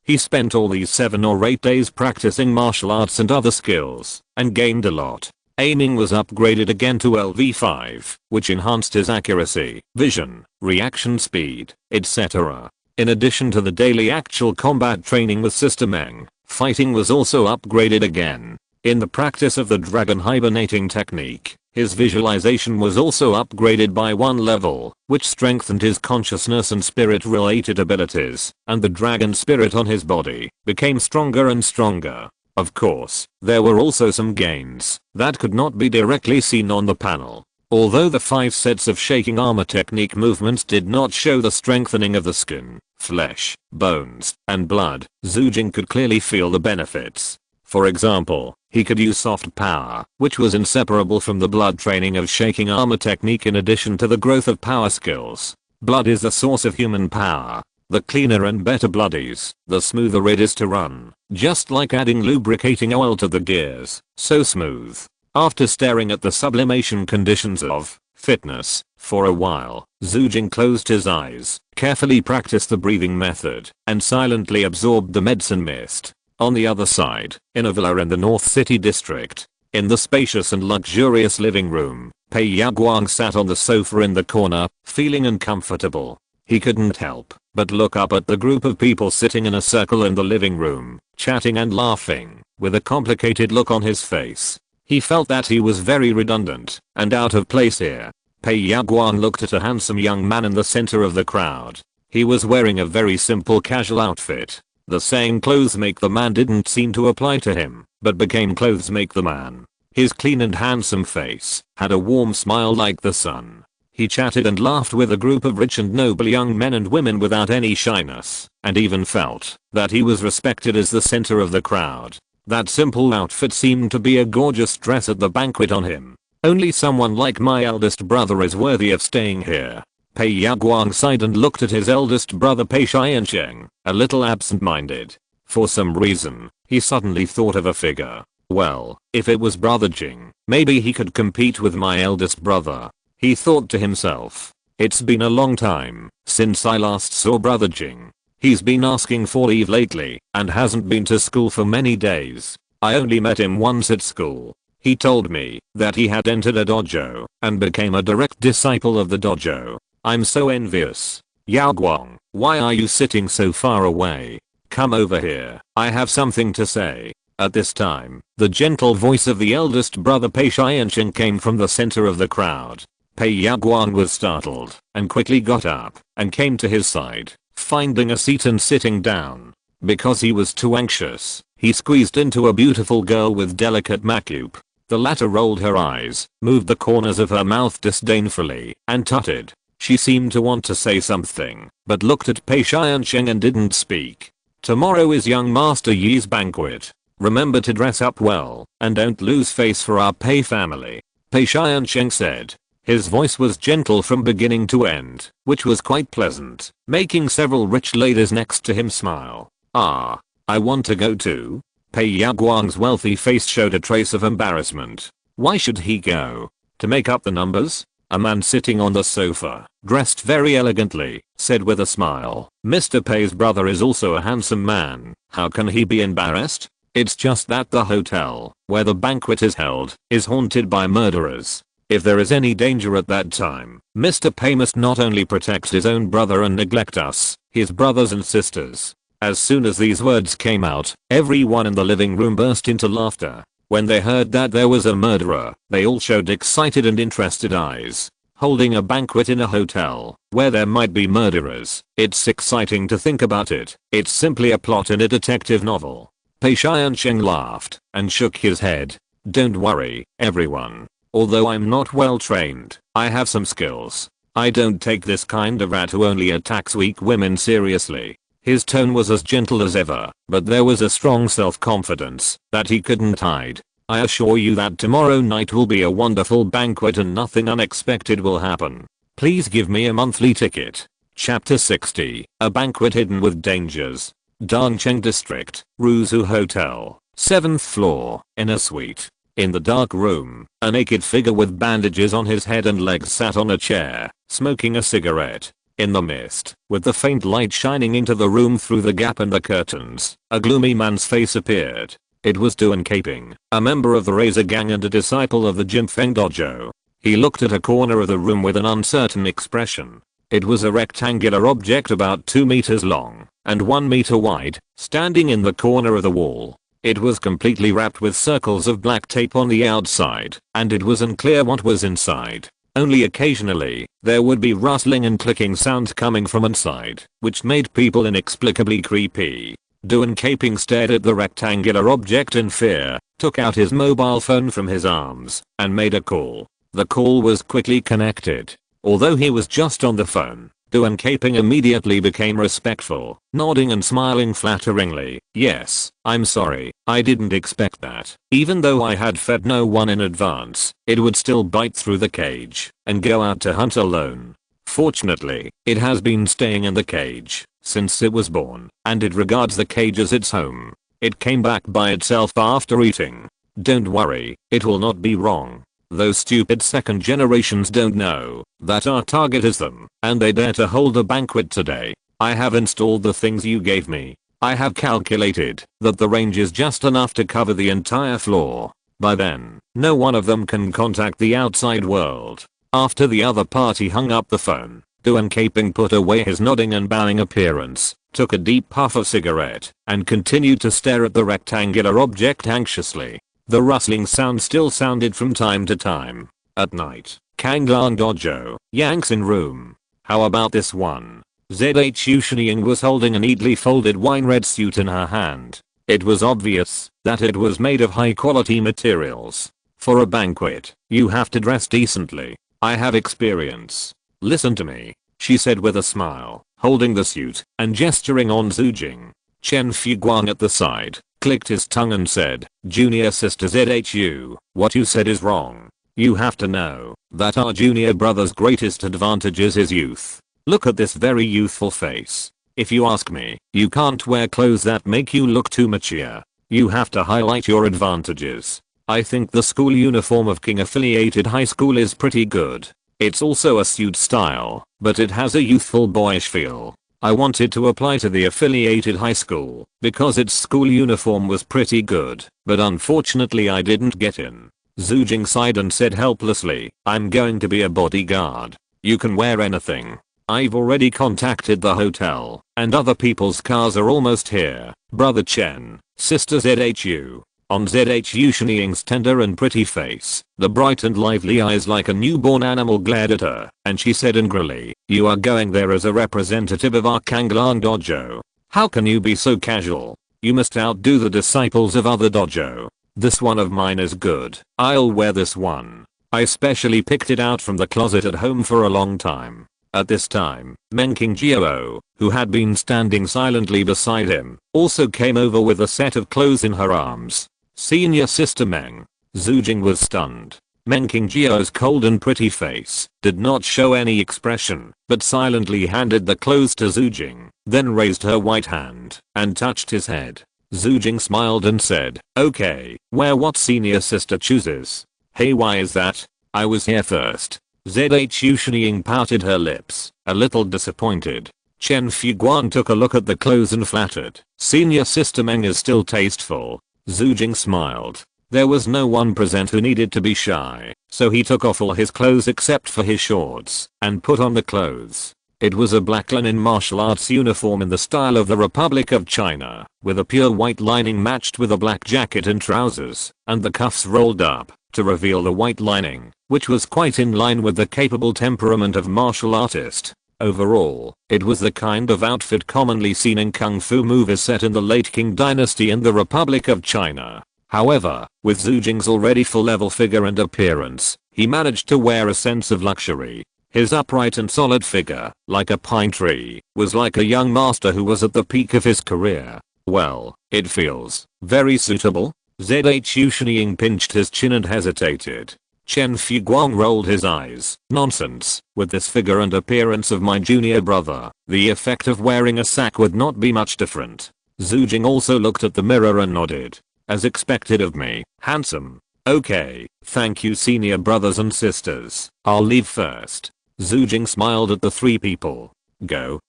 He spent all these 7 or 8 days practicing martial arts and other skills, and gained a lot. Aiming was upgraded again to LV5, which enhanced his accuracy, vision, reaction speed, etc. In addition to the daily actual combat training with Sister Meng, fighting was also upgraded again. In the practice of the dragon hibernating technique, his visualization was also upgraded by 1 level, which strengthened his consciousness and spirit related abilities, and the dragon spirit on his body became stronger and stronger. Of course, there were also some gains that could not be directly seen on the panel. Although the 5 sets of shaking armor technique movements did not show the strengthening of the skin, flesh, bones, and blood, Xue Jing could clearly feel the benefits. For example, he could use soft power, which was inseparable from the blood training of shaking armor technique in addition to the growth of power skills. Blood is the source of human power. The cleaner and better blood is, the smoother it is to run. Just like adding lubricating oil to the gears, so smooth. After staring at the sublimation conditions of fitness for a while, Xue Jing closed his eyes, carefully practiced the breathing method, and silently absorbed the medicine mist. On the other side, in a villa in the North City district, in the spacious and luxurious living room, Pei Yaguang sat on the sofa in the corner, feeling uncomfortable. He couldn't help but look up at the group of people sitting in a circle in the living room, chatting and laughing, with a complicated look on his face. He felt that he was very redundant and out of place here. Pei Yaguang looked at a handsome young man in the center of the crowd. He was wearing a very simple casual outfit. The saying clothes make the man didn't seem to apply to him, but became clothes make the man. His clean and handsome face had a warm smile like the sun. He chatted and laughed with a group of rich and noble young men and women without any shyness, and even felt that he was respected as the center of the crowd. That simple outfit seemed to be a gorgeous dress at the banquet on him. Only someone like my eldest brother is worthy of staying here. Pei Yaguang sighed and looked at his eldest brother Pei Xiansheng, a little absent-minded. For some reason, he suddenly thought of a figure. Well, if it was brother Jing, maybe he could compete with my eldest brother. He thought to himself. It's been a long time since I last saw brother Jing. He's been asking for leave lately and hasn't been to school for many days. I only met him once at school. He told me that he had entered a dojo and became a direct disciple of the dojo. I'm so envious. Yaoguang, why are you sitting so far away? Come over here, I have something to say. At this time, the gentle voice of the eldest brother Pei Xiansheng came from the center of the crowd. Pei Yaguang was startled and quickly got up and came to his side, finding a seat and sitting down. Because he was too anxious, he squeezed into a beautiful girl with delicate makeup. The latter rolled her eyes, moved the corners of her mouth disdainfully, and tutted. She seemed to want to say something, but looked at Pei Xiansheng and didn't speak. Tomorrow is young Master Yi's banquet. Remember to dress up well, and don't lose face for our Pei family. Pei Xiansheng said. His voice was gentle from beginning to end, which was quite pleasant, making several rich ladies next to him smile. Ah, I want to go too. Pei Yaguang's wealthy face showed a trace of embarrassment. Why should he go? To make up the numbers? A man sitting on the sofa, dressed very elegantly, said with a smile. Mr. Pei's brother is also a handsome man. How can he be embarrassed? It's just that the hotel, where the banquet is held, is haunted by murderers. If there is any danger at that time, Mr. Pei must not only protect his own brother and neglect us, his brothers and sisters. As soon as these words came out, everyone in the living room burst into laughter. When they heard that there was a murderer, they all showed excited and interested eyes. Holding a banquet in a hotel, where there might be murderers, it's exciting to think about it. It's simply a plot in a detective novel. Pei Xiansheng laughed, and shook his head. Don't worry, everyone. Although I'm not well trained, I have some skills. I don't take this kind of rat who only attacks weak women seriously. His tone was as gentle as ever, but there was a strong self-confidence that he couldn't hide. I assure you that tomorrow night will be a wonderful banquet and nothing unexpected will happen. Please give me a monthly ticket. Chapter 60, A Banquet Hidden with Dangers. Dangcheng District, Ruzu Hotel, 7th floor, in a suite. In the dark room, a naked figure with bandages on his head and legs sat on a chair, smoking a cigarette. In the mist, with the faint light shining into the room through the gap in the curtains, a gloomy man's face appeared. It was Duan Caping, a member of the Razor Gang and a disciple of the Jinfeng Dojo. He looked at a corner of the room with an uncertain expression. It was a rectangular object about 2 meters long and 1 meter wide, standing in the corner of the wall. It was completely wrapped with circles of black tape on the outside, and it was unclear what was inside. Only occasionally, there would be rustling and clicking sounds coming from inside, which made people inexplicably creepy. Duan Caping stared at the rectangular object in fear, took out his mobile phone from his arms, and made a call. The call was quickly connected. Although he was just on the phone, Duan Caping immediately became respectful, nodding and smiling flatteringly. Yes, I'm sorry, I didn't expect that. Even though I had fed no one in advance, it would still bite through the cage and go out to hunt alone. Fortunately, it has been staying in the cage since it was born, and it regards the cage as its home. It came back by itself after eating. Don't worry, it will not be wrong. Those stupid second generations don't know that our target is them, and they dare to hold a banquet today. I have installed the things you gave me. I have calculated that the range is just enough to cover the entire floor. By then, no one of them can contact the outside world. After the other party hung up the phone, Duan Caping put away his nodding and bowing appearance, took a deep puff of cigarette, and continued to stare at the rectangular object anxiously. The rustling sound still sounded from time to time. At night, Kanglang Dojo, Yangxin room. How about this one? Xue Jing was holding a neatly folded wine red suit in her hand. It was obvious that it was made of high quality materials. For a banquet, you have to dress decently. I have experience. Listen to me, she said with a smile, holding the suit and gesturing on Xue Jing. Chen Fuguang at the side clicked his tongue and said, Junior sister Zhu, what you said is wrong. You have to know that our junior brother's greatest advantage is his youth. Look at this very youthful face. If you ask me, you can't wear clothes that make you look too mature. You have to highlight your advantages. I think the school uniform of King affiliated high school is pretty good. It's also a suit style, but it has a youthful boyish feel. I wanted to apply to the affiliated high school because its school uniform was pretty good, but unfortunately I didn't get in. Xue Jing sighed and said helplessly, I'm going to be a bodyguard. You can wear anything. I've already contacted the hotel, and other people's cars are almost here. Brother Chen, sister Zhu. On Zhu Sheniying's tender and pretty face, the bright and lively eyes like a newborn animal glared at her, and she said angrily, you are going there as a representative of our Kanglang Dojo. How can you be so casual? You must outdo the disciples of other dojo. This one of mine is good. I'll wear this one. I specially picked it out from the closet at home for a long time. At this time, Menking Jiao, who had been standing silently beside him, also came over with a set of clothes in her arms. Senior sister Meng. Xue Jing was stunned. Menking Jiao's cold and pretty face did not show any expression, but silently handed the clothes to Xue Jing, then raised her white hand and touched his head. Xue Jing smiled and said, okay, wear what senior sister chooses. Hey, why is that? I was here first. Zhu Sheniying pouted her lips, a little disappointed. Chen Fuguan took a look at the clothes and flattered. Senior sister Meng is still tasteful. Xue Jing smiled. There was no one present who needed to be shy, so he took off all his clothes except for his shorts and put on the clothes. It was a black linen martial arts uniform in the style of the Republic of China, with a pure white lining matched with a black jacket and trousers, and the cuffs rolled up to reveal the white lining, which was quite in line with the capable temperament of martial artist. Overall, it was the kind of outfit commonly seen in kung fu movies set in the late Qing dynasty in the Republic of China. However, with Xue Jing's already full-level figure and appearance, he managed to wear a sense of luxury. His upright and solid figure, like a pine tree, was like a young master who was at the peak of his career. Well, it feels very suitable. Xue Jing pinched his chin and hesitated. Chen Fuguang rolled his eyes. Nonsense, with this figure and appearance of my junior brother, the effect of wearing a sack would not be much different. Xue Jing also looked at the mirror and nodded. As expected of me, handsome. Okay, thank you senior brothers and sisters, I'll leave first. Xue Jing smiled at the three people. Go,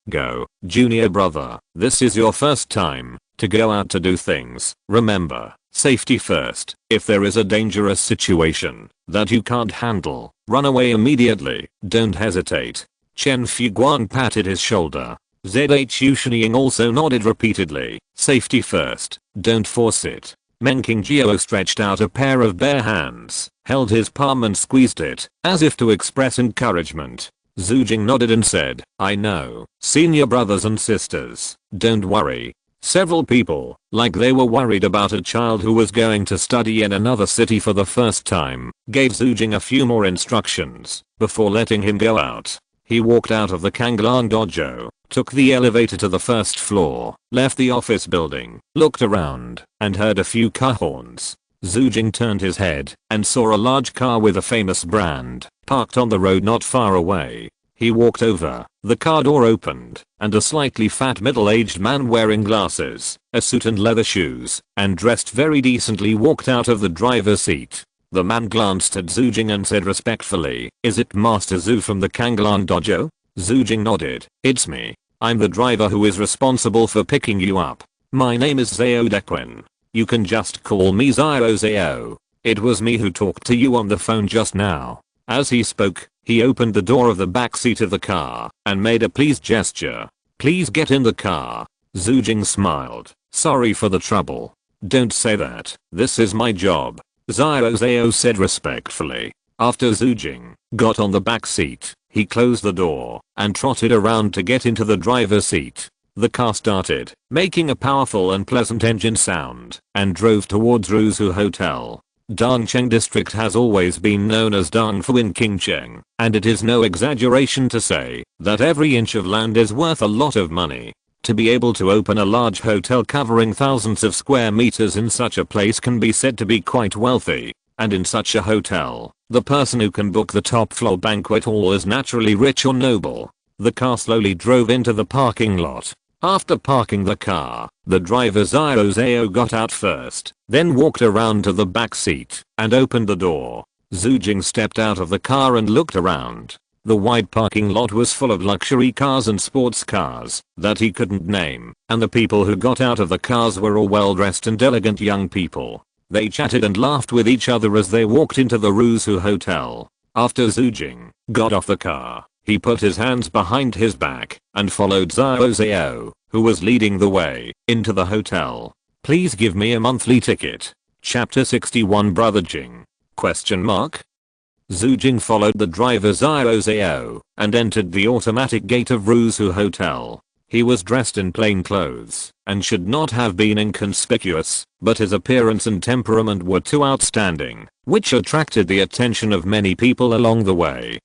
junior brother, this is your first time to go out to do things. Remember, safety first. If there is a dangerous situation that you can't handle, run away immediately. Don't hesitate. Chen Fuguan patted his shoulder. Xue Jing also nodded repeatedly. Safety first, don't force it. Meng Qingjiao stretched out a pair of bare hands, held his palm and squeezed it, as if to express encouragement. Xue Jing nodded and said, I know, senior brothers and sisters, don't worry. Several people, like they were worried about a child who was going to study in another city for the first time, gave Xue Jing a few more instructions before letting him go out. He walked out of the Kanglang dojo, took the elevator to the first floor, left the office building, looked around, and heard a few car horns. Xue Jing turned his head and saw a large car with a famous brand, parked on the road not far away. He walked over, the car door opened, and a slightly fat middle-aged man wearing glasses, a suit and leather shoes, and dressed very decently walked out of the driver's seat. The man glanced at Xue Jing and said respectfully, is it Master Xue from the Kanglan dojo? Xue Jing nodded. It's me. I'm the driver who is responsible for picking you up. My name is Zhao Dequin. You can just call me Zhao. It was me who talked to you on the phone just now. As he spoke, he opened the door of the back seat of the car and made a please gesture. Please get in the car. Xue Jing smiled. Sorry for the trouble. Don't say that. This is my job. Zhao said respectfully. After Xue Jing got on the back seat, he closed the door and trotted around to get into the driver's seat. The car started, making a powerful and pleasant engine sound, and drove towards Ruzu Hotel. Dongcheng district has always been known as Dongfu in Qingcheng, and it is no exaggeration to say that every inch of land is worth a lot of money. To be able to open a large hotel covering thousands of square meters in such a place can be said to be quite wealthy, and in such a hotel, the person who can book the top floor banquet hall is naturally rich or noble. The car slowly drove into the parking lot. After parking the car, the driver Zhao got out first, then walked around to the back seat and opened the door. Xue Jing stepped out of the car and looked around. The wide parking lot was full of luxury cars and sports cars that he couldn't name, and the people who got out of the cars were all well-dressed and elegant young people. They chatted and laughed with each other as they walked into the Ruzu Hotel. After Xue Jing got off the car, he put his hands behind his back and followed Zhao, who was leading the way, into the hotel. Please give me a monthly ticket. Chapter 61 Brother Jing? Xue Jing followed the driver Zhao and entered the automatic gate of Ruzu Hotel. He was dressed in plain clothes and should not have been inconspicuous, but his appearance and temperament were too outstanding, which attracted the attention of many people along the way.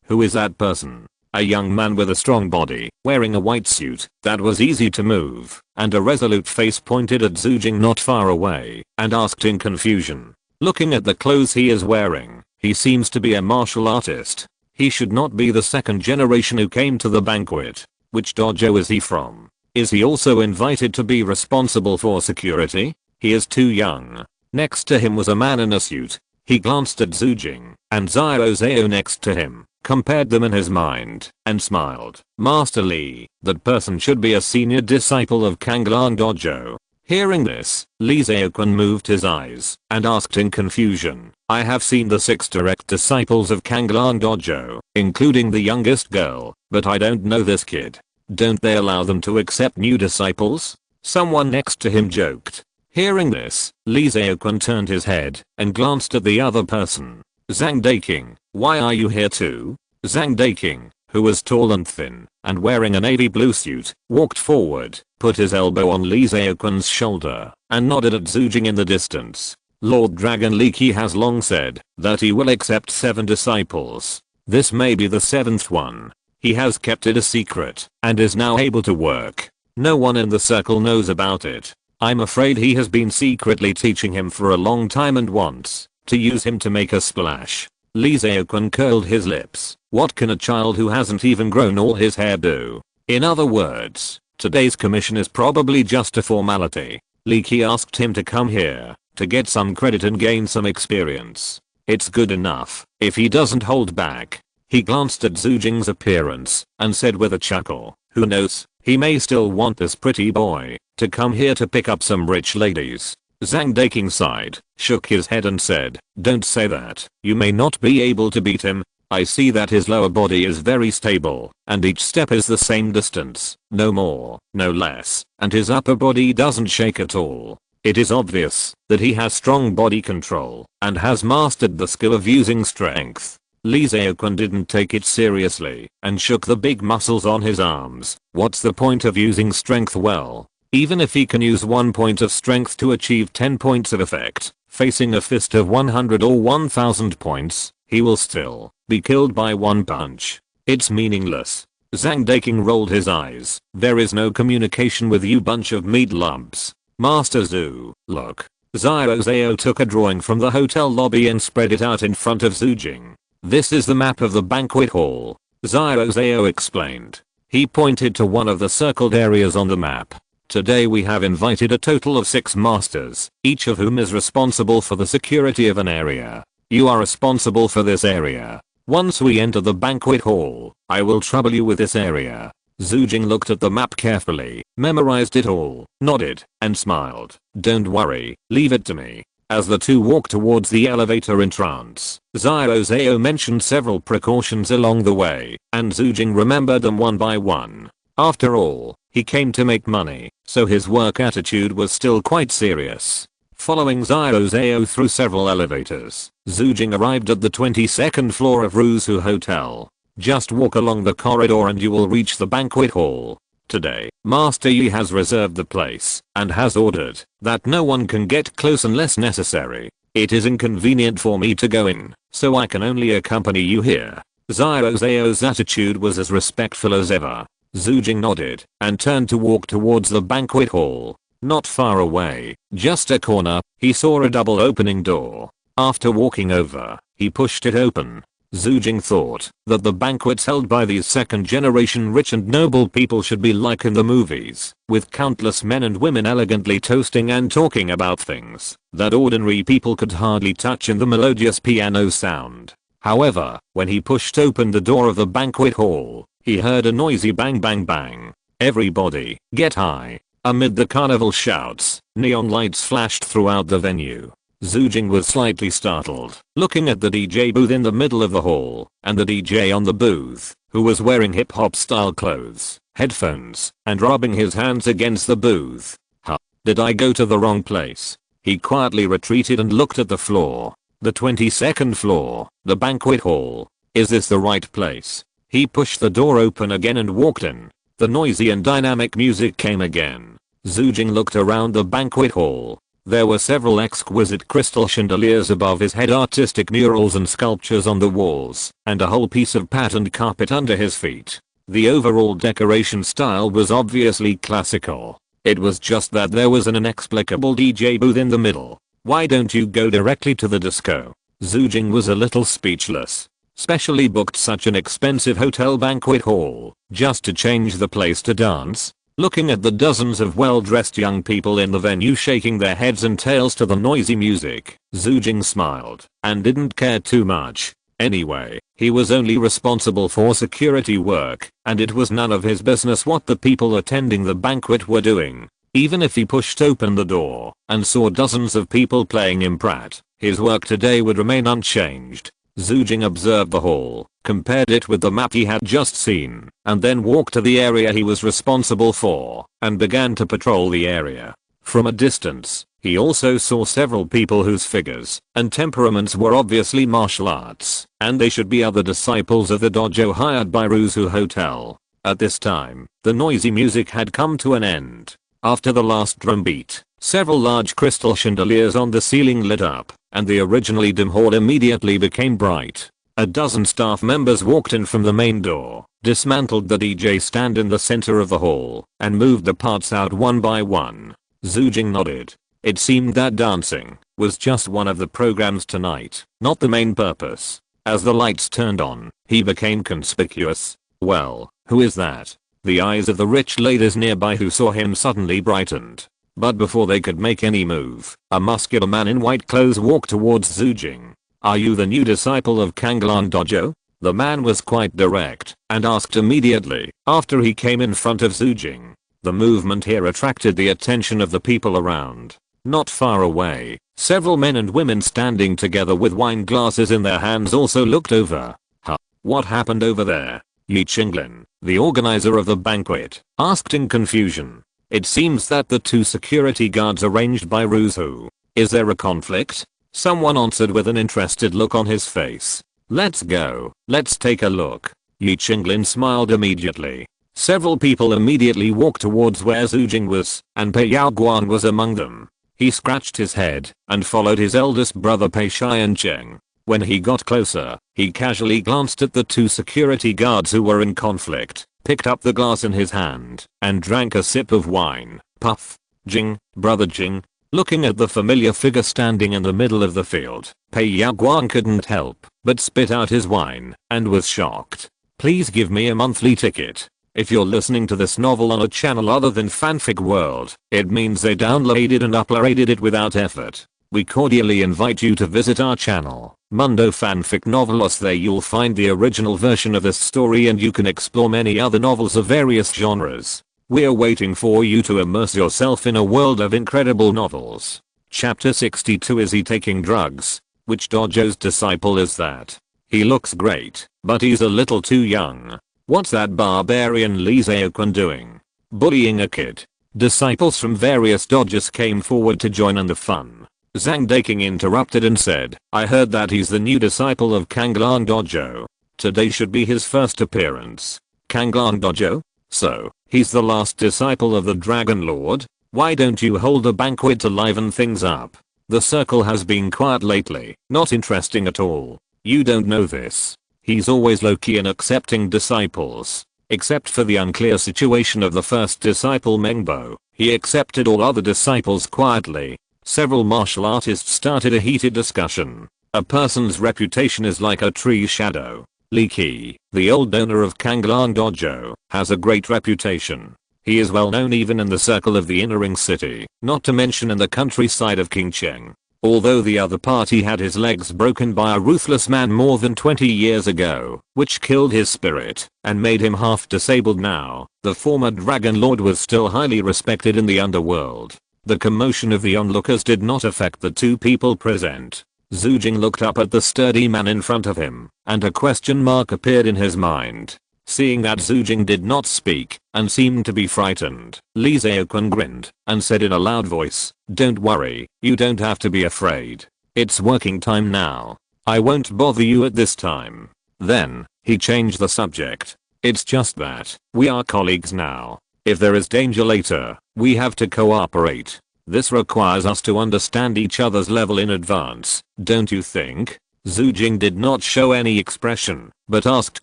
Who is that person? A young man with a strong body, wearing a white suit that was easy to move, and a resolute face pointed at Xue Jing not far away, and asked in confusion. Looking at the clothes he is wearing, he seems to be a martial artist. He should not be the second generation who came to the banquet. Which dojo is he from? Is he also invited to be responsible for security? He is too young. Next to him was a man in a suit. He glanced at Xue Jing and Zhao next to him, compared them in his mind, and smiled. Master Li, that person should be a senior disciple of Kanglan Dojo. Hearing this, Lee Zheoquan moved his eyes and asked in confusion, I have seen the 6 direct disciples of Kanglan Dojo, including the youngest girl, but I don't know this kid. Don't they allow them to accept new disciples? Someone next to him joked. Hearing this, Lee Zheoquan turned his head and glanced at the other person. Zhang Daqing, why are you here too? Zhang Daqing, who was tall and thin and wearing a navy blue suit, walked forward, put his elbow on Lee Zheoquan's shoulder, and nodded at Xue Jing in the distance. Lord Dragon Li Qi has long said that he will accept 7 disciples. This may be the 7th one. He has kept it a secret and is now able to work. No one in the circle knows about it. I'm afraid he has been secretly teaching him for a long time and wants to use him to make a splash. Lee Zheoquan curled his lips. What can a child who hasn't even grown all his hair do? In other words, today's commission is probably just a formality. Li Qi asked him to come here to get some credit and gain some experience. It's good enough if he doesn't hold back. He glanced at Xue Jing's appearance and said with a chuckle, who knows, he may still want this pretty boy to come here to pick up some rich ladies. Zhang Daqing sighed, shook his head and said, don't say that. You may not be able to beat him. I see that his lower body is very stable and each step is the same distance, no more, no less, and his upper body doesn't shake at all. It is obvious that he has strong body control and has mastered the skill of using strength. Lee Zheoquan didn't take it seriously and shook the big muscles on his arms. What's the point of using strength? Well, even if he can use 1 point of strength to achieve 10 points of effect, facing a fist of 100 or 1000 points, he will still be killed by one punch. It's meaningless. Zhang Daqing rolled his eyes. There is no communication with you bunch of meat lumps. Master Xue, look. Zhao took a drawing from the hotel lobby and spread it out in front of Xue Jing. This is the map of the banquet hall. Zhao explained. He pointed to one of the circled areas on the map. Today we have invited a total of 6 masters, each of whom is responsible for the security of an area. You are responsible for this area. Once we enter the banquet hall, I will trouble you with this area. Xue Jing looked at the map carefully, memorized it all, nodded, and smiled. Don't worry, leave it to me. As the two walked towards the elevator in trance, Zhao mentioned several precautions along the way, and Xue Jing remembered them one by one. After all, he came to make money, so his work attitude was still quite serious. Following Zhao through several elevators, Xue Jing arrived at the 22nd floor of Rusu Hotel. Just walk along the corridor and you will reach the banquet hall. Today, Master Yi has reserved the place and has ordered that no one can get close unless necessary. It is inconvenient for me to go in, so I can only accompany you here. Zhao's attitude was as respectful as ever. Xue Jing nodded and turned to walk towards the banquet hall. Not far away, just a corner, he saw a double opening door. After walking over, he pushed it open. Xue Jing thought that the banquets held by these second-generation rich and noble people should be like in the movies, with countless men and women elegantly toasting and talking about things that ordinary people could hardly touch in the melodious piano sound. However, when he pushed open the door of the banquet hall, he heard a noisy bang bang bang. Everybody, get high. Amid the carnival shouts, neon lights flashed throughout the venue. Xue Jing was slightly startled, looking at the DJ booth in the middle of the hall, and the DJ on the booth, who was wearing hip-hop style clothes, headphones, and rubbing his hands against the booth. Huh, did I go to the wrong place? He quietly retreated and looked at the floor. The 22nd floor, the banquet hall. Is this the right place? He pushed the door open again and walked in. The noisy and dynamic music came again. Xue Jing looked around the banquet hall. There were several exquisite crystal chandeliers above his head, artistic murals and sculptures on the walls, and a whole piece of patterned carpet under his feet. The overall decoration style was obviously classical. It was just that there was an inexplicable DJ booth in the middle. Why don't you go directly to the disco? Xue Jing was a little speechless. Specially booked such an expensive hotel banquet hall, just to change the place to dance? Looking at the dozens of well-dressed young people in the venue shaking their heads and tails to the noisy music, Xue Jing smiled and didn't care too much. Anyway, he was only responsible for security work, and it was none of his business what the people attending the banquet were doing. Even if he pushed open the door and saw dozens of people playing Imprat, his work today would remain unchanged. Xue Jing observed the hall, compared it with the map he had just seen, and then walked to the area he was responsible for, and began to patrol the area. From a distance, he also saw several people whose figures and temperaments were obviously martial arts, and they should be other disciples of the dojo hired by Ruzu Hotel. At this time, the noisy music had come to an end. After the last drum beat, several large crystal chandeliers on the ceiling lit up, and the originally dim hall immediately became bright. A dozen staff members walked in from the main door, dismantled the DJ stand in the center of the hall, and moved the parts out one by one. Xue Jing nodded. It seemed that dancing was just one of the programs tonight, not the main purpose. As the lights turned on, he became conspicuous. Well, who is that? The eyes of the rich ladies nearby who saw him suddenly brightened. But before they could make any move, a muscular man in white clothes walked towards Xue Jing. Are you the new disciple of Kanglan Dojo? The man was quite direct and asked immediately after he came in front of Xue Jing. The movement here attracted the attention of the people around. Not far away, several men and women standing together with wine glasses in their hands also looked over. Huh? What happened over there? Yi Qinglin, the organizer of the banquet, asked in confusion. It seems that the two security guards arranged by Ruzu. Is there a conflict? Someone answered with an interested look on his face. Let's go. Let's take a look. Yi Qinglin smiled immediately. Several people immediately walked towards where Xue Jing was, and Pei Yaoguan was among them. He scratched his head and followed his eldest brother Pei Xianzheng. When he got closer, he casually glanced at the two security guards who were in conflict, picked up the glass in his hand, and drank a sip of wine. Puff. Jing, brother Jing. Looking at the familiar figure standing in the middle of the field, Pei Yaoguan couldn't help but spit out his wine and was shocked. Please give me a monthly ticket. If you're listening to this novel on a channel other than Fanfic World, it means they downloaded and uploaded it without effort. We cordially invite you to visit our channel, Mundo Fanfic Novelos. There you'll find the original version of this story and you can explore many other novels of various genres. We're waiting for you to immerse yourself in a world of incredible novels. Chapter 62. Is he taking drugs? Which dojo's disciple is that? He looks great, but he's a little too young. What's that barbarian Li Zhaoquan doing? Bullying a kid? Disciples from various dojos came forward to join in the fun. Zhang Daking interrupted and said, I heard that he's the new disciple of Kanglan Dojo. Today should be his first appearance. Kanglan Dojo? So, he's the last disciple of the Dragon Lord? Why don't you hold a banquet to liven things up? The circle has been quiet lately, not interesting at all. You don't know this. He's always low-key in accepting disciples. Except for the unclear situation of the first disciple Mengbo, he accepted all other disciples quietly. Several martial artists started a heated discussion. A person's reputation is like a tree's shadow. Li Qi, the old owner of Kanglan Dojo, has a great reputation. He is well known even in the circle of the inner ring city, not to mention in the countryside of Qingcheng. Although the other party had his legs broken by a ruthless man more than 20 years ago, which killed his spirit and made him half disabled now, the former Dragon Lord was still highly respected in the underworld. The commotion of the onlookers did not affect the two people present. Xue Jing looked up at the sturdy man in front of him, and a question mark appeared in his mind. Seeing that Xue Jing did not speak and seemed to be frightened, Li Zhaoquan grinned and said in a loud voice, Don't worry, you don't have to be afraid. It's working time now. I won't bother you at this time. Then, he changed the subject. It's just that, we are colleagues now. If there is danger later, we have to cooperate. This requires us to understand each other's level in advance, don't you think? Xue Jing did not show any expression, but asked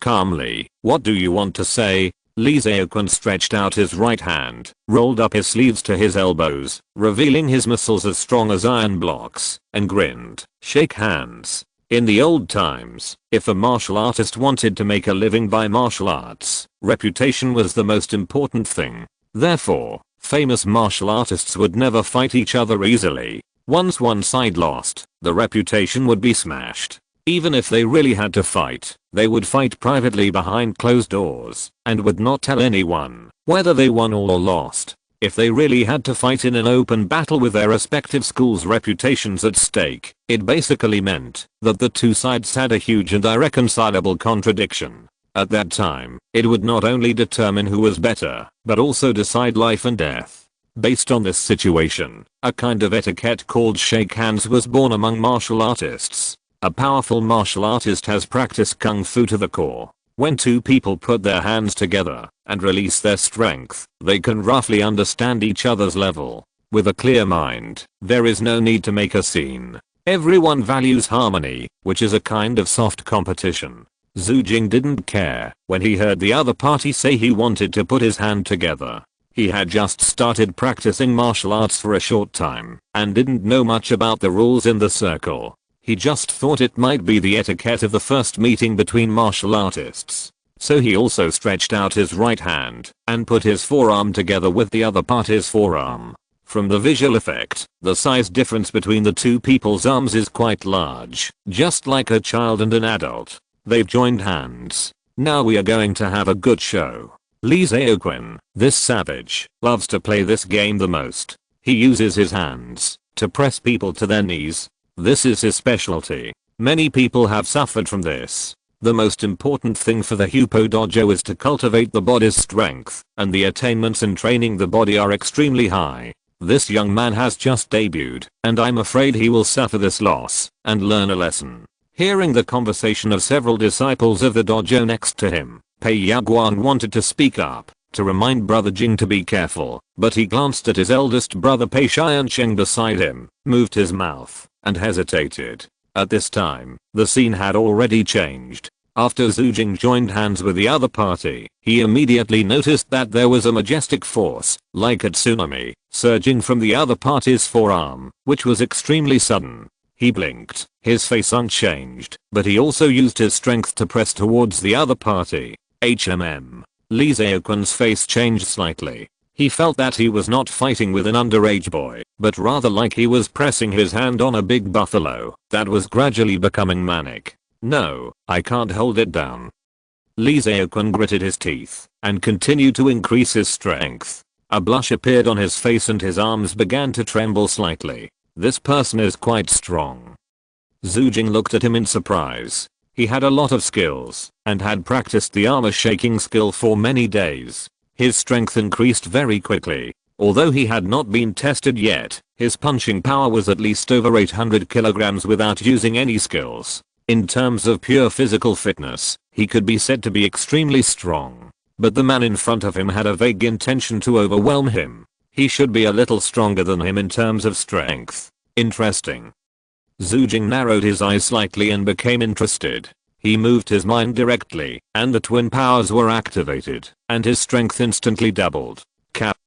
calmly, What do you want to say? Li Zhaoquan stretched out his right hand, rolled up his sleeves to his elbows, revealing his muscles as strong as iron blocks, and grinned. Shake hands. In the old times, if a martial artist wanted to make a living by martial arts, reputation was the most important thing. Therefore, famous martial artists would never fight each other easily. Once one side lost, the reputation would be smashed. Even if they really had to fight, they would fight privately behind closed doors and would not tell anyone whether they won or lost. If they really had to fight in an open battle with their respective schools' reputations at stake, it basically meant that the two sides had a huge and irreconcilable contradiction. At that time, it would not only determine who was better, but also decide life and death. Based on this situation, a kind of etiquette called shake hands was born among martial artists. A powerful martial artist has practiced kung fu to the core. When two people put their hands together and release their strength, they can roughly understand each other's level. With a clear mind, there is no need to make a scene. Everyone values harmony, which is a kind of soft competition. Xue Jing didn't care when he heard the other party say he wanted to put his hand together. He had just started practicing martial arts for a short time and didn't know much about the rules in the circle. He just thought it might be the etiquette of the first meeting between martial artists. So he also stretched out his right hand and put his forearm together with the other party's forearm. From the visual effect, the size difference between the two people's arms is quite large, just like a child and an adult. They've joined hands. Now we are going to have a good show. Lee Zhaoquan, this savage, loves to play this game the most. He uses his hands to press people to their knees. This is his specialty. Many people have suffered from this. The most important thing for the Hupo Dojo is to cultivate the body's strength, and the attainments in training the body are extremely high. This young man has just debuted, and I'm afraid he will suffer this loss and learn a lesson. Hearing the conversation of several disciples of the dojo next to him, Pei Yaguan wanted to speak up to remind brother Jing to be careful, but he glanced at his eldest brother Pei Xiansheng beside him, moved his mouth, and hesitated. At this time, the scene had already changed. After Xue Jing joined hands with the other party, he immediately noticed that there was a majestic force, like a tsunami, surging from the other party's forearm, which was extremely sudden. He blinked, his face unchanged, but he also used his strength to press towards the other party. Lee Zhaoquan's face changed slightly. He felt that he was not fighting with an underage boy, but rather like he was pressing his hand on a big buffalo that was gradually becoming manic. No, I can't hold it down. Lee Zhaoquan gritted his teeth and continued to increase his strength. A blush appeared on his face and his arms began to tremble slightly. This person is quite strong. Xue Jing looked at him in surprise. He had a lot of skills and had practiced the armor shaking skill for many days. His strength increased very quickly. Although he had not been tested yet, his punching power was at least over 800 kilograms without using any skills. In terms of pure physical fitness, he could be said to be extremely strong. But the man in front of him had a vague intention to overwhelm him. He should be a little stronger than him in terms of strength. Interesting. Xue Jing narrowed his eyes slightly and became interested. He moved his mind directly, and the twin powers were activated, and his strength instantly doubled. Cap.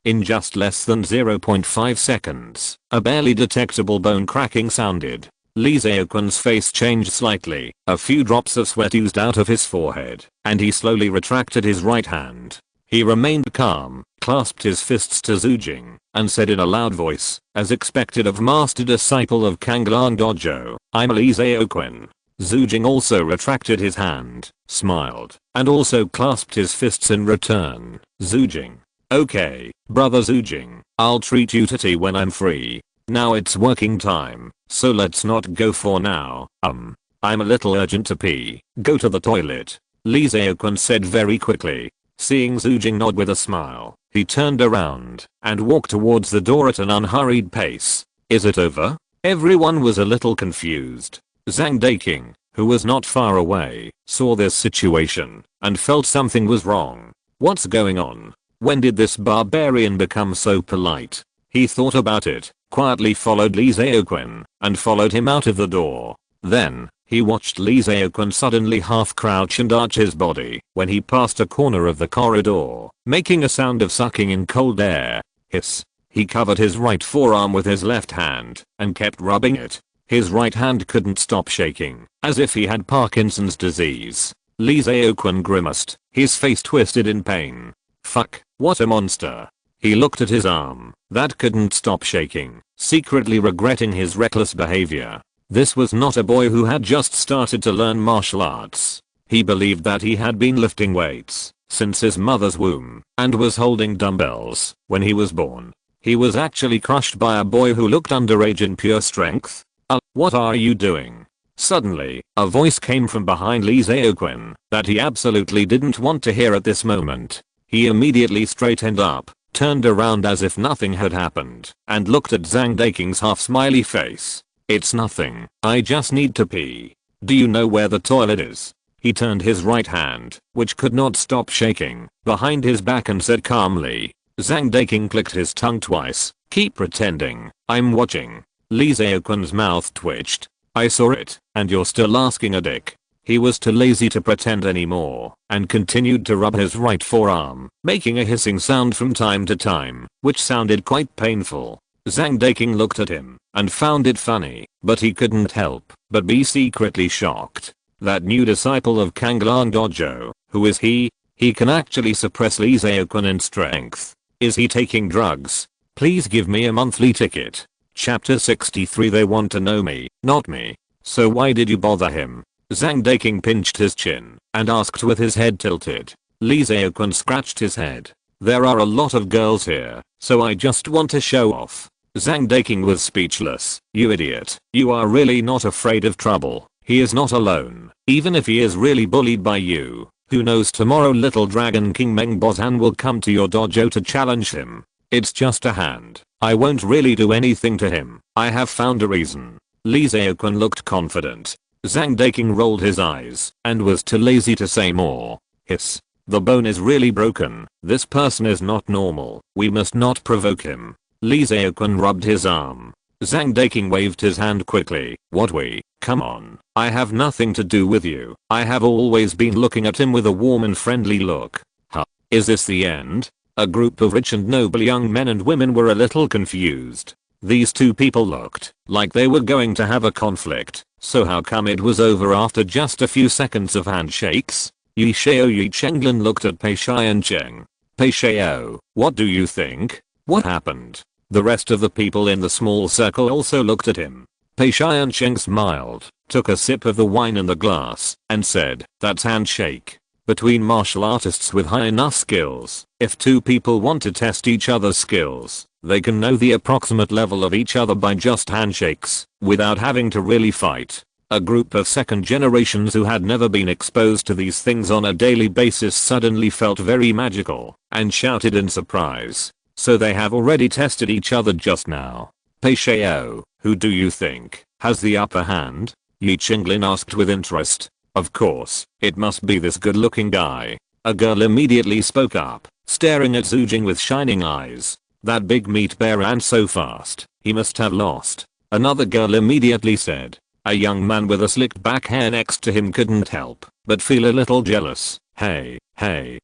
In just less than 0.5 seconds, a barely detectable bone cracking sounded. Lee Zhaoquan's face changed slightly, a few drops of sweat oozed out of his forehead, and he slowly retracted his right hand. He remained calm, clasped his fists to Xue Jing, and said in a loud voice, as expected of master disciple of Kanglang Dojo, I'm Lee Zhaoquan. Xue Jing also retracted his hand, smiled, and also clasped his fists in return. Xue Jing. Okay, brother Xue Jing, I'll treat you to tea when I'm free. Now it's working time, so let's not go for now. I'm a little urgent to pee. Go to the toilet. Lee Zhaoquan said very quickly. Seeing Xue Jing nod with a smile, he turned around and walked towards the door at an unhurried pace. Is it over? Everyone was a little confused. Zhang Daqing, who was not far away, saw this situation and felt something was wrong. What's going on? When did this barbarian become so polite? He thought about it, quietly followed Lee Zhaoquan, and followed him out of the door. Then, he watched Lee Zhaoquan suddenly half crouch and arch his body when he passed a corner of the corridor, making a sound of sucking in cold air. Hiss. He covered his right forearm with his left hand and kept rubbing it. His right hand couldn't stop shaking, as if he had Parkinson's disease. Lee Zhaoquan grimaced, his face twisted in pain. Fuck, what a monster. He looked at his arm, that couldn't stop shaking, secretly regretting his reckless behavior. This was not a boy who had just started to learn martial arts. He believed that he had been lifting weights since his mother's womb and was holding dumbbells when he was born. He was actually crushed by a boy who looked underage in pure strength. What are you doing? Suddenly, a voice came from behind Lee Seokwon that he absolutely didn't want to hear at this moment. He immediately straightened up, turned around as if nothing had happened, and looked at Zhang Daking's half smiley face. It's nothing, I just need to pee. Do you know where the toilet is? He turned his right hand, which could not stop shaking, behind his back and said calmly. Zhang Daking clicked his tongue twice. Keep pretending, I'm watching. Lee Seokwon's mouth twitched. I saw it, and you're still asking a dick. He was too lazy to pretend anymore, and continued to rub his right forearm, making a hissing sound from time to time, which sounded quite painful. Zhang Daking looked at him, and found it funny, but he couldn't help but be secretly shocked. That new disciple of Kanglang Dojo, who is he? He can actually suppress Lee Seokwon in strength. Is he taking drugs? Please give me a monthly ticket. Chapter 63. They want to know me, not me. So why did you bother him? Zhang Daking pinched his chin and asked with his head tilted. Lee Seokwon scratched his head. There are a lot of girls here, so I just want to show off. Zhang Daking was speechless. You idiot. You are really not afraid of trouble. He is not alone. Even if he is really bullied by you, who knows, tomorrow little Dragon King Meng Bozan will come to your dojo to challenge him. It's just a hand. I won't really do anything to him. I have found a reason. Lee Seokwon looked confident. Zhang Daking rolled his eyes and was too lazy to say more. Hiss. The bone is really broken. This person is not normal. We must not provoke him. Lee Seokwon rubbed his arm. Zhang Daking waved his hand quickly. What we? Come on. I have nothing to do with you. I have always been looking at him with a warm and friendly look. Huh. Is this the end? A group of rich and noble young men and women were a little confused. These two people looked like they were going to have a conflict, so how come it was over after just a few seconds of handshakes? Yi Xiao Yi Chenglin looked at Pei Xiancheng. Pei Xiao, what do you think? What happened? The rest of the people in the small circle also looked at him. Pei Xiancheng smiled, took a sip of the wine in the glass, and said, that's handshake. Between martial artists with high enough skills, if two people want to test each other's skills, they can know the approximate level of each other by just handshakes, without having to really fight. A group of second generations who had never been exposed to these things on a daily basis suddenly felt very magical, and shouted in surprise. So they have already tested each other just now. Pei Xiao, who do you think has the upper hand? Yi Chenglin asked with interest. Of course, it must be this good-looking guy. A girl immediately spoke up, staring at Xue Jing with shining eyes. That big meat bear ran so fast, he must have lost. Another girl immediately said. A young man with a slicked back hair next to him couldn't help but feel a little jealous. Hey,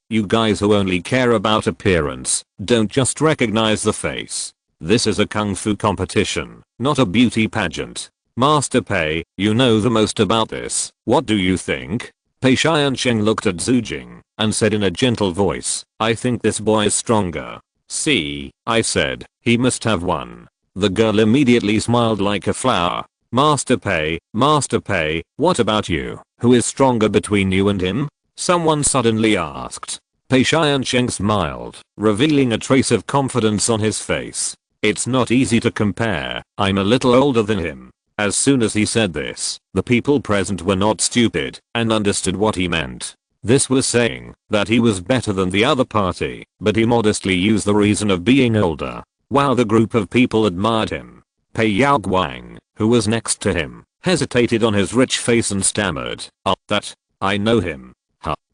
you guys who only care about appearance, don't just recognize the face. This is a kung fu competition, not a beauty pageant. Master Pei, you know the most about this. What do you think? Pei Xiancheng looked at Xue Jing and said in a gentle voice, I think this boy is stronger. See, I said, he must have won. The girl immediately smiled like a flower. Master Pei, what about you? Who is stronger between you and him? Someone suddenly asked. Pei Xiancheng smiled, revealing a trace of confidence on his face. It's not easy to compare. I'm a little older than him. As soon as he said this, the people present were not stupid and understood what he meant. This was saying that he was better than the other party, but he modestly used the reason of being older. Wow, the group of people admired him. Pei Yaoguang, who was next to him, hesitated on his rich face and stammered, that, I know him.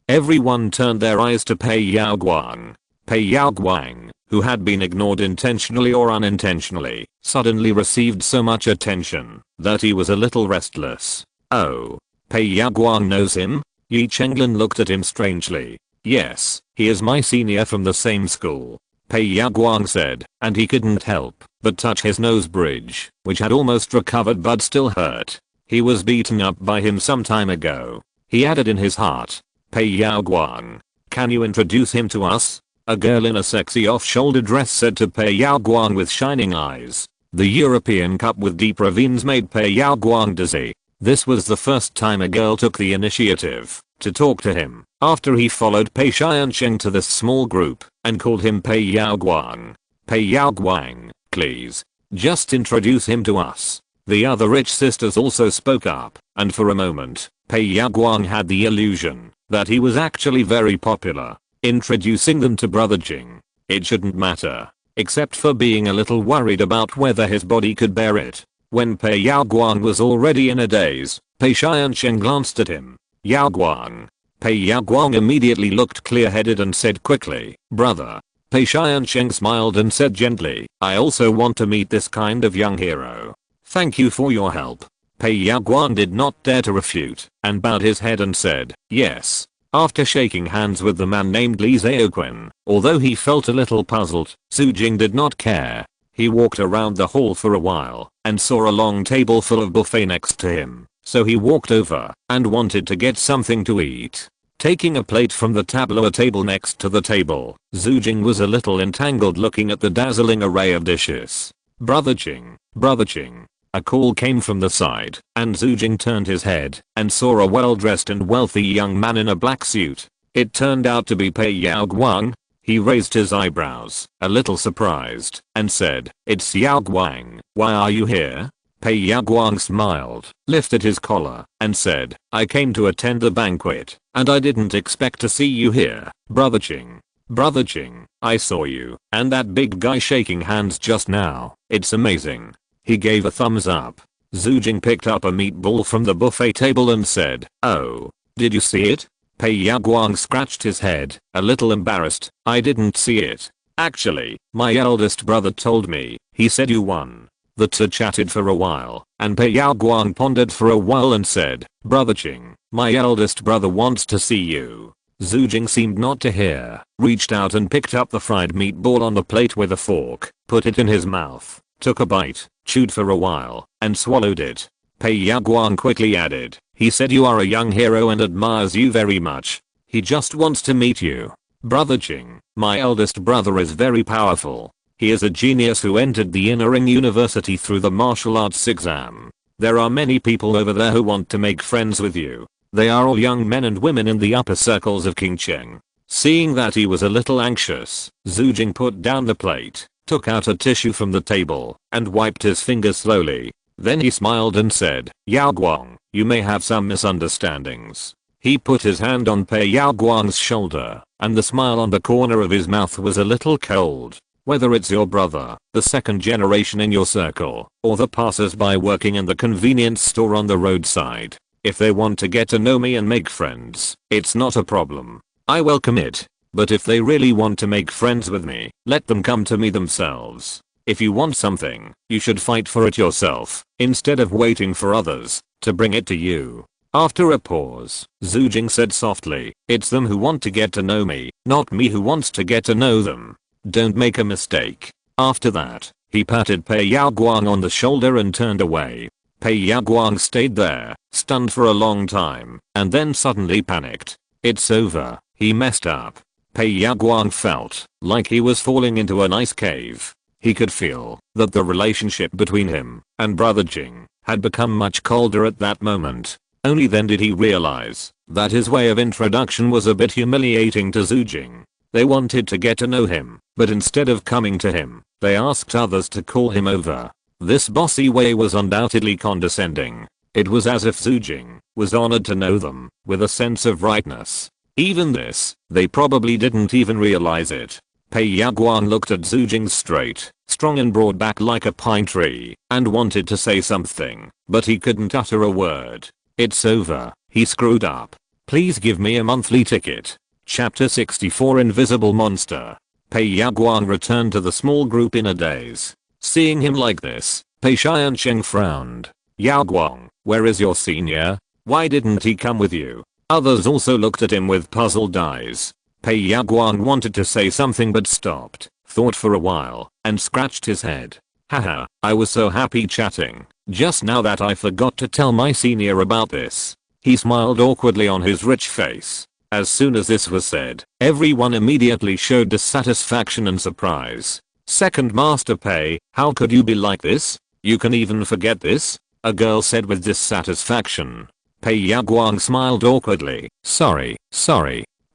Everyone turned their eyes to Pei Yaoguang. Pei Yaoguang, who had been ignored intentionally or unintentionally, suddenly received so much attention that he was a little restless. Oh, Pei Yaoguang knows him? Yi Chenglin looked at him strangely. Yes, he is my senior from the same school. Pei Yaoguang said, and he couldn't help but touch his nose bridge, which had almost recovered but still hurt. He was beaten up by him some time ago. He added in his heart, Pei Yaoguang, can you introduce him to us? A girl in a sexy off-shoulder dress said to Pei Yaoguang with shining eyes. The European cup with deep ravines made Pei Yaoguang dizzy. This was the first time a girl took the initiative to talk to him. after he followed Pei Xiansheng to this small group and called him Pei Yaoguang. Pei Yaoguang, please. Just introduce him to us. The other rich sisters also spoke up, and for a moment, Pei Yaoguang had the illusion that he was actually very popular. Introducing them to Brother Jing. It shouldn't matter, except for being a little worried about whether his body could bear it. When Pei Yaoguang was already in a daze, Pei Xiansheng glanced at him. Yaoguang. Pei Yaoguang immediately looked clear-headed and said quickly, brother. Pei Xiansheng smiled and said gently, I also want to meet this kind of young hero. Thank you for your help. Pei Yaoguang did not dare to refute and bowed his head and said, yes. After shaking hands with the man named Li Zhaoquan, although he felt a little puzzled, Xue Jing did not care. He walked around the hall for a while and saw a long table full of buffet next to him, so he walked over and wanted to get something to eat. Taking a plate from the tableau table next to the table, Xue Jing was a little entangled looking at the dazzling array of dishes. Brother Jing. A call came from the side, and Xue Jing turned his head and saw a well-dressed and wealthy young man in a black suit. It turned out to be Pei Yaoguang. He raised his eyebrows, a little surprised, and said, it's Yaoguang, why are you here? Pei Yaoguang smiled, lifted his collar, and said, I came to attend the banquet, and I didn't expect to see you here, Brother Jing. Brother Jing, I saw you and that big guy shaking hands just now. It's amazing. He gave a thumbs up. Xue Jing picked up a meatball from the buffet table and said, oh, did you see it? Pei Yaoguang scratched his head, a little embarrassed. I didn't see it. Actually, my eldest brother told me. He said you won. The two chatted for a while, and Pei Yaoguang pondered for a while and said, Brother Jing, my eldest brother wants to see you. Xue Jing seemed not to hear, reached out and picked up the fried meatball on the plate with a fork, put it in his mouth, took a bite, chewed for a while, and swallowed it. Pei Yaoguang quickly added, he said you are a young hero and admires you very much. He just wants to meet you. Brother Jing, my eldest brother is very powerful. He is a genius who entered the Inner Ring University through the martial arts exam. There are many people over there who want to make friends with you. They are all young men and women in the upper circles of Qingcheng. Seeing that he was a little anxious, Xue Jing put down the plate, took out a tissue from the table, and wiped his fingers slowly. Then he smiled and said, Yaoguang, you may have some misunderstandings. He put his hand on Pei Yaoguang's shoulder, and the smile on the corner of his mouth was a little cold. Whether it's your brother, the second generation in your circle, or the passers-by working in the convenience store on the roadside, if they want to get to know me and make friends, it's not a problem. I welcome it. But if they really want to make friends with me, let them come to me themselves. If you want something, you should fight for it yourself, instead of waiting for others to bring it to you. After a pause, Xue Jing said softly, it's them who want to get to know me, not me who wants to get to know them. Don't make a mistake. After that, he patted Pei Yaoguang on the shoulder and turned away. Pei Yaoguang stayed there, stunned for a long time, and then suddenly panicked. It's over. He messed up. Pei Yaoguang felt like he was falling into an ice cave. He could feel that the relationship between him and Brother Jing had become much colder at that moment. Only then did he realize that his way of introduction was a bit humiliating to Xue Jing. They wanted to get to know him, but instead of coming to him, they asked others to call him over. This bossy way was undoubtedly condescending. It was as if Xue Jing was honored to know them with a sense of rightness. Even this, they probably didn't even realize it. Pei Yaoguang looked at Xue Jing straight, strong and broad back like a pine tree, and wanted to say something, but he couldn't utter a word. It's over. He screwed up. Please give me a monthly ticket. Chapter 64 Invisible Monster. Pei Yaoguang returned to the small group in a daze. Seeing him like this, Pei Xiansheng frowned. Yaoguang, where is your senior? Why didn't he come with you? Others also looked at him with puzzled eyes. Pei Yaoguang wanted to say something but stopped, thought for a while, and scratched his head. Haha, I was so happy chatting just now that I forgot to tell my senior about this. He smiled awkwardly on his rich face. As soon as this was said, everyone immediately showed dissatisfaction and surprise. Second Master Pei, how could you be like this? You can even forget this? A girl said with dissatisfaction. Pei Yaoguang smiled awkwardly. Sorry.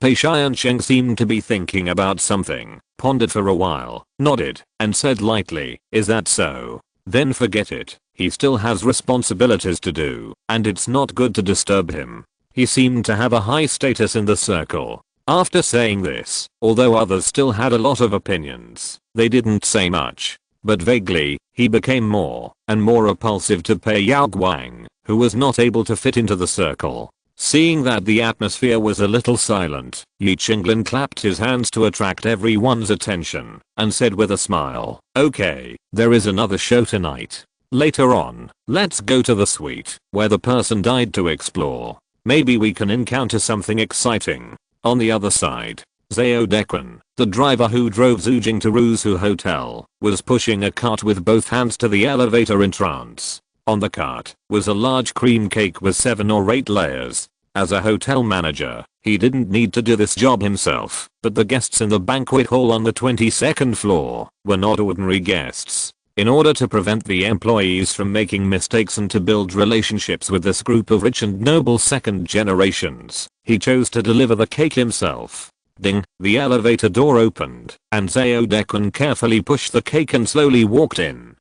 Pei Xiansheng seemed to be thinking about something, pondered for a while, nodded, and said lightly, "Is that so? Then forget it. He still has responsibilities to do, and it's not good to disturb him. He seemed to have a high status in the circle." After saying this, although others still had a lot of opinions, they didn't say much. But vaguely, he became more and more repulsive to Pei Yaoguang, who was not able to fit into the circle. Seeing that the atmosphere was a little silent, Yi Qinglin clapped his hands to attract everyone's attention and said with a smile, "Okay, there is another show tonight. Later on, let's go to the suite where the person died to explore. Maybe we can encounter something exciting." On the other side, Zhao Dequan, the driver who drove Xue Jing to Ruzu Hotel, was pushing a cart with both hands to the elevator entrance. On the cart was a large cream cake with 7 or 8 layers. As a hotel manager, he didn't need to do this job himself, but the guests in the banquet hall on the 22nd floor were not ordinary guests. In order to prevent the employees from making mistakes and to build relationships with this group of rich and noble second generations, he chose to deliver the cake himself. Ding, the elevator door opened, and Zhao Dequan carefully pushed the cake and slowly walked in.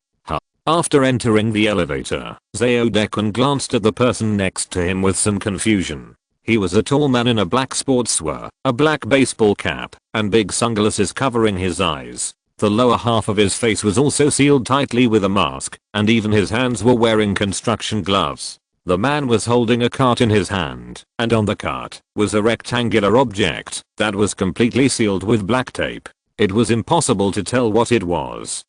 After entering the elevator, Zhao Dequan glanced at the person next to him with some confusion. He was a tall man in a black sportswear, a black baseball cap, and big sunglasses covering his eyes. The lower half of his face was also sealed tightly with a mask, and even his hands were wearing construction gloves. The man was holding a cart in his hand, and on the cart was a rectangular object that was completely sealed with black tape. It was impossible to tell what it was.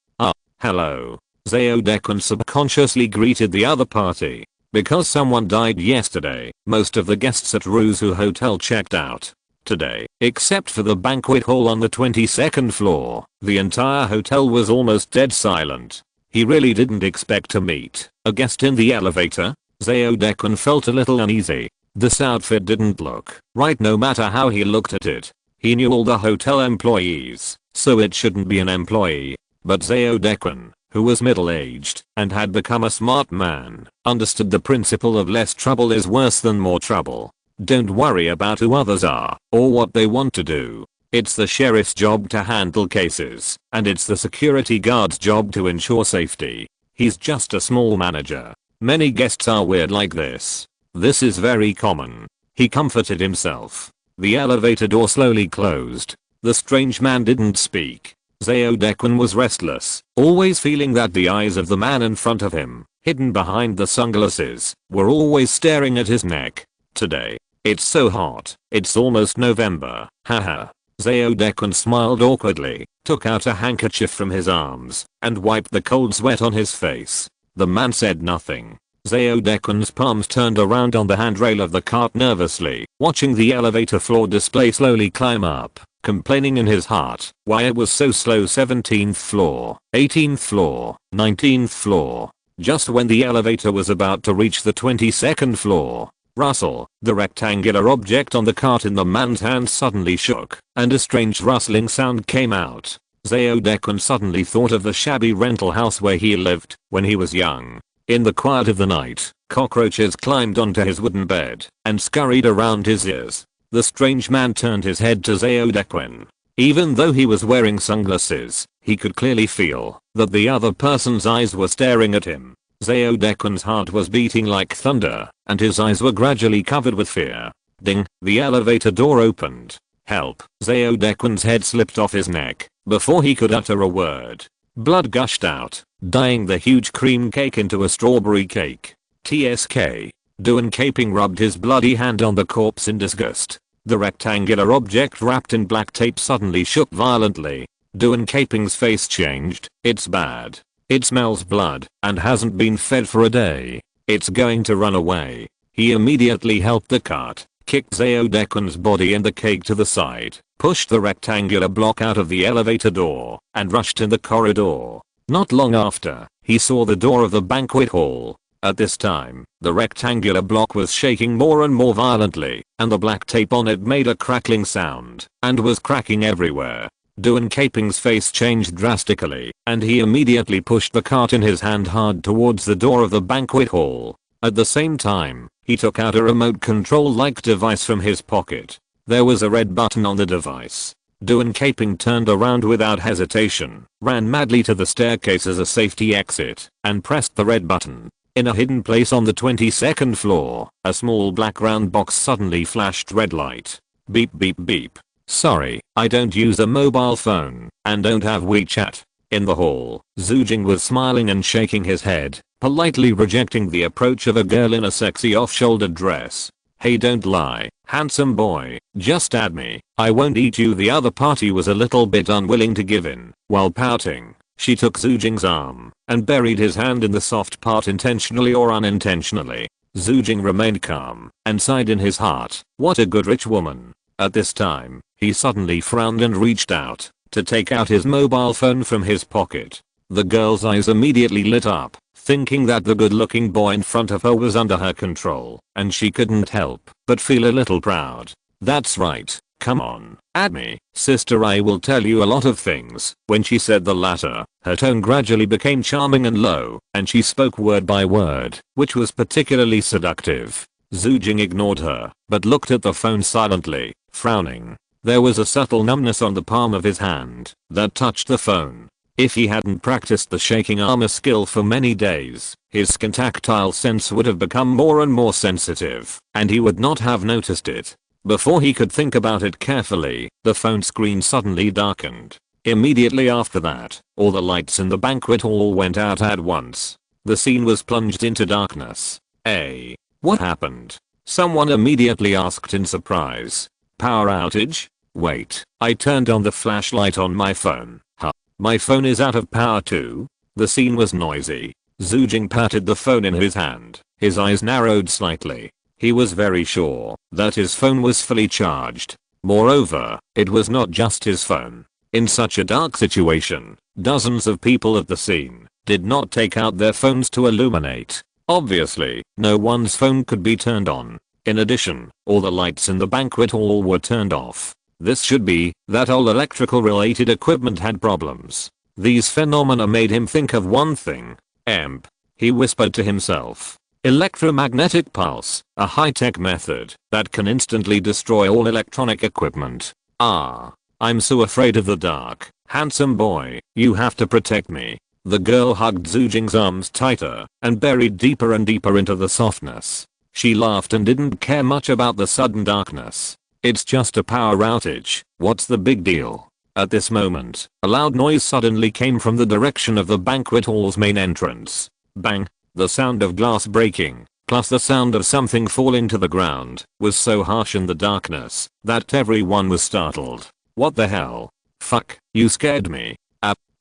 Hello. Zhao Dequan subconsciously greeted the other party. Because someone died yesterday, most of the guests at Ruzu Hotel checked out. Today, except for the banquet hall on the 22nd floor, the entire hotel was almost dead silent. He really didn't expect to meet a guest in the elevator. Zhao Dequan felt a little uneasy. This outfit didn't look right no matter how he looked at it. He knew all the hotel employees, so it shouldn't be an employee. But Zhao Dequan, who was middle-aged and had become a smart man, understood the principle of less trouble is worse than more trouble. Don't worry about who others are or what they want to do. It's the sheriff's job to handle cases, and it's the security guard's job to ensure safety. He's just a small manager. Many guests are weird like this. This is very common. He comforted himself. The elevator door slowly closed. The strange man didn't speak. Zhao Dequan was restless, always feeling that the eyes of the man in front of him, hidden behind the sunglasses, were always staring at his neck. Today, it's so hot, it's almost November, haha. Zhao Dequan smiled awkwardly, took out a handkerchief from his arms, and wiped the cold sweat on his face. The man said nothing. Zhao Dequan's palms turned around on the handrail of the cart nervously, watching the elevator floor display slowly climb up. Complaining in his heart why it was so slow. 17th floor, 18th floor, 19th floor. Just when the elevator was about to reach the 22nd floor, rustle, the rectangular object on the cart in the man's hand suddenly shook, and a strange rustling sound came out. Zhao Dequan suddenly thought of the shabby rental house where he lived when he was young. In the quiet of the night, cockroaches climbed onto his wooden bed and scurried around his ears. The strange man turned his head to Zhao Dequan. Even though he was wearing sunglasses, he could clearly feel that the other person's eyes were staring at him. Zhao Dequan's heart was beating like thunder, and his eyes were gradually covered with fear. Ding, the elevator door opened. Help, Zhao Dequan's head slipped off his neck before he could utter a word. Blood gushed out, dyeing the huge cream cake into a strawberry cake. TSK. Duan Caping rubbed his bloody hand on the corpse in disgust. The rectangular object wrapped in black tape suddenly shook violently. Duan Caping's face changed. It's bad. It smells blood and hasn't been fed for a day. It's going to run away. He immediately helped the cart, kicked Zhao Dequan's body and the cake to the side, pushed the rectangular block out of the elevator door, and rushed in the corridor. Not long after, he saw the door of the banquet hall. At this time, the rectangular block was shaking more and more violently, and the black tape on it made a crackling sound, and was cracking everywhere. Duan Caping's face changed drastically, and he immediately pushed the cart in his hand hard towards the door of the banquet hall. At the same time, he took out a remote control-like device from his pocket. There was a red button on the device. Duan Caping turned around without hesitation, ran madly to the staircase as a safety exit, and pressed the red button. In a hidden place on the 22nd floor, a small black round box suddenly flashed red light. Beep beep beep. Sorry, I don't use a mobile phone, and don't have WeChat. In the hall, Xue Jing was smiling and shaking his head, politely rejecting the approach of a girl in a sexy off-shouldered dress. Hey, don't lie, handsome boy, just add me, I won't eat you. The other party was a little bit unwilling to give in. While pouting, she took Xue Jing's arm and buried his hand in the soft part intentionally or unintentionally. Xue Jing remained calm and sighed in his heart, what a good rich woman. At this time, he suddenly frowned and reached out to take out his mobile phone from his pocket. The girl's eyes immediately lit up, thinking that the good-looking boy in front of her was under her control, and she couldn't help but feel a little proud. That's right, come on, add me, sister, I will tell you a lot of things. When she said the latter, her tone gradually became charming and low, and she spoke word by word, which was particularly seductive. Xue Jing ignored her, but looked at the phone silently, frowning. There was a subtle numbness on the palm of his hand that touched the phone. If he hadn't practiced the shaking armor skill for many days, his skin tactile sense would have become more and more sensitive, and he would not have noticed it. Before he could think about it carefully, the phone screen suddenly darkened. Immediately after that, all the lights in the banquet hall went out at once. The scene was plunged into darkness. What happened? Someone immediately asked in surprise. Power outage? Wait, I turned on the flashlight on my phone. Huh? My phone is out of power too? The scene was noisy. Xue Jing patted the phone in his hand. His eyes narrowed slightly. He was very sure that his phone was fully charged. Moreover, it was not just his phone. In such a dark situation, dozens of people at the scene did not take out their phones to illuminate. Obviously, no one's phone could be turned on. In addition, all the lights in the banquet hall were turned off. This should be that all electrical related equipment had problems. These phenomena made him think of one thing. EMP. He whispered to himself. Electromagnetic pulse, a high-tech method that can instantly destroy all electronic equipment. I'm so afraid of the dark. Handsome boy, you have to protect me. The girl hugged Xue Jing's arms tighter and buried deeper and deeper into the softness. She laughed and didn't care much about the sudden darkness. It's just a power outage, what's the big deal? At this moment, a loud noise suddenly came from the direction of the banquet hall's main entrance. Bang! The sound of glass breaking, plus the sound of something falling to the ground, was so harsh in the darkness that everyone was startled. What the hell? Fuck, you scared me.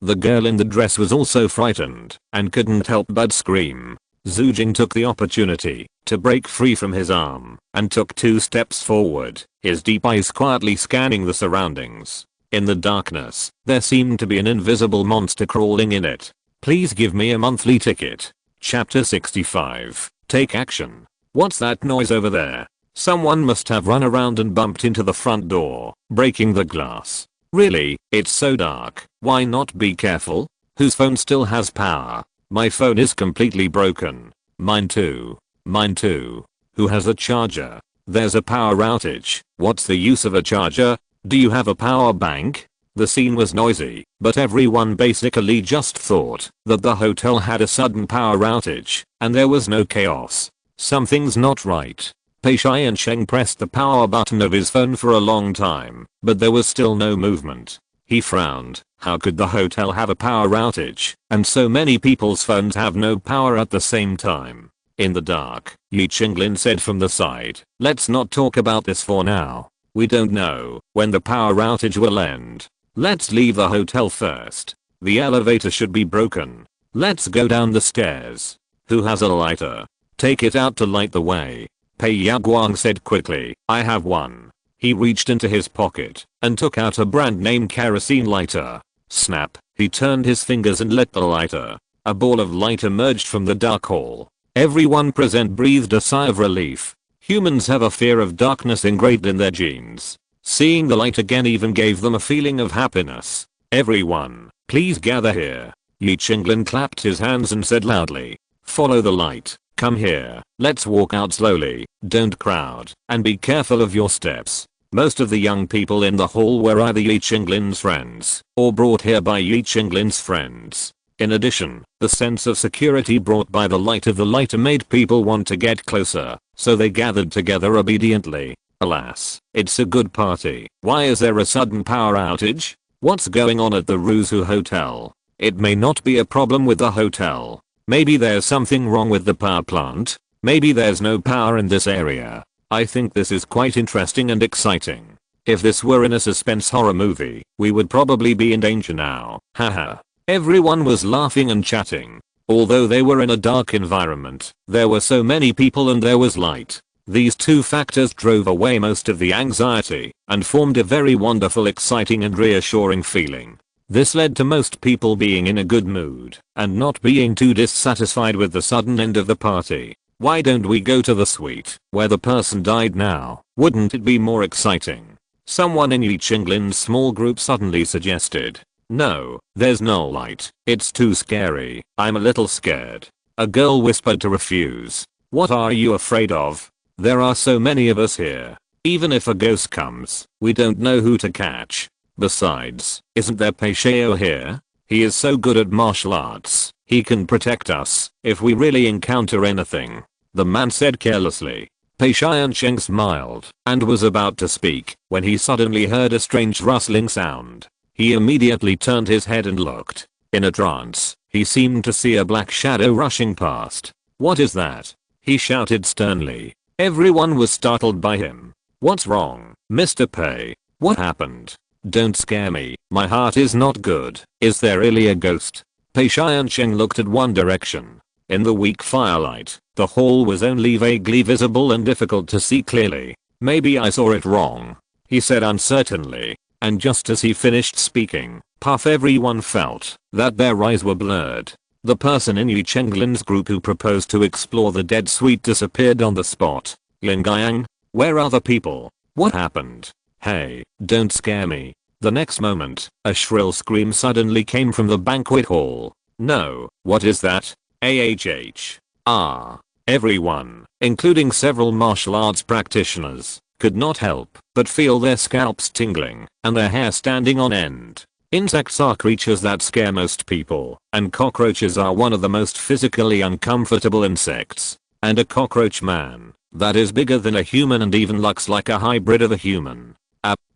The girl in the dress was also frightened and couldn't help but scream. Xue Jing took the opportunity to break free from his arm and took 2 steps forward, his deep eyes quietly scanning the surroundings. In the darkness, there seemed to be an invisible monster crawling in it. Please give me a monthly ticket. Chapter 65. Take action. What's that noise over there? Someone must have run around and bumped into the front door, breaking the glass. Really, it's so dark, why not be careful? Whose phone still has power? My phone is completely broken. Mine too. Mine too. Who has a charger? There's a power outage. What's the use of a charger? Do you have a power bank? The scene was noisy, but everyone basically just thought that the hotel had a sudden power outage, and there was no chaos. Something's not right. Pei Shai and Sheng pressed the power button of his phone for a long time, but there was still no movement. He frowned. How could the hotel have a power outage, and so many people's phones have no power at the same time? In the dark, Yi Qinglin said from the side, let's not talk about this for now. We don't know when the power outage will end. Let's leave the hotel first. The elevator should be broken. Let's go down the stairs. Who has a lighter? Take it out to light the way. Pei Yaguang said quickly, I have one. He reached into his pocket and took out a brand name kerosene lighter. Snap, he turned his fingers and lit the lighter. A ball of light emerged from the dark hall. Everyone present breathed a sigh of relief. Humans have a fear of darkness ingrained in their genes. Seeing the light again even gave them a feeling of happiness. Everyone, please gather here. Yi Qinglin clapped his hands and said loudly, follow the light. Come here, let's walk out slowly, don't crowd, and be careful of your steps. Most of the young people in the hall were either Yi Qinglin's friends or brought here by Yi Qinglin's friends. In addition, the sense of security brought by the light of the lighter made people want to get closer, so they gathered together obediently. Alas, it's a good party. Why is there a sudden power outage? What's going on at the Ruzu Hotel? It may not be a problem with the hotel. Maybe there's something wrong with the power plant. Maybe there's no power in this area. I think this is quite interesting and exciting. If this were in a suspense horror movie, we would probably be in danger now. Haha. Everyone was laughing and chatting. Although they were in a dark environment, there were so many people and there was light. These two factors drove away most of the anxiety and formed a very wonderful, exciting and reassuring feeling. This led to most people being in a good mood and not being too dissatisfied with the sudden end of the party. Why don't we go to the suite where the person died now? Wouldn't it be more exciting? Someone in Yi Qinglin's small group suddenly suggested. No, there's no light. It's too scary. I'm a little scared. A girl whispered to refuse. What are you afraid of? There are so many of us here. Even if a ghost comes, we don't know who to catch. Besides, isn't there Peixeo here? He is so good at martial arts. He can protect us if we really encounter anything. The man said carelessly. Pei Xiansheng smiled and was about to speak when he suddenly heard a strange rustling sound. He immediately turned his head and looked. In a trance, he seemed to see a black shadow rushing past. What is that? He shouted sternly. Everyone was startled by him. What's wrong, Mr. Pei? What happened? Don't scare me. My heart is not good. Is there really a ghost? Pei Xiansheng looked at one direction. In the weak firelight, the hall was only vaguely visible and difficult to see clearly. Maybe I saw it wrong, he said uncertainly. And just as he finished speaking, puff, everyone felt that their eyes were blurred. The person in Yi Qinglin's group who proposed to explore the dead suite disappeared on the spot. Lingyang, where are the people? What happened? Hey, don't scare me. The next moment, a shrill scream suddenly came from the banquet hall. No, what is that? AHH. Ah. Everyone, including several martial arts practitioners, could not help but feel their scalps tingling and their hair standing on end. Insects are creatures that scare most people, and cockroaches are one of the most physically uncomfortable insects. And a cockroach man that is bigger than a human and even looks like a hybrid of a human.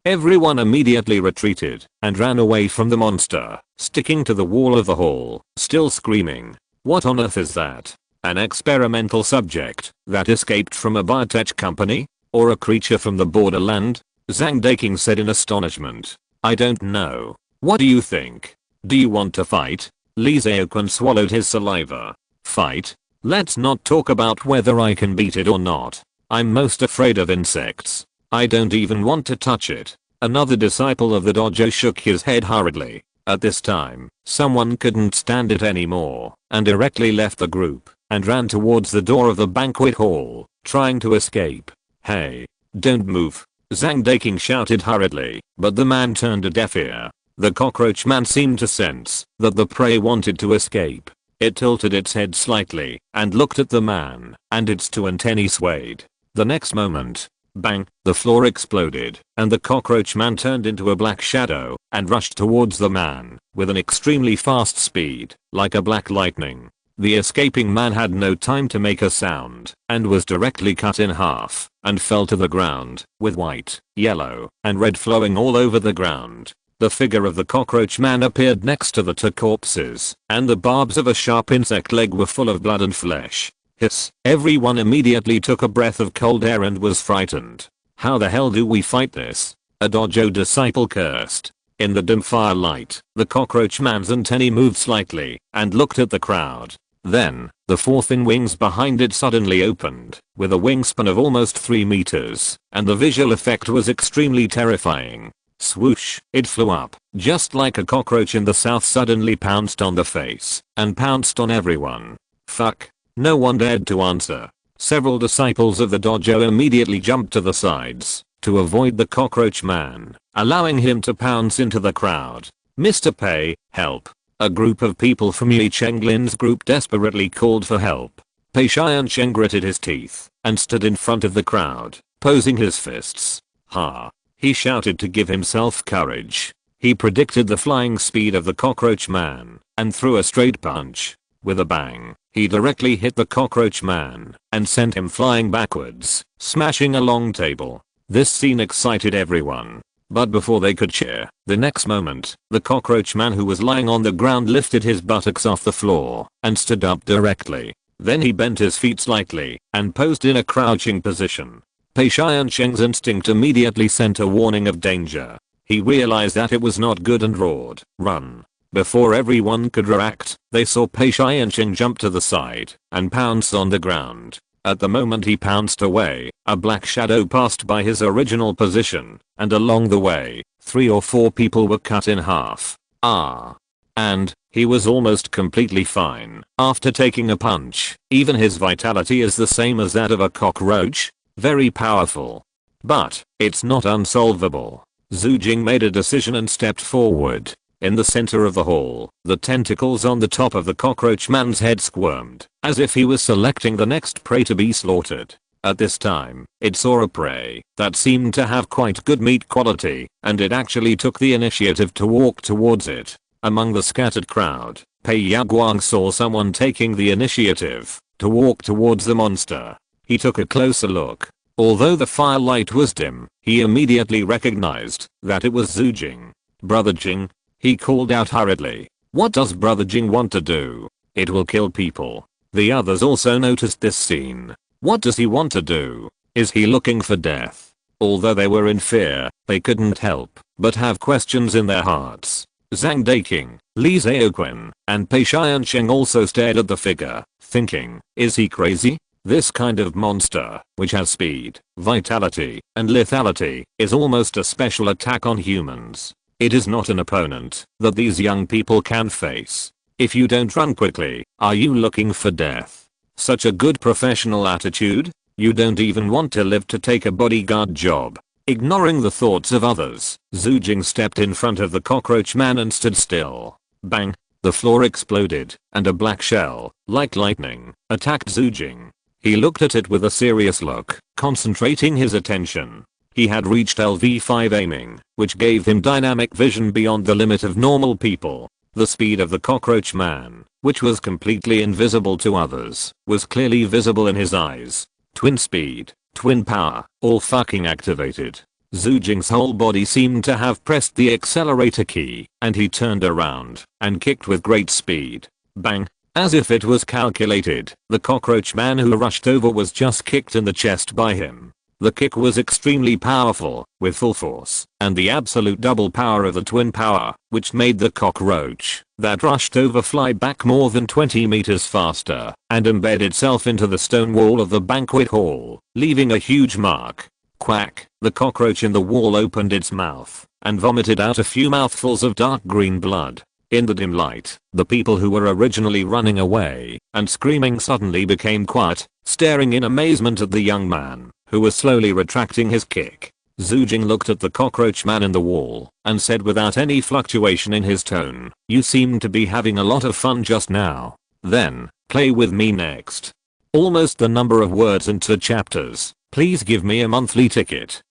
Everyone immediately retreated and ran away from the monster, sticking to the wall of the hall, still screaming. What on earth is that? An experimental subject that escaped from a biotech company? Or a creature from the borderland? Zhang Daking said in astonishment. I don't know. What do you think? Do you want to fight? Li Zhaoquan swallowed his saliva. Fight? Let's not talk about whether I can beat it or not. I'm most afraid of insects. I don't even want to touch it. Another disciple of the dojo shook his head hurriedly. At this time, someone couldn't stand it anymore and directly left the group and ran towards the door of the banquet hall, trying to escape. Hey, don't move, Zhang Daking shouted hurriedly, but the man turned a deaf ear. The cockroach man seemed to sense that the prey wanted to escape. It tilted its head slightly and looked at the man, and its two antennae swayed. The next moment, bang, the floor exploded, and the cockroach man turned into a black shadow and rushed towards the man with an extremely fast speed, like a black lightning. The escaping man had no time to make a sound and was directly cut in half and fell to the ground with white, yellow, and red flowing all over the ground. The figure of the cockroach man appeared next to the two corpses, and the barbs of a sharp insect leg were full of blood and flesh. Hiss! Everyone immediately took a breath of cold air and was frightened. How the hell do we fight this? A dojo disciple cursed. In the dim firelight, the cockroach man's antennae moved slightly and looked at the crowd. Then, the four thin wings behind it suddenly opened, with a wingspan of almost 3 meters, and the visual effect was extremely terrifying. Swoosh, it flew up, just like a cockroach in the south suddenly pounced on the face, and pounced on everyone. Fuck. No one dared to answer. Several disciples of the dojo immediately jumped to the sides to avoid the cockroach man, allowing him to pounce into the crowd. Mr. Pei, help. A group of people from Yi Qinglin's group desperately called for help. Pei Xiansheng gritted his teeth and stood in front of the crowd, posing his fists. Ha. He shouted to give himself courage. He predicted the flying speed of the cockroach man and threw a straight punch. With a bang, he directly hit the cockroach man and sent him flying backwards, smashing a long table. This scene excited everyone. But before they could cheer, the next moment, the cockroach man who was lying on the ground lifted his buttocks off the floor and stood up directly. Then he bent his feet slightly and posed in a crouching position. Pei Xiansheng's instinct immediately sent a warning of danger. He realized that it was not good and roared, "Run." Before everyone could react, they saw Pei Xiansheng jump to the side and pounce on the ground. At the moment he pounced away, a black shadow passed by his original position, and along the way, 3 or 4 people were cut in half. And he was almost completely fine after taking a punch. Even his vitality is the same as that of a cockroach. Very powerful. But it's not unsolvable. Xue Jing made a decision and stepped forward. In the center of the hall, the tentacles on the top of the cockroach man's head squirmed, as if he was selecting the next prey to be slaughtered. At this time, it saw a prey that seemed to have quite good meat quality, and it actually took the initiative to walk towards it. Among the scattered crowd, Pei Yaguang saw someone taking the initiative to walk towards the monster. He took a closer look. Although the firelight was dim, he immediately recognized that it was Xue Jing. "Brother Jing," he called out hurriedly. "What does Brother Jing want to do? It will kill people." The others also noticed this scene. What does he want to do? Is he looking for death? Although they were in fear, they couldn't help but have questions in their hearts. Zhang Daqing, Li Zhaoquan, and Pei Xiansheng also stared at the figure, thinking, is he crazy? This kind of monster, which has speed, vitality, and lethality, is almost a special attack on humans. It is not an opponent that these young people can face. If you don't run quickly, are you looking for death? Such a good professional attitude? You don't even want to live to take a bodyguard job. Ignoring the thoughts of others, Xue Jing stepped in front of the cockroach man and stood still. Bang! The floor exploded, and a black shell, like lightning, attacked Xue Jing. He looked at it with a serious look, concentrating his attention. He had reached LV5 aiming, which gave him dynamic vision beyond the limit of normal people. The speed of the cockroach man, which was completely invisible to others, was clearly visible in his eyes. Twin speed, twin power, all fucking activated. Xue Jing's whole body seemed to have pressed the accelerator key, and he turned around and kicked with great speed. Bang! As if it was calculated, the cockroach man who rushed over was just kicked in the chest by him. The kick was extremely powerful, with full force, and the absolute double power of the twin power, which made the cockroach that rushed over fly back more than 20 meters faster, and embed itself into the stone wall of the banquet hall, leaving a huge mark. Quack! The cockroach in the wall opened its mouth, and vomited out a few mouthfuls of dark green blood. In the dim light, the people who were originally running away and screaming suddenly became quiet, staring in amazement at the young man, who was slowly retracting his kick. Xue Jing looked at the cockroach man in the wall and said without any fluctuation in his tone, "You seem to be having a lot of fun just now. Then, play with me next." Almost the number of words into chapters. Please give me a monthly ticket.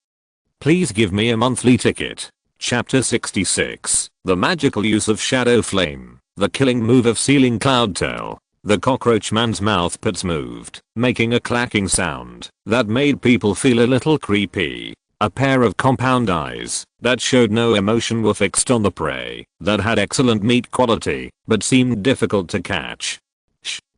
Please give me a monthly ticket. Chapter 66. The magical use of shadow flame. The killing move of Sealing Cloudtail. The cockroach man's mouth pits moved, making a clacking sound that made people feel a little creepy. A pair of compound eyes that showed no emotion were fixed on the prey that had excellent meat quality but seemed difficult to catch.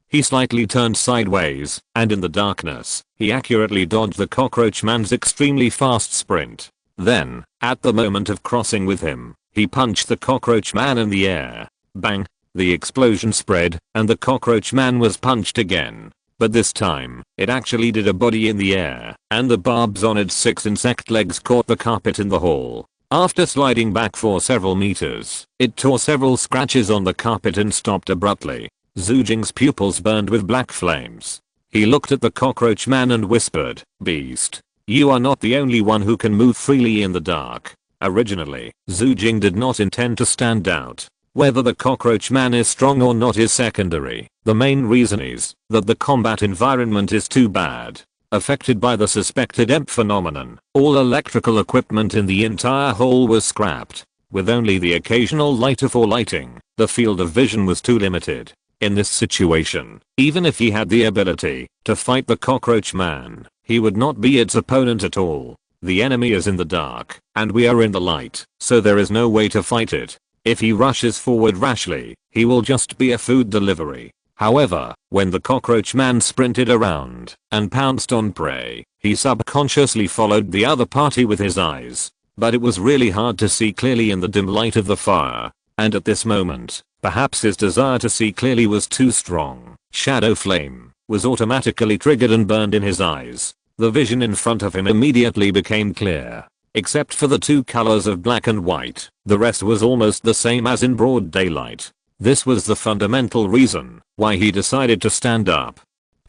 He slightly turned sideways, and in the darkness, he accurately dodged the cockroach man's extremely fast sprint. Then, at the moment of crossing with him, he punched the cockroach man in the air. Bang! The explosion spread, and the cockroach man was punched again. But this time, it actually did a body in the air, and the barbs on its 6 insect legs caught the carpet in the hall. After sliding back for several meters, it tore several scratches on the carpet and stopped abruptly. Xue Jing's pupils burned with black flames. He looked at the cockroach man and whispered, "Beast. You are not the only one who can move freely in the dark." Originally, Xue Jing did not intend to stand out. Whether the cockroach man is strong or not is secondary. The main reason is that the combat environment is too bad. affected by the suspected EMP phenomenon. All electrical equipment in the entire hall was scrapped. With only the occasional lighter for lighting, the field of vision was too limited. In this situation, even if he had the ability to fight the cockroach man, he would not be its opponent at all. The enemy is in the dark, and we are in the light, so there is no way to fight it. If he rushes forward rashly, he will just be a food delivery. However, when the cockroach man sprinted around and pounced on prey, he subconsciously followed the other party with his eyes. But it was really hard to see clearly in the dim light of the fire. And at this moment, perhaps his desire to see clearly was too strong. Shadow flame was automatically triggered and burned in his eyes. The vision in front of him immediately became clear. Except for the two colors of black and white, the rest was almost the same as in broad daylight. This was the fundamental reason why he decided to stand up.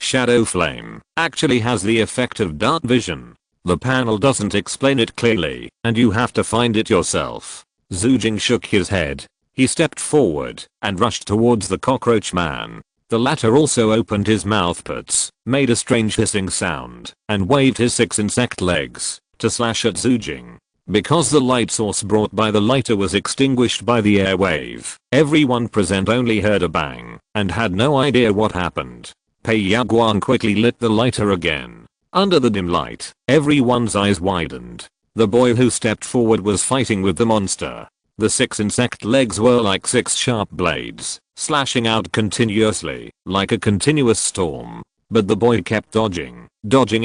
Shadow flame actually has the effect of dark vision. The panel doesn't explain it clearly, and you have to find it yourself. Xue Jing shook his head. He stepped forward and rushed towards the cockroach man. The latter also opened his mouthparts, made a strange hissing sound, and waved his 6 insect legs to slash at Xue Jing. Because the light source brought by the lighter was extinguished by the airwave, everyone present only heard a bang and had no idea what happened. Pei Yaguan quickly lit the lighter again. Under the dim light, everyone's eyes widened. The boy who stepped forward was fighting with the monster. The 6 insect legs were like 6 sharp blades, slashing out continuously, like a continuous storm. But the boy kept dodging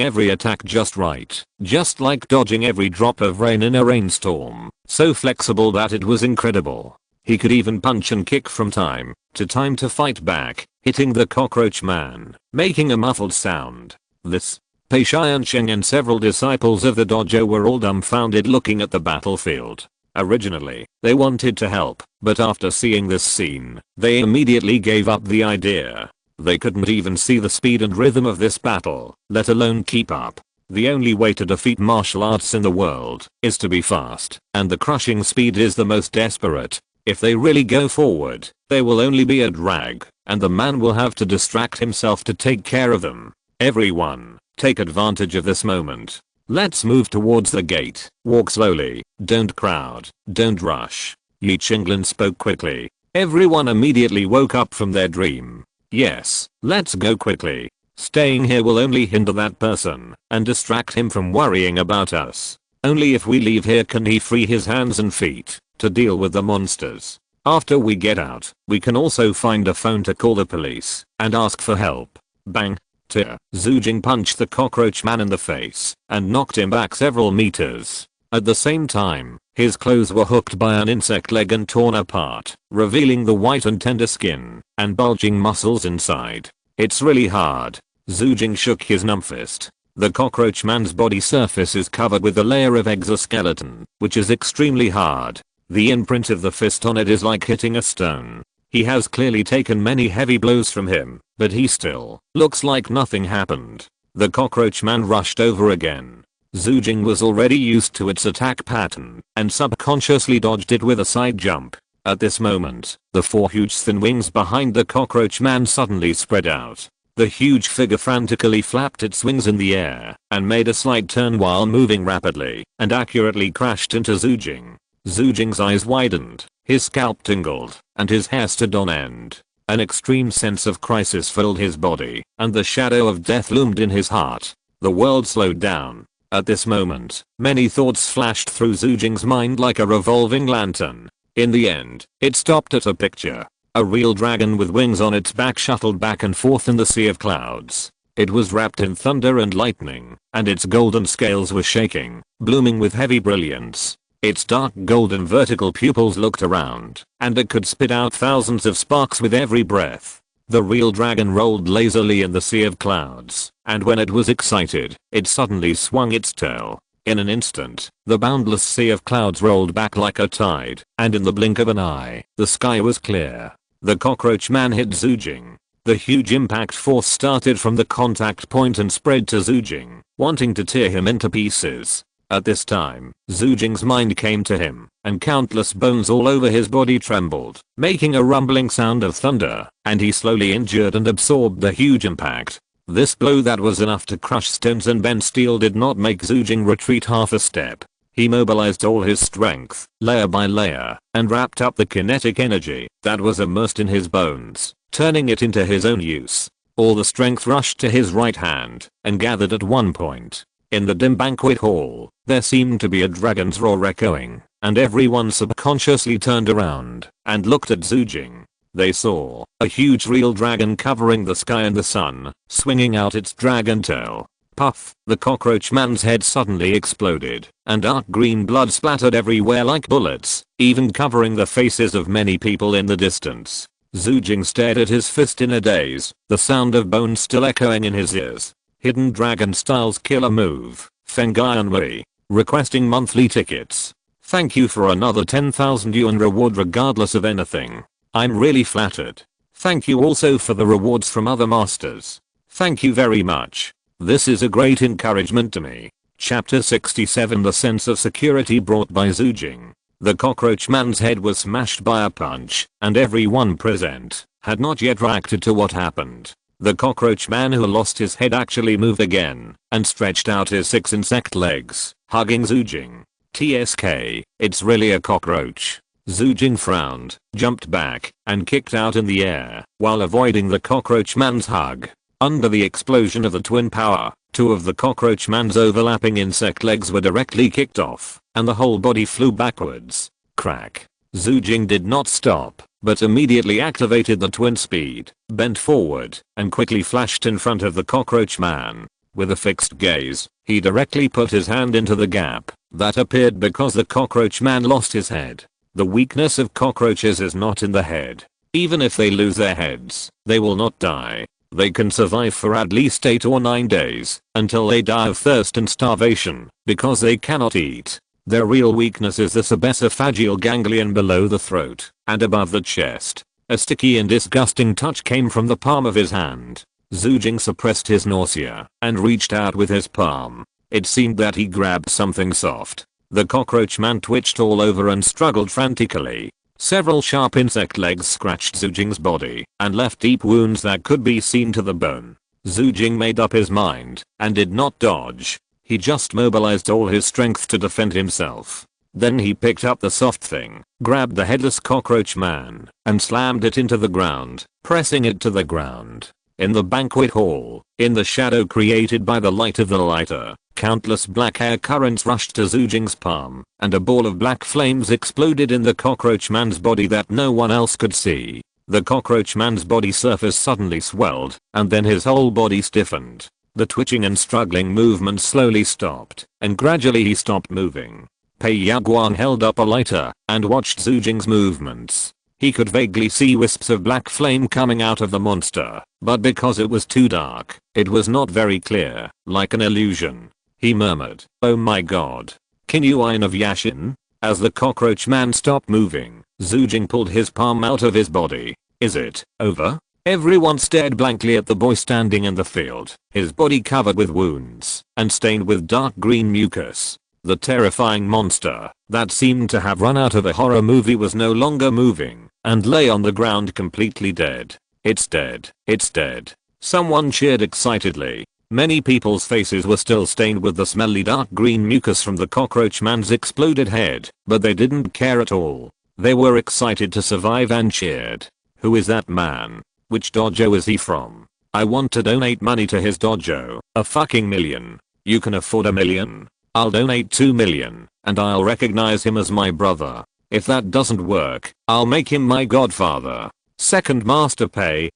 every attack just right, just like dodging every drop of rain in a rainstorm, so flexible that it was incredible. He could even punch and kick from time to fight back, hitting the cockroach man, making a muffled sound. This Pei Xiansheng and several disciples of the dojo were all dumbfounded looking at the battlefield. Originally, they wanted to help, but after seeing this scene, they immediately gave up the idea. They couldn't even see the speed and rhythm of this battle, let alone keep up. The only way to defeat martial arts in the world is to be fast, and the crushing speed is the most desperate. If they really go forward, they will only be a drag, and the man will have to distract himself to take care of them. Everyone, take advantage of this moment. Let's move towards the gate. Walk slowly, don't crowd, don't rush. Yi Qinglin spoke quickly. Everyone immediately woke up from their dream. Yes, let's go quickly. Staying here will only hinder that person and distract him from worrying about us. Only if we leave here can he free his hands and feet to deal with the monsters. After we get out, we can also find a phone to call the police and ask for help. Bang. Xue Jing punched the cockroach man in the face and knocked him back several meters. At the same time, his clothes were hooked by an insect leg and torn apart, revealing the white and tender skin and bulging muscles inside. It's really hard. Xue Jing shook his numb fist. The cockroach man's body surface is covered with a layer of exoskeleton, which is extremely hard. The imprint of the fist on it is like hitting a stone. He has clearly taken many heavy blows from him, but he still looks like nothing happened. The cockroach man rushed over again. Xue Jing was already used to its attack pattern and subconsciously dodged it with a side jump. At this moment, the 4 huge thin wings behind the cockroach man suddenly spread out. The huge figure frantically flapped its wings in the air and made a slight turn while moving rapidly and accurately crashed into Xue Jing. Xue Jing's eyes widened, his scalp tingled, and his hair stood on end. An extreme sense of crisis filled his body, and the shadow of death loomed in his heart. The world slowed down. At this moment, many thoughts flashed through Xue Jing's mind like a revolving lantern. In the end, it stopped at a picture. A real dragon with wings on its back shuttled back and forth in the sea of clouds. It was wrapped in thunder and lightning, and its golden scales were shaking, blooming with heavy brilliance. Its dark golden vertical pupils looked around, and it could spit out thousands of sparks with every breath. The real dragon rolled lazily in the sea of clouds, and when it was excited, it suddenly swung its tail. In an instant, the boundless sea of clouds rolled back like a tide, and in the blink of an eye, the sky was clear. The cockroach man hit Xue Jing. The huge impact force started from the contact point and spread to Xue Jing, wanting to tear him into pieces. At this time, Xue Jing's mind came to him, and countless bones all over his body trembled, making a rumbling sound of thunder, and he slowly injured and absorbed the huge impact. This blow that was enough to crush stones and bend steel did not make Xue Jing retreat half a step. He mobilized all his strength, layer by layer, and wrapped up the kinetic energy that was immersed in his bones, turning it into his own use. All the strength rushed to his right hand and gathered at one point. In the dim banquet hall, there seemed to be a dragon's roar echoing, and everyone subconsciously turned around and looked at Xue Jing. They saw a huge real dragon covering the sky and the sun, swinging out its dragon tail. Puff! The cockroach man's head suddenly exploded, and dark green blood splattered everywhere like bullets, even covering the faces of many people in the distance. Xue Jing stared at his fist in a daze, the sound of bones still echoing in his ears. Hidden Dragon Style's killer move, Fengyuan Wei. Requesting monthly tickets. Thank you for another 10,000 yuan reward regardless of anything. I'm really flattered. Thank you also for the rewards from other masters. Thank you very much. This is a great encouragement to me. Chapter 67 The sense of security brought by Xue Jing. The cockroach man's head was smashed by a punch, and everyone present had not yet reacted to what happened. The cockroach man who lost his head actually moved again and stretched out his 6 insect legs, hugging Xue Jing. TSK, it's really a cockroach. Xue Jing frowned, jumped back, and kicked out in the air while avoiding the cockroach man's hug. Under the explosion of the twin power, 2 of the cockroach man's overlapping insect legs were directly kicked off, and the whole body flew backwards. Crack. Xue Jing did not stop, but immediately activated the twin speed, bent forward, and quickly flashed in front of the cockroach man. With a fixed gaze, he directly put his hand into the gap that appeared because the cockroach man lost his head. The weakness of cockroaches is not in the head. Even if they lose their heads, they will not die. They can survive for at least 8 or 9 days, until they die of thirst and starvation, because they cannot eat. Their real weakness is the sebesophageal ganglion below the throat and above the chest. A sticky and disgusting touch came from the palm of his hand. Xue Jing suppressed his nausea and reached out with his palm. It seemed that he grabbed something soft. The cockroach man twitched all over and struggled frantically. Several sharp insect legs scratched Xue Jing's body and left deep wounds that could be seen to the bone. Xue Jing made up his mind and did not dodge. He just mobilized all his strength to defend himself. Then he picked up the soft thing, grabbed the headless cockroach man, and slammed it into the ground, pressing it to the ground. In the banquet hall, in the shadow created by the light of the lighter, countless black air currents rushed to Xue Jing's palm, and a ball of black flames exploded in the cockroach man's body that no one else could see. The cockroach man's body surface suddenly swelled, and then his whole body stiffened. The twitching and struggling movement slowly stopped, and gradually he stopped moving. Pei Yaoguang held up a lighter and watched Xue Jing's movements. He could vaguely see wisps of black flame coming out of the monster, but because it was too dark, it was not very clear, like an illusion. He murmured, "Oh my god. Kinyuan of Yashin?" As the cockroach man stopped moving, Xue Jing pulled his palm out of his body. "Is it over?" Everyone stared blankly at the boy standing in the field, his body covered with wounds and stained with dark green mucus. The terrifying monster that seemed to have run out of a horror movie was no longer moving and lay on the ground completely dead. "It's dead. It's dead." Someone cheered excitedly. Many people's faces were still stained with the smelly dark green mucus from the cockroach man's exploded head, but they didn't care at all. They were excited to survive and cheered. "Who is that man? Which dojo is he from? I want to donate money to his dojo. A fucking million. You can afford $1 million? I'll donate 2 million, and I'll recognize him as my brother. If that doesn't work, I'll make him my godfather. Second Master Pei,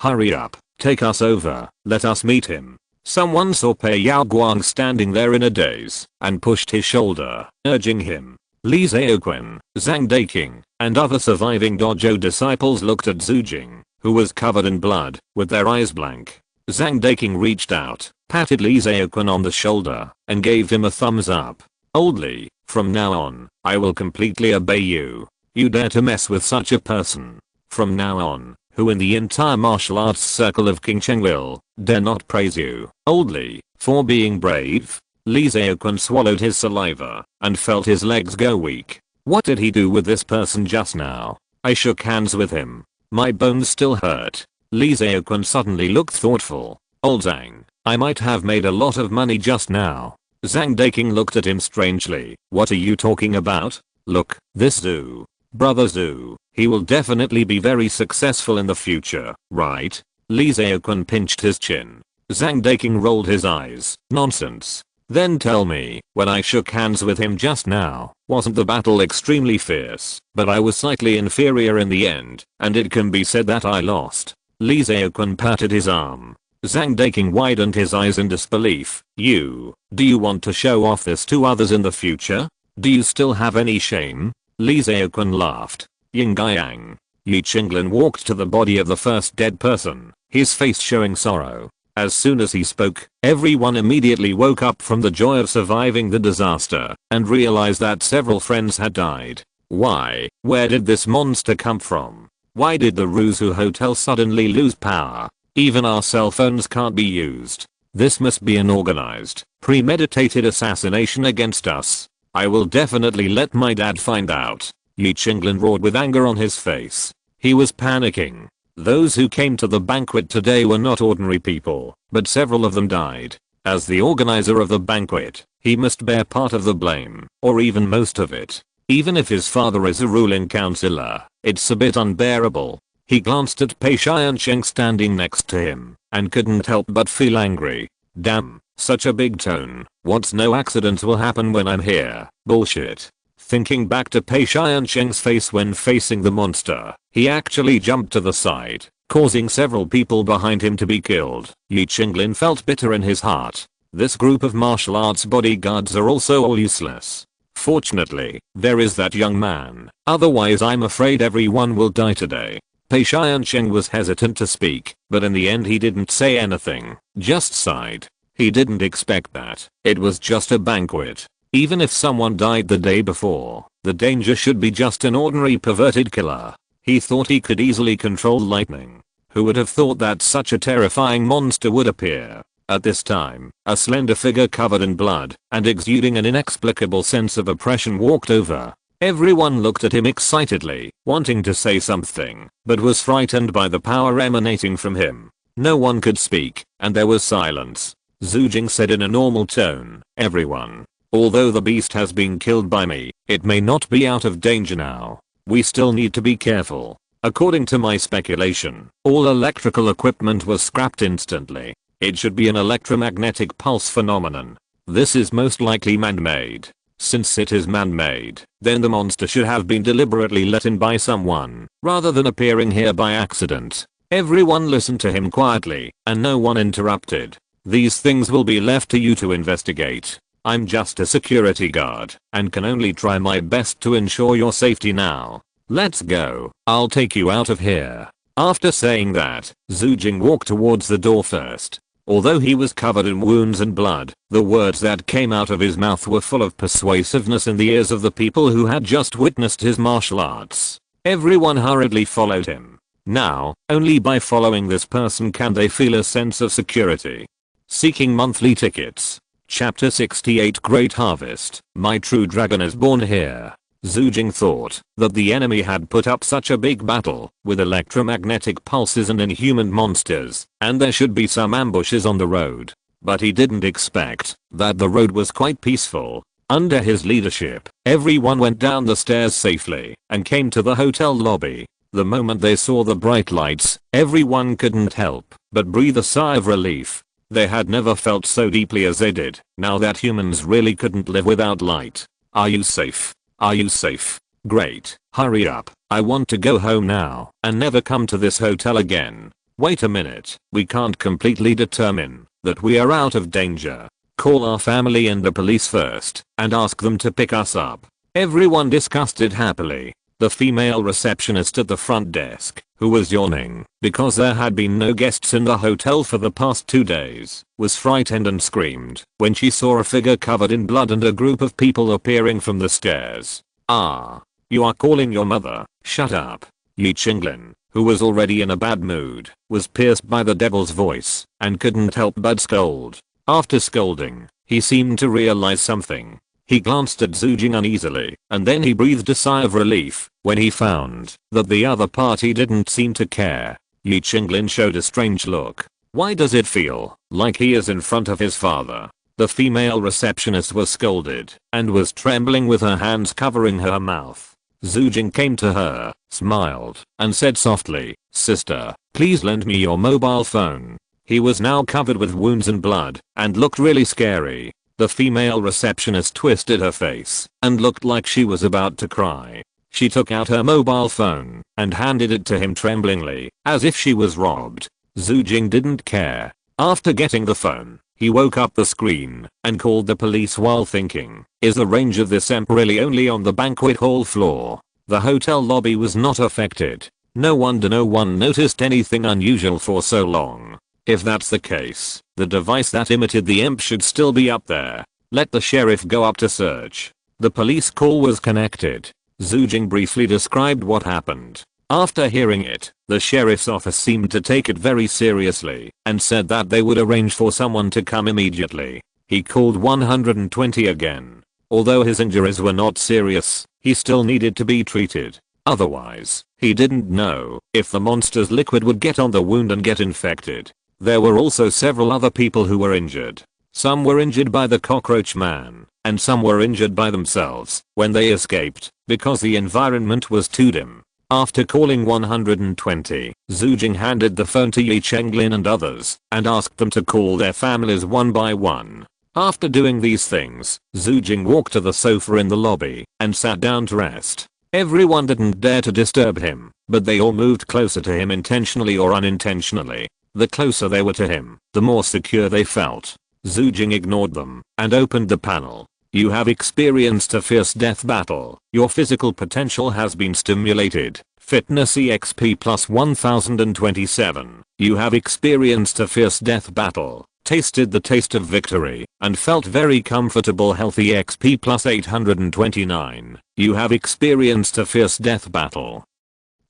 hurry up, take us over, let us meet him." Someone saw Pei Yaoguang standing there in a daze and pushed his shoulder, urging him. Li Zhaoquan, Zhang Daqing, and other surviving dojo disciples looked at Xue Jing, who was covered in blood, with their eyes blank. Zhang Daqing reached out, patted Li Zhaoquan on the shoulder, and gave him a thumbs up. "Old Li, from now on, I will completely obey you. You dare to mess with such a person. From now on, who in the entire martial arts circle of Qingcheng will dare not praise you, Old Li, for being brave?" Li Zhaoquan swallowed his saliva and felt his legs go weak. What did he do with this person just now? I shook hands with him. My bones still hurt. Li Zhaoquan suddenly looked thoughtful. Old Zhang, I might have made a lot of money just now. Zhang Daking looked at him strangely. What are you talking about? Look, this Zhu. Brother Zhu. He will definitely be very successful in the future, right? Li Zhaoquan pinched his chin. Zhang Daking rolled his eyes. Nonsense. Then tell me, when I shook hands with him just now, wasn't the battle extremely fierce, but I was slightly inferior in the end, and it can be said that I lost. Li Zhaoquan patted his arm. Zhang Daking widened his eyes in disbelief. Do you want to show off this to others in the future? Do you still have any shame? Li Zhaoquan laughed. Yin-Yang. Yi Qinglin walked to the body of the first dead person, his face showing sorrow. As soon as he spoke, everyone immediately woke up from the joy of surviving the disaster and realized that several friends had died. Why? Where did this monster come from? Why did the Ruzu Hotel suddenly lose power? Even our cell phones can't be used. This must be an organized, premeditated assassination against us. I will definitely let my dad find out. Yi Qinglin roared with anger on his face. He was panicking. Those who came to the banquet today were not ordinary people, but several of them died. As the organizer of the banquet, he must bear part of the blame, or even most of it. Even if his father is a ruling councillor, it's a bit unbearable. He glanced at Pei Xiansheng standing next to him, and couldn't help but feel angry. Damn, such a big tone. What's no accidents will happen when I'm here? Bullshit. Thinking back to Pei Xiansheng's face when facing the monster, he actually jumped to the side, causing several people behind him to be killed. Yi Qinglin felt bitter in his heart. This group of martial arts bodyguards are also all useless. Fortunately, there is that young man, otherwise I'm afraid everyone will die today. Pei Xiansheng was hesitant to speak, but in the end he didn't say anything, just sighed. He didn't expect that. It was just a banquet. Even if someone died the day before, the danger should be just an ordinary perverted killer. He thought he could easily control lightning. Who would have thought that such a terrifying monster would appear? At this time, a slender figure covered in blood and exuding an inexplicable sense of oppression walked over. Everyone looked at him excitedly, wanting to say something, but was frightened by the power emanating from him. No one could speak, and there was silence. Xue Jing said in a normal tone, everyone. Although the beast has been killed by me, it may not be out of danger now. We still need to be careful. According to my speculation, all electrical equipment was scrapped instantly. It should be an electromagnetic pulse phenomenon. This is most likely man-made. Since it is man-made, then the monster should have been deliberately let in by someone, rather than appearing here by accident. Everyone listened to him quietly, and no one interrupted. These things will be left to you to investigate. I'm just a security guard, and can only try my best to ensure your safety now. Let's go. I'll take you out of here. After saying that, Xue Jing walked towards the door first. Although he was covered in wounds and blood, the words that came out of his mouth were full of persuasiveness in the ears of the people who had just witnessed his martial arts. Everyone hurriedly followed him. Now, only by following this person can they feel a sense of security. Seeking monthly tickets. Chapter 68 Great Harvest. My true dragon is born here. Xue Jing thought that the enemy had put up such a big battle with electromagnetic pulses and inhuman monsters, and there should be some ambushes on the road. But he didn't expect that the road was quite peaceful. Under his leadership, everyone went down the stairs safely and came to the hotel lobby. The moment they saw the bright lights, everyone couldn't help but breathe a sigh of relief. They had never felt so deeply as they did, now that humans really couldn't live without light. Are you safe? Are you safe? Great. Hurry up. I want to go home now and never come to this hotel again. Wait a minute. We can't completely determine that we are out of danger. Call our family and the police first and ask them to pick us up. Everyone discussed it happily. The female receptionist at the front desk, who was yawning because there had been no guests in the hotel for the past 2 days, was frightened and screamed when she saw a figure covered in blood and a group of people appearing from the stairs. Ah. You are calling your mother? Shut up. Yi Qinglin, who was already in a bad mood, was pierced by the devil's voice and couldn't help but scold. After scolding, he seemed to realize something. He glanced at Xue Jing uneasily, and then he breathed a sigh of relief when he found that the other party didn't seem to care. Yi Qinglin showed a strange look. Why does it feel like he is in front of his father? The female receptionist was scolded and was trembling with her hands covering her mouth. Xue Jing came to her, smiled, and said softly, "Sister, please lend me your mobile phone." He was now covered with wounds and blood and looked really scary. The female receptionist twisted her face and looked like she was about to cry. She took out her mobile phone and handed it to him tremblingly, as if she was robbed. Xue Jing didn't care. After getting the phone, he woke up the screen and called the police while thinking, is the range of this amp really only on the banquet hall floor? The hotel lobby was not affected. No wonder no one noticed anything unusual for so long. If that's the case, the device that emitted the imp should still be up there. Let the sheriff go up to search. The police call was connected. Xue Jing briefly described what happened. After hearing it, the sheriff's office seemed to take it very seriously and said that they would arrange for someone to come immediately. He called 120 again. Although his injuries were not serious, he still needed to be treated. Otherwise, he didn't know if the monster's liquid would get on the wound and get infected. There were also several other people who were injured. Some were injured by the cockroach man, and some were injured by themselves when they escaped because the environment was too dim. After calling 120, Xue Jing handed the phone to Yi Qinglin and others and asked them to call their families one by one. After doing these things, Xue Jing walked to the sofa in the lobby and sat down to rest. Everyone didn't dare to disturb him, but they all moved closer to him intentionally or unintentionally. The closer they were to him, the more secure they felt. Xue Jing ignored them and opened the panel. You have experienced a fierce death battle. Your physical potential has been stimulated. Fitness EXP plus 1027. You have experienced a fierce death battle, tasted the taste of victory, and felt very comfortable. Health EXP plus 829. You have experienced a fierce death battle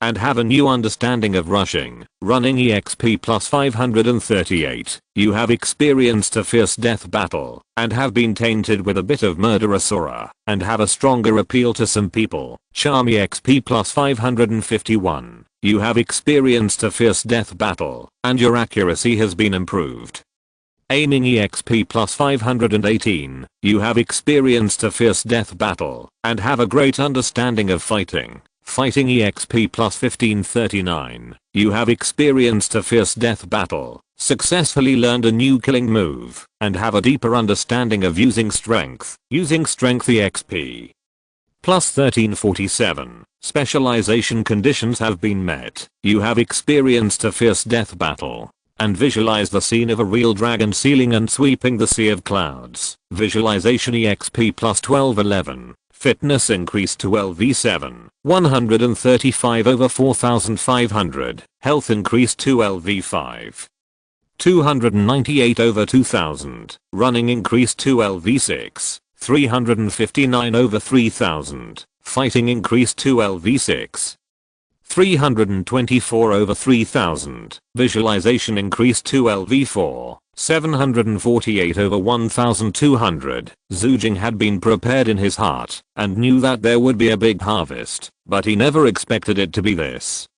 and have a new understanding of rushing. Running EXP plus 538. You have experienced a fierce death battle and have been tainted with a bit of murderous aura and have a stronger appeal to some people. Charm EXP plus 551. You have experienced a fierce death battle and your accuracy has been improved. Aiming EXP plus 518. You have experienced a fierce death battle and have a great understanding of fighting. Fighting EXP plus 1539. You have experienced a fierce death battle, successfully learned a new killing move, and have a deeper understanding of using strength. Using strength EXP plus 1347. Specialization conditions have been met. You have experienced a fierce death battle and visualize the scene of a real dragon sealing and sweeping the sea of clouds. Visualization EXP plus 1211. Fitness increased to LV7, 135 over 4500. Health increased to LV5, 298 over 2000. Running increased to LV6, 359 over 3000. Fighting increased to LV6, 324 over 3000. Visualization increased to LV4, 748 over 1200. Xue Jing had been prepared in his heart and knew that there would be a big harvest, but he never expected it to be this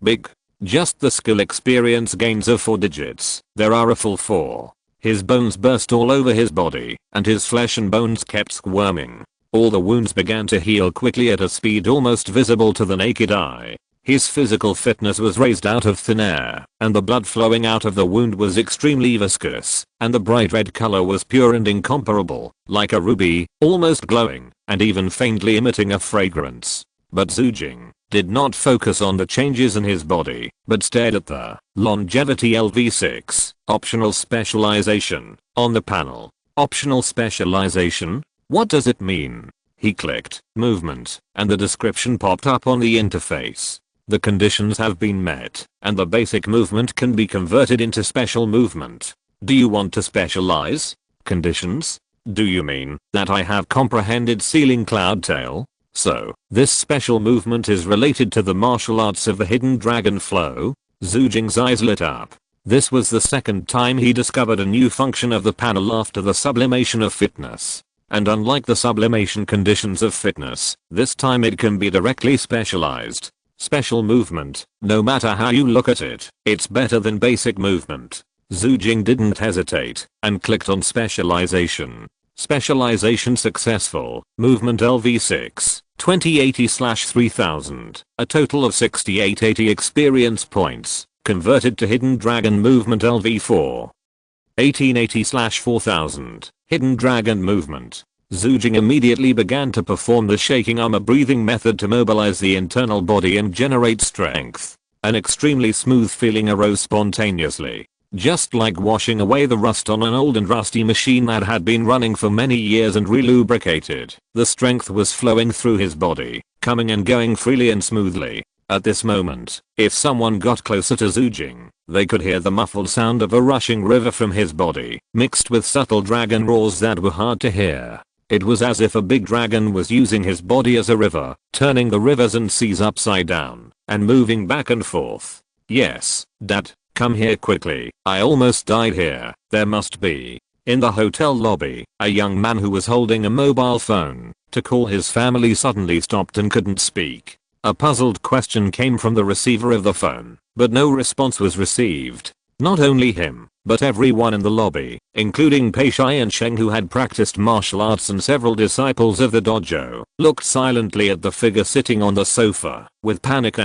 big. Just the skill experience gains of 4 digits. There are a full 4. His bones burst all over his body and his flesh and bones kept squirming. All the wounds began to heal quickly at a speed almost visible to the naked eye. His physical fitness was raised out of thin air, and the blood flowing out of the wound was extremely viscous, and the bright red color was pure and incomparable, like a ruby, almost glowing, and even faintly emitting a fragrance. But Xue Jing did not focus on the changes in his body, but stared at the longevity LV6, optional specialization, on the panel. Optional specialization? What does it mean? He clicked movement, and the description popped up on the interface. The conditions have been met, and the basic movement can be converted into special movement. Do you want to specialize? Conditions? Do you mean that I have comprehended sealing cloud tail? So, this special movement is related to the martial arts of the hidden dragon flow? Xue Jing's eyes lit up. This was the second time he discovered a new function of the panel after the sublimation of fitness. And unlike the sublimation conditions of fitness, this time it can be directly specialized. Special movement, no matter how you look at it, it's better than basic movement. Xue Jing didn't hesitate and clicked on specialization. Specialization successful. Movement LV6, 2080/3000, a total of 6880 experience points, converted to Hidden Dragon movement LV4. 1880/4000, Hidden Dragon movement. Xue Jing immediately began to perform the shaking armor breathing method to mobilize the internal body and generate strength. An extremely smooth feeling arose spontaneously. Just like washing away the rust on an old and rusty machine that had been running for many years and relubricated. The strength was flowing through his body, coming and going freely and smoothly. At this moment, if someone got closer to Xue Jing, they could hear the muffled sound of a rushing river from his body, mixed with subtle dragon roars that were hard to hear. It was as if a big dragon was using his body as a river, turning the rivers and seas upside down, and moving back and forth. Yes, Dad, come here quickly, I almost died here, there must be. In the hotel lobby, a young man who was holding a mobile phone to call his family suddenly stopped and couldn't speak. A puzzled question came from the receiver of the phone, but no response was received. Not only him, but everyone in the lobby, including Pei Shai and Sheng who had practiced martial arts and several disciples of the dojo, looked silently at the figure sitting on the sofa, with panic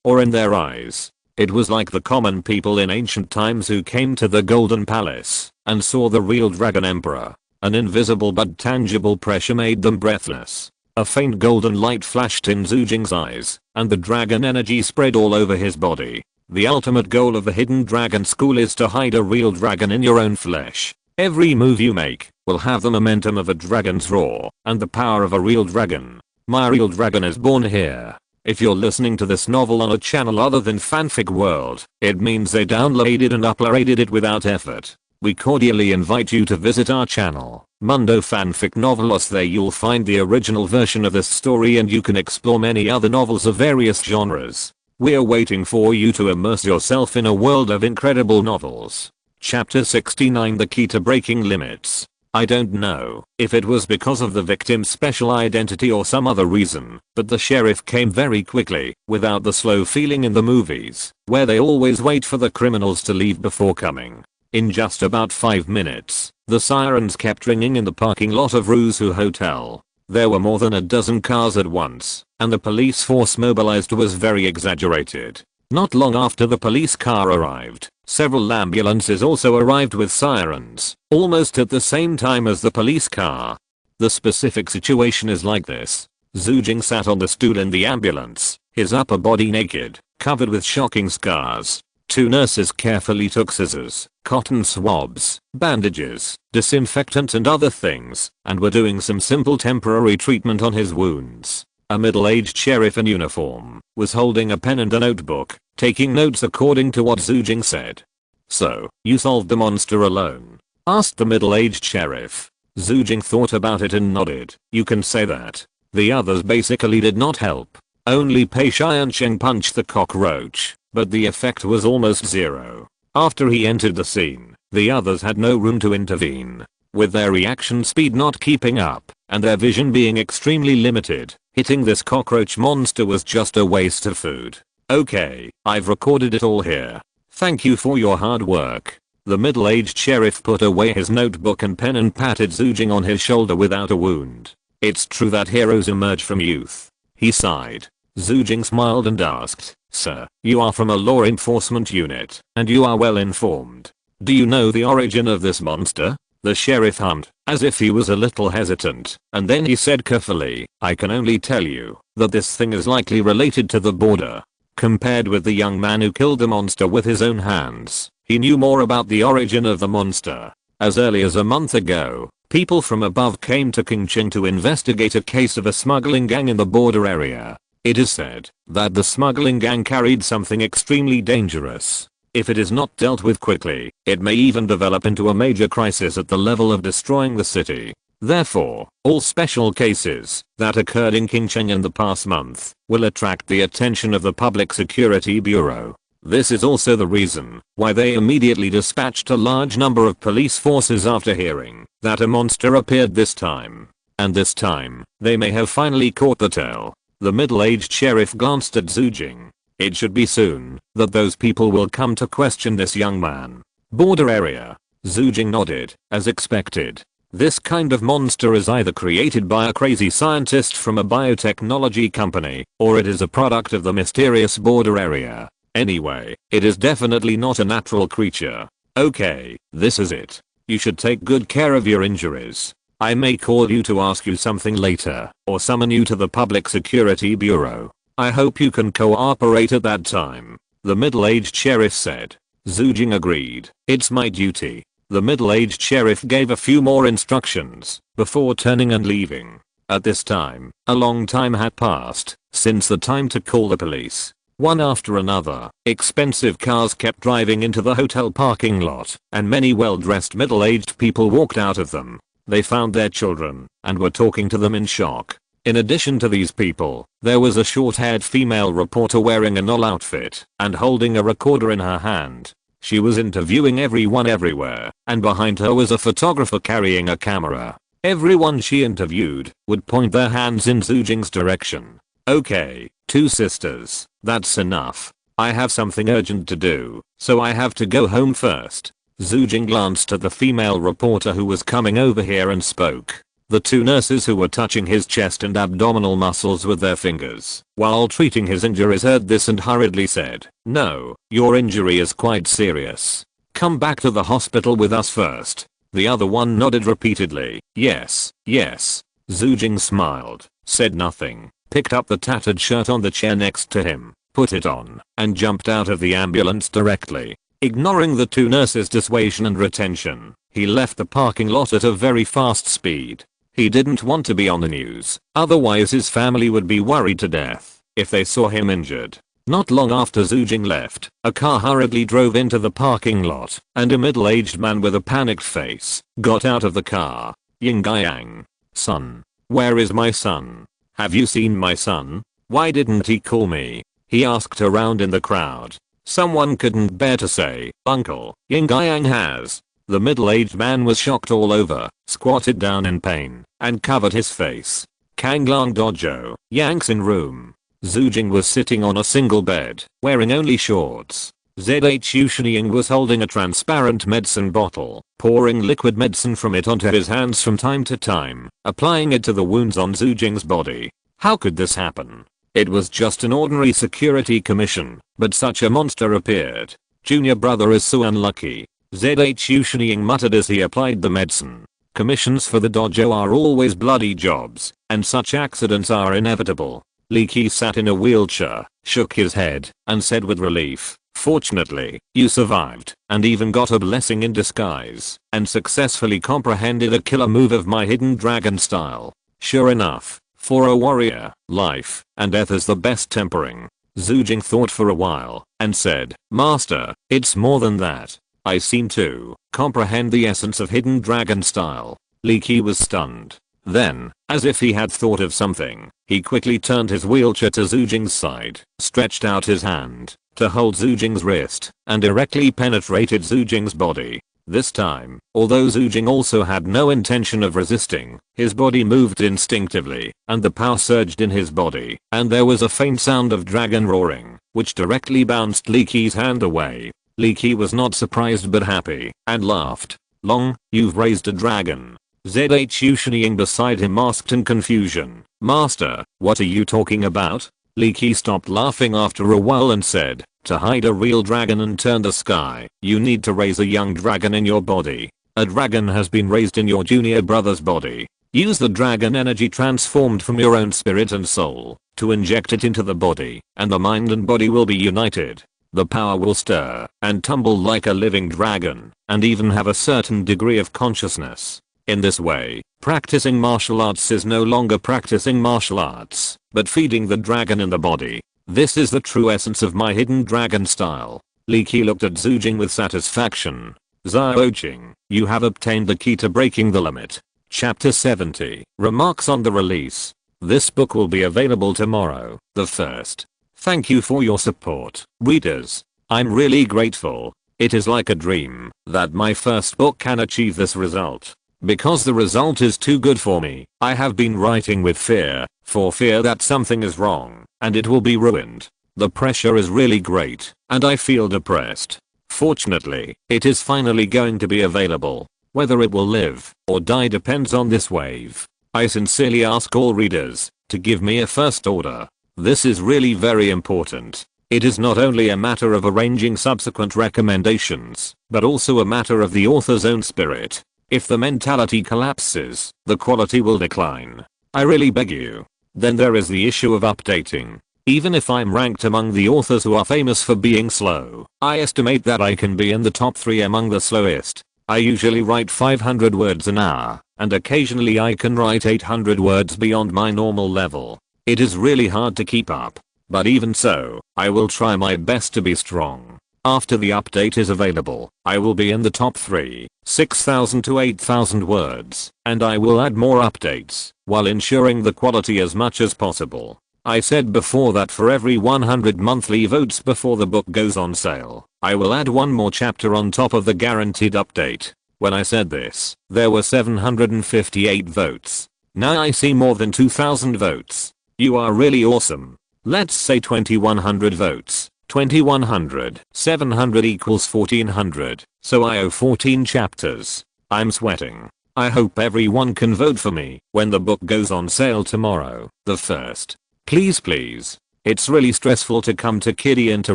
or in their eyes. It was like the common people in ancient times who came to the Golden Palace and saw the real Dragon Emperor. An invisible but tangible pressure made them breathless. A faint golden light flashed in Xue Jing's eyes, and the dragon energy spread all over his body. The ultimate goal of the Hidden Dragon School is to hide a real dragon in your own flesh. Every move you make will have the momentum of a dragon's roar and the power of a real dragon. My real dragon is born here. If you're listening to this novel on a channel other than Fanfic World, it means they downloaded and uploaded it without effort. We cordially invite you to visit our channel, Mundo Fanfic Novelos. There you'll find the original version of this story and you can explore many other novels of various genres. We're waiting for you to immerse yourself in a world of incredible novels. Chapter 69, The Key to Breaking Limits. I don't know if it was because of the victim's special identity or some other reason, but the sheriff came very quickly, without the slow feeling in the movies, where they always wait for the criminals to leave before coming. In just about 5 minutes, the sirens kept ringing in the parking lot of Rusu Hotel. There were more than a dozen cars at once, and the police force mobilized was very exaggerated. Not long after the police car arrived, several ambulances also arrived with sirens, almost at the same time as the police car. The specific situation is like this. Xue Jing sat on the stool in the ambulance, his upper body naked, covered with shocking scars. 2 nurses carefully took scissors, cotton swabs, bandages, disinfectant and other things, and were doing some simple temporary treatment on his wounds. A middle-aged sheriff in uniform was holding a pen and a notebook, taking notes according to what Xue Jing said. "So, you solved the monster alone?" asked the middle-aged sheriff. Xue Jing thought about it and nodded. "You can say that. The others basically did not help. Only Pei Shai and Sheng punched the cockroach, but the effect was almost zero. After he entered the scene, the others had no room to intervene. With their reaction speed not keeping up, and their vision being extremely limited, hitting this cockroach monster was just a waste of food. Okay, I've recorded it all here. Thank you for your hard work." The middle-aged sheriff put away his notebook and pen and patted Xue Jing on his shoulder without a wound. "It's true that heroes emerge from youth." He sighed. Xue Jing smiled and asked, "Sir, you are from a law enforcement unit, and you are well informed. Do you know the origin of this monster?" The sheriff hummed, as if he was a little hesitant, and then he said carefully, "I can only tell you that this thing is likely related to the border." Compared with the young man who killed the monster with his own hands, he knew more about the origin of the monster. As early as a month ago, people from above came to Qingqing to investigate a case of a smuggling gang in the border area. It is said that the smuggling gang carried something extremely dangerous. If it is not dealt with quickly, it may even develop into a major crisis at the level of destroying the city. Therefore, all special cases that occurred in Qingqing in the past month will attract the attention of the Public Security Bureau. This is also the reason why they immediately dispatched a large number of police forces after hearing that a monster appeared this time. And this time, they may have finally caught the tail. The middle-aged sheriff glanced at Xue Jing. It should be soon that those people will come to question this young man. Border area. Xue Jing nodded, as expected. This kind of monster is either created by a crazy scientist from a biotechnology company, or it is a product of the mysterious border area. Anyway, it is definitely not a natural creature. Okay, this is it. You should take good care of your injuries. I may call you to ask you something later, or summon you to the Public Security Bureau. I hope you can cooperate at that time. The middle-aged sheriff said. Xue Jing agreed. It's my duty. The middle-aged sheriff gave a few more instructions before turning and leaving. At this time, a long time had passed since the time to call the police. One after another, expensive cars kept driving into the hotel parking lot, and many well-dressed middle-aged people walked out of them. They found their children and were talking to them in shock. In addition to these people, there was a short-haired female reporter wearing a null outfit and holding a recorder in her hand. She was interviewing everyone everywhere, and behind her was a photographer carrying a camera. Everyone she interviewed would point their hands in Xue Jing's direction. Okay, two sisters, that's enough. I have something urgent to do, so I have to go home first. Xue Jing glanced at the female reporter who was coming over here and spoke. The two nurses who were touching his chest and abdominal muscles with their fingers while treating his injuries heard this and hurriedly said, "No, your injury is quite serious. Come back to the hospital with us first." The other one nodded repeatedly. Yes, yes. Xue Jing smiled, said nothing, picked up the tattered shirt on the chair next to him, put it on, and jumped out of the ambulance directly. Ignoring the two nurses' dissuasion and retention, he left the parking lot at a very fast speed. He didn't want to be on the news, otherwise his family would be worried to death if they saw him injured. Not long after Xue Jing left, a car hurriedly drove into the parking lot, and a middle-aged man with a panicked face got out of the car. Yang, son. Where is my son? Have you seen my son? Why didn't he call me? He asked around in the crowd. Someone couldn't bear to say, Uncle, Yang has. The middle-aged man was shocked all over, squatted down in pain, and covered his face. Kanglang Dojo, Yang's in room. Xue Jing was sitting on a single bed, wearing only shorts. Xue Jing was holding a transparent medicine bottle, pouring liquid medicine from it onto his hands from time to time, applying it to the wounds on Xue Jing's body. How could this happen? It was just an ordinary security commission, but such a monster appeared. Junior brother is so unlucky. Xue Jing muttered as he applied the medicine. Commissions for the dojo are always bloody jobs, and such accidents are inevitable. Li Qi sat in a wheelchair, shook his head, and said with relief, "Fortunately, you survived, and even got a blessing in disguise, and successfully comprehended a killer move of my hidden dragon style. Sure enough, for a warrior, life and death is the best tempering." Xue Jing thought for a while, and said, "Master, it's more than that. I seem to comprehend the essence of hidden dragon style." Li Qi was stunned. Then, as if he had thought of something, he quickly turned his wheelchair to Xue Jing's side, stretched out his hand to hold Xue Jing's wrist, and directly penetrated Xue Jing's body. This time, although Xue Jing also had no intention of resisting, his body moved instinctively, and the power surged in his body, and there was a faint sound of dragon roaring, which directly bounced Li Qi's hand away. Li Qi was not surprised but happy, and laughed. "Long, you've raised a dragon." Xue Jing beside him asked in confusion, "Master, what are you talking about?" Li Qi stopped laughing after a while and said, "To hide a real dragon and turn the sky, you need to raise a young dragon in your body. A dragon has been raised in your junior brother's body. Use the dragon energy transformed from your own spirit and soul to inject it into the body, and the mind and body will be united. The power will stir and tumble like a living dragon, and even have a certain degree of consciousness. In this way, practicing martial arts is no longer practicing martial arts, but feeding the dragon in the body. This is the true essence of my hidden dragon style." Li Qi looked at Xue Jing with satisfaction. "Xue Jing, you have obtained the key to breaking the limit." Chapter 70. Remarks on the release. This book will be available tomorrow, the 1st. Thank you for your support, readers. I'm really grateful. It is like a dream that my first book can achieve this result. Because the result is too good for me, I have been writing with fear for fear that something is wrong and it will be ruined. The pressure is really great and I feel depressed. Fortunately, it is finally going to be available. Whether it will live or die depends on this wave. I sincerely ask all readers to give me a first order. This is really very important. It is not only a matter of arranging subsequent recommendations, but also a matter of the author's own spirit. If the mentality collapses, the quality will decline. I really beg you. Then there is the issue of updating. Even if I'm ranked among the authors who are famous for being slow, I estimate that I can be in the top 3 among the slowest. I usually write 500 words an hour, and occasionally I can write 800 words beyond my normal level. It is really hard to keep up. But even so, I will try my best to be strong. After the update is available, I will be in the top 3, 6,000 to 8,000 words, and I will add more updates, while ensuring the quality as much as possible. I said before that for every 100 monthly votes before the book goes on sale, I will add one more chapter on top of the guaranteed update. When I said this, there were 758 votes. Now I see more than 2,000 votes. You are really awesome. Let's say 2100 votes. 2100, 700 equals 1400, so I owe 14 chapters. I'm sweating. I hope everyone can vote for me when the book goes on sale tomorrow, the 1st. Please. It's really stressful to come to Kidian to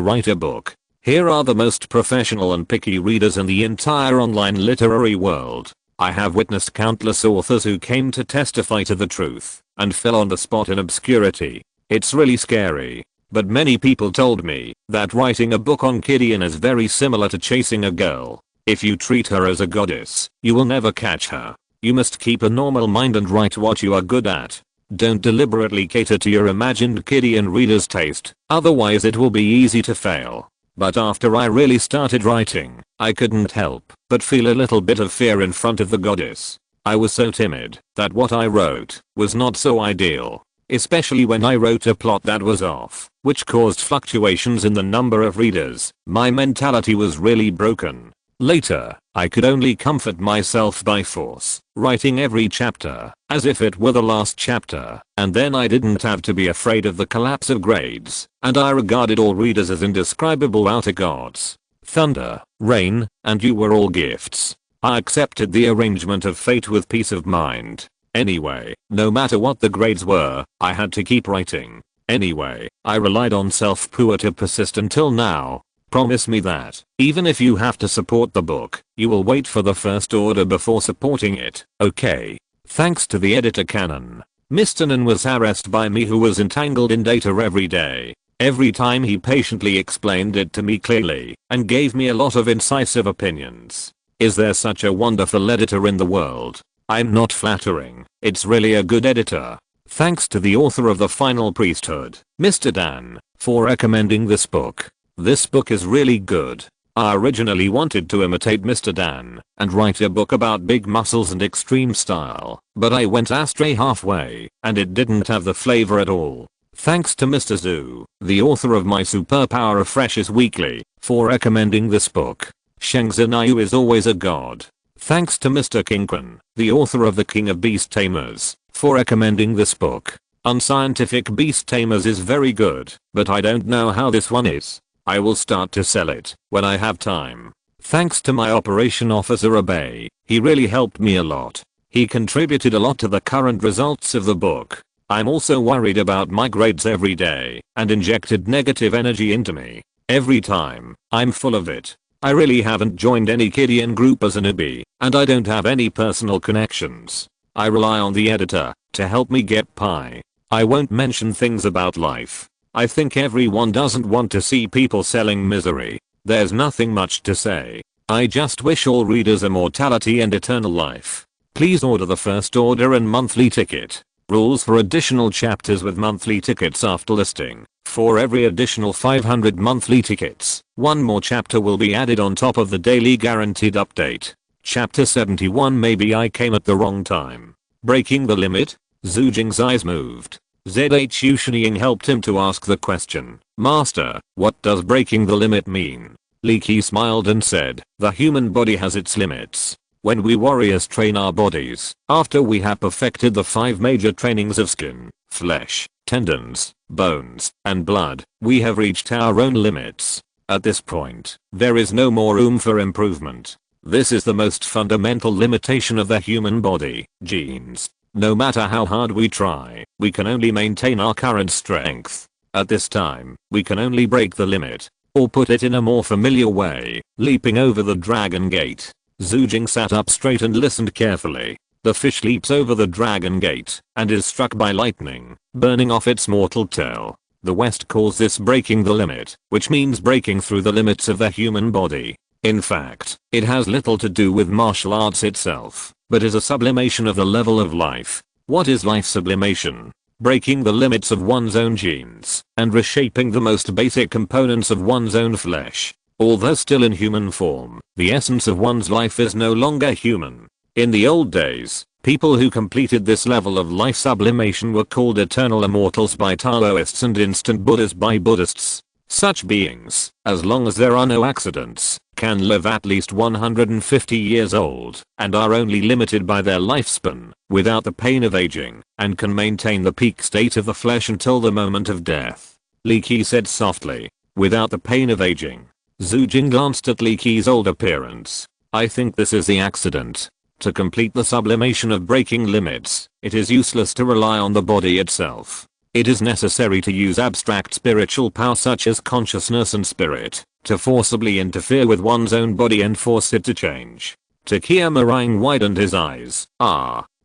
write a book. Here are the most professional and picky readers in the entire online literary world. I have witnessed countless authors who came to testify to the truth and fell on the spot in obscurity. It's really scary. But many people told me that writing a book on Kidian is very similar to chasing a girl. If you treat her as a goddess, you will never catch her. You must keep a normal mind and write what you are good at. Don't deliberately cater to your imagined Kidian reader's taste, otherwise it will be easy to fail. But after I really started writing, I couldn't help but feel a little bit of fear in front of the goddess. I was so timid that what I wrote was not so ideal. Especially when I wrote a plot that was off, which caused fluctuations in the number of readers. My mentality was really broken. Later, I could only comfort myself by force, writing every chapter, as if it were the last chapter, and then I didn't have to be afraid of the collapse of grades, and I regarded all readers as indescribable outer gods. Thunder, rain, and you were all gifts. I accepted the arrangement of fate with peace of mind. Anyway, no matter what the grades were, I had to keep writing. Anyway, I relied on self-pua to persist until now. Promise me that, even if you have to support the book, you will wait for the first order before supporting it, okay? Thanks to the editor Canon. Mr. Nan was harassed by me who was entangled in data every day. Every time he patiently explained it to me clearly, and gave me a lot of incisive opinions. Is there such a wonderful editor in the world? I'm not flattering, it's really a good editor. Thanks to the author of The Final Priesthood, Mr. Dan, for recommending this book. This book is really good. I originally wanted to imitate Mr. Dan and write a book about big muscles and extreme style, but I went astray halfway and it didn't have the flavor at all. Thanks to Mr. Xue, the author of My Superpower Refreshes Weekly, for recommending this book. Sheng Zinayu is always a god. Thanks to Mr. Kinkun, the author of The King of Beast Tamers, for recommending this book. Unscientific Beast Tamers is very good, but I don't know how this one is. I will start to sell it when I have time. Thanks to my operation officer Abe, he really helped me a lot. He contributed a lot to the current results of the book. I'm also worried about my grades every day and injected negative energy into me. Every time, I'm full of it. I really haven't joined any Kidian group as a newbie, and I don't have any personal connections. I rely on the editor to help me get pi. I won't mention things about life. I think everyone doesn't want to see people selling misery. There's nothing much to say. I just wish all readers immortality and eternal life. Please order the first order and monthly ticket. Rules for additional chapters with monthly tickets after listing. For every additional 500 monthly tickets, one more chapter will be added on top of the daily guaranteed update. Chapter 71. Maybe I came at the wrong time. Breaking the limit? Xue Jing's eyes moved. Xue Jing helped him to ask the question. Master, what does breaking the limit mean? Li Qi smiled and said, the human body has its limits. When we warriors train our bodies, after we have perfected the 5 major trainings of skin, flesh, tendons, bones, and blood, we have reached our own limits. At this point, there is no more room for improvement. This is the most fundamental limitation of the human body, genes. No matter how hard we try, we can only maintain our current strength. At this time, we can only break the limit. Or put it in a more familiar way, leaping over the dragon gate. Xue Jing sat up straight and listened carefully. The fish leaps over the dragon gate and is struck by lightning, burning off its mortal tail. The West calls this breaking the limit, which means breaking through the limits of the human body. In fact, it has little to do with martial arts itself, but is a sublimation of the level of life. What is life sublimation? Breaking the limits of one's own genes and reshaping the most basic components of one's own flesh. Although still in human form, the essence of one's life is no longer human. In the old days, people who completed this level of life sublimation were called eternal immortals by Taoists and instant Buddhas by Buddhists. Such beings, as long as there are no accidents, can live at least 150 years old and are only limited by their lifespan, without the pain of aging, and can maintain the peak state of the flesh until the moment of death. Li Qi said softly, without the pain of aging. Xue Jing glanced at Li Qi's old appearance. I think this is the accident. To complete the sublimation of breaking limits, it is useless to rely on the body itself. It is necessary to use abstract spiritual power such as consciousness and spirit, to forcibly interfere with one's own body and force it to change. Takia Marang widened his eyes.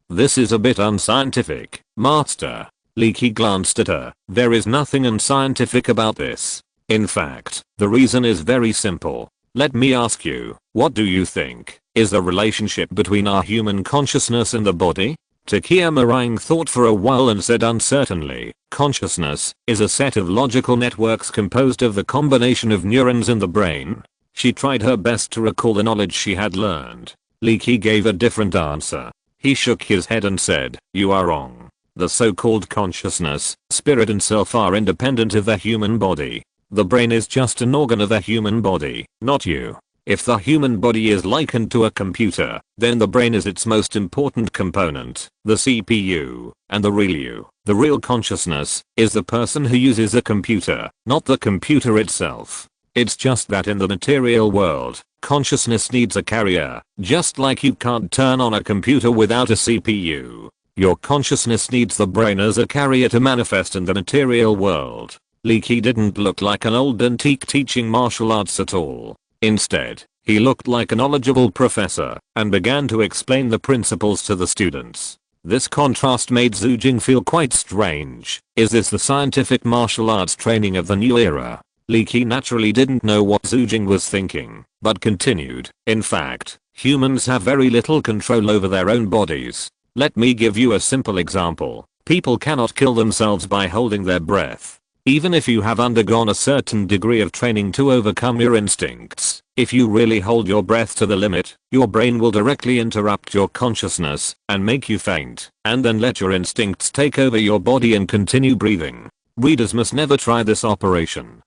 This is a bit unscientific, Master. Li Qi glanced at her. There is nothing unscientific about this. In fact, the reason is very simple. Let me ask you, what do you think is the relationship between our human consciousness and the body? Takia Marang thought for a while and said uncertainly, consciousness is a set of logical networks composed of the combination of neurons in the brain. She tried her best to recall the knowledge she had learned. Li Qi gave a different answer. He shook his head and said, you are wrong. The so-called consciousness, spirit and self are independent of the human body. The brain is just an organ of the human body, not you. If the human body is likened to a computer, then the brain is its most important component, the CPU, and the real you, the real consciousness, is the person who uses a computer, not the computer itself. It's just that in the material world, consciousness needs a carrier, just like you can't turn on a computer without a CPU. Your consciousness needs the brain as a carrier to manifest in the material world. Li Qi didn't look like an old antique teaching martial arts at all. Instead, he looked like a knowledgeable professor and began to explain the principles to the students. This contrast made Xue Jing feel quite strange. Is this the scientific martial arts training of the new era? Li Qi naturally didn't know what Xue Jing was thinking, but continued. In fact, humans have very little control over their own bodies. Let me give you a simple example. People cannot kill themselves by holding their breath. Even if you have undergone a certain degree of training to overcome your instincts, if you really hold your breath to the limit, your brain will directly interrupt your consciousness and make you faint, and then let your instincts take over your body and continue breathing. Readers must never try this operation.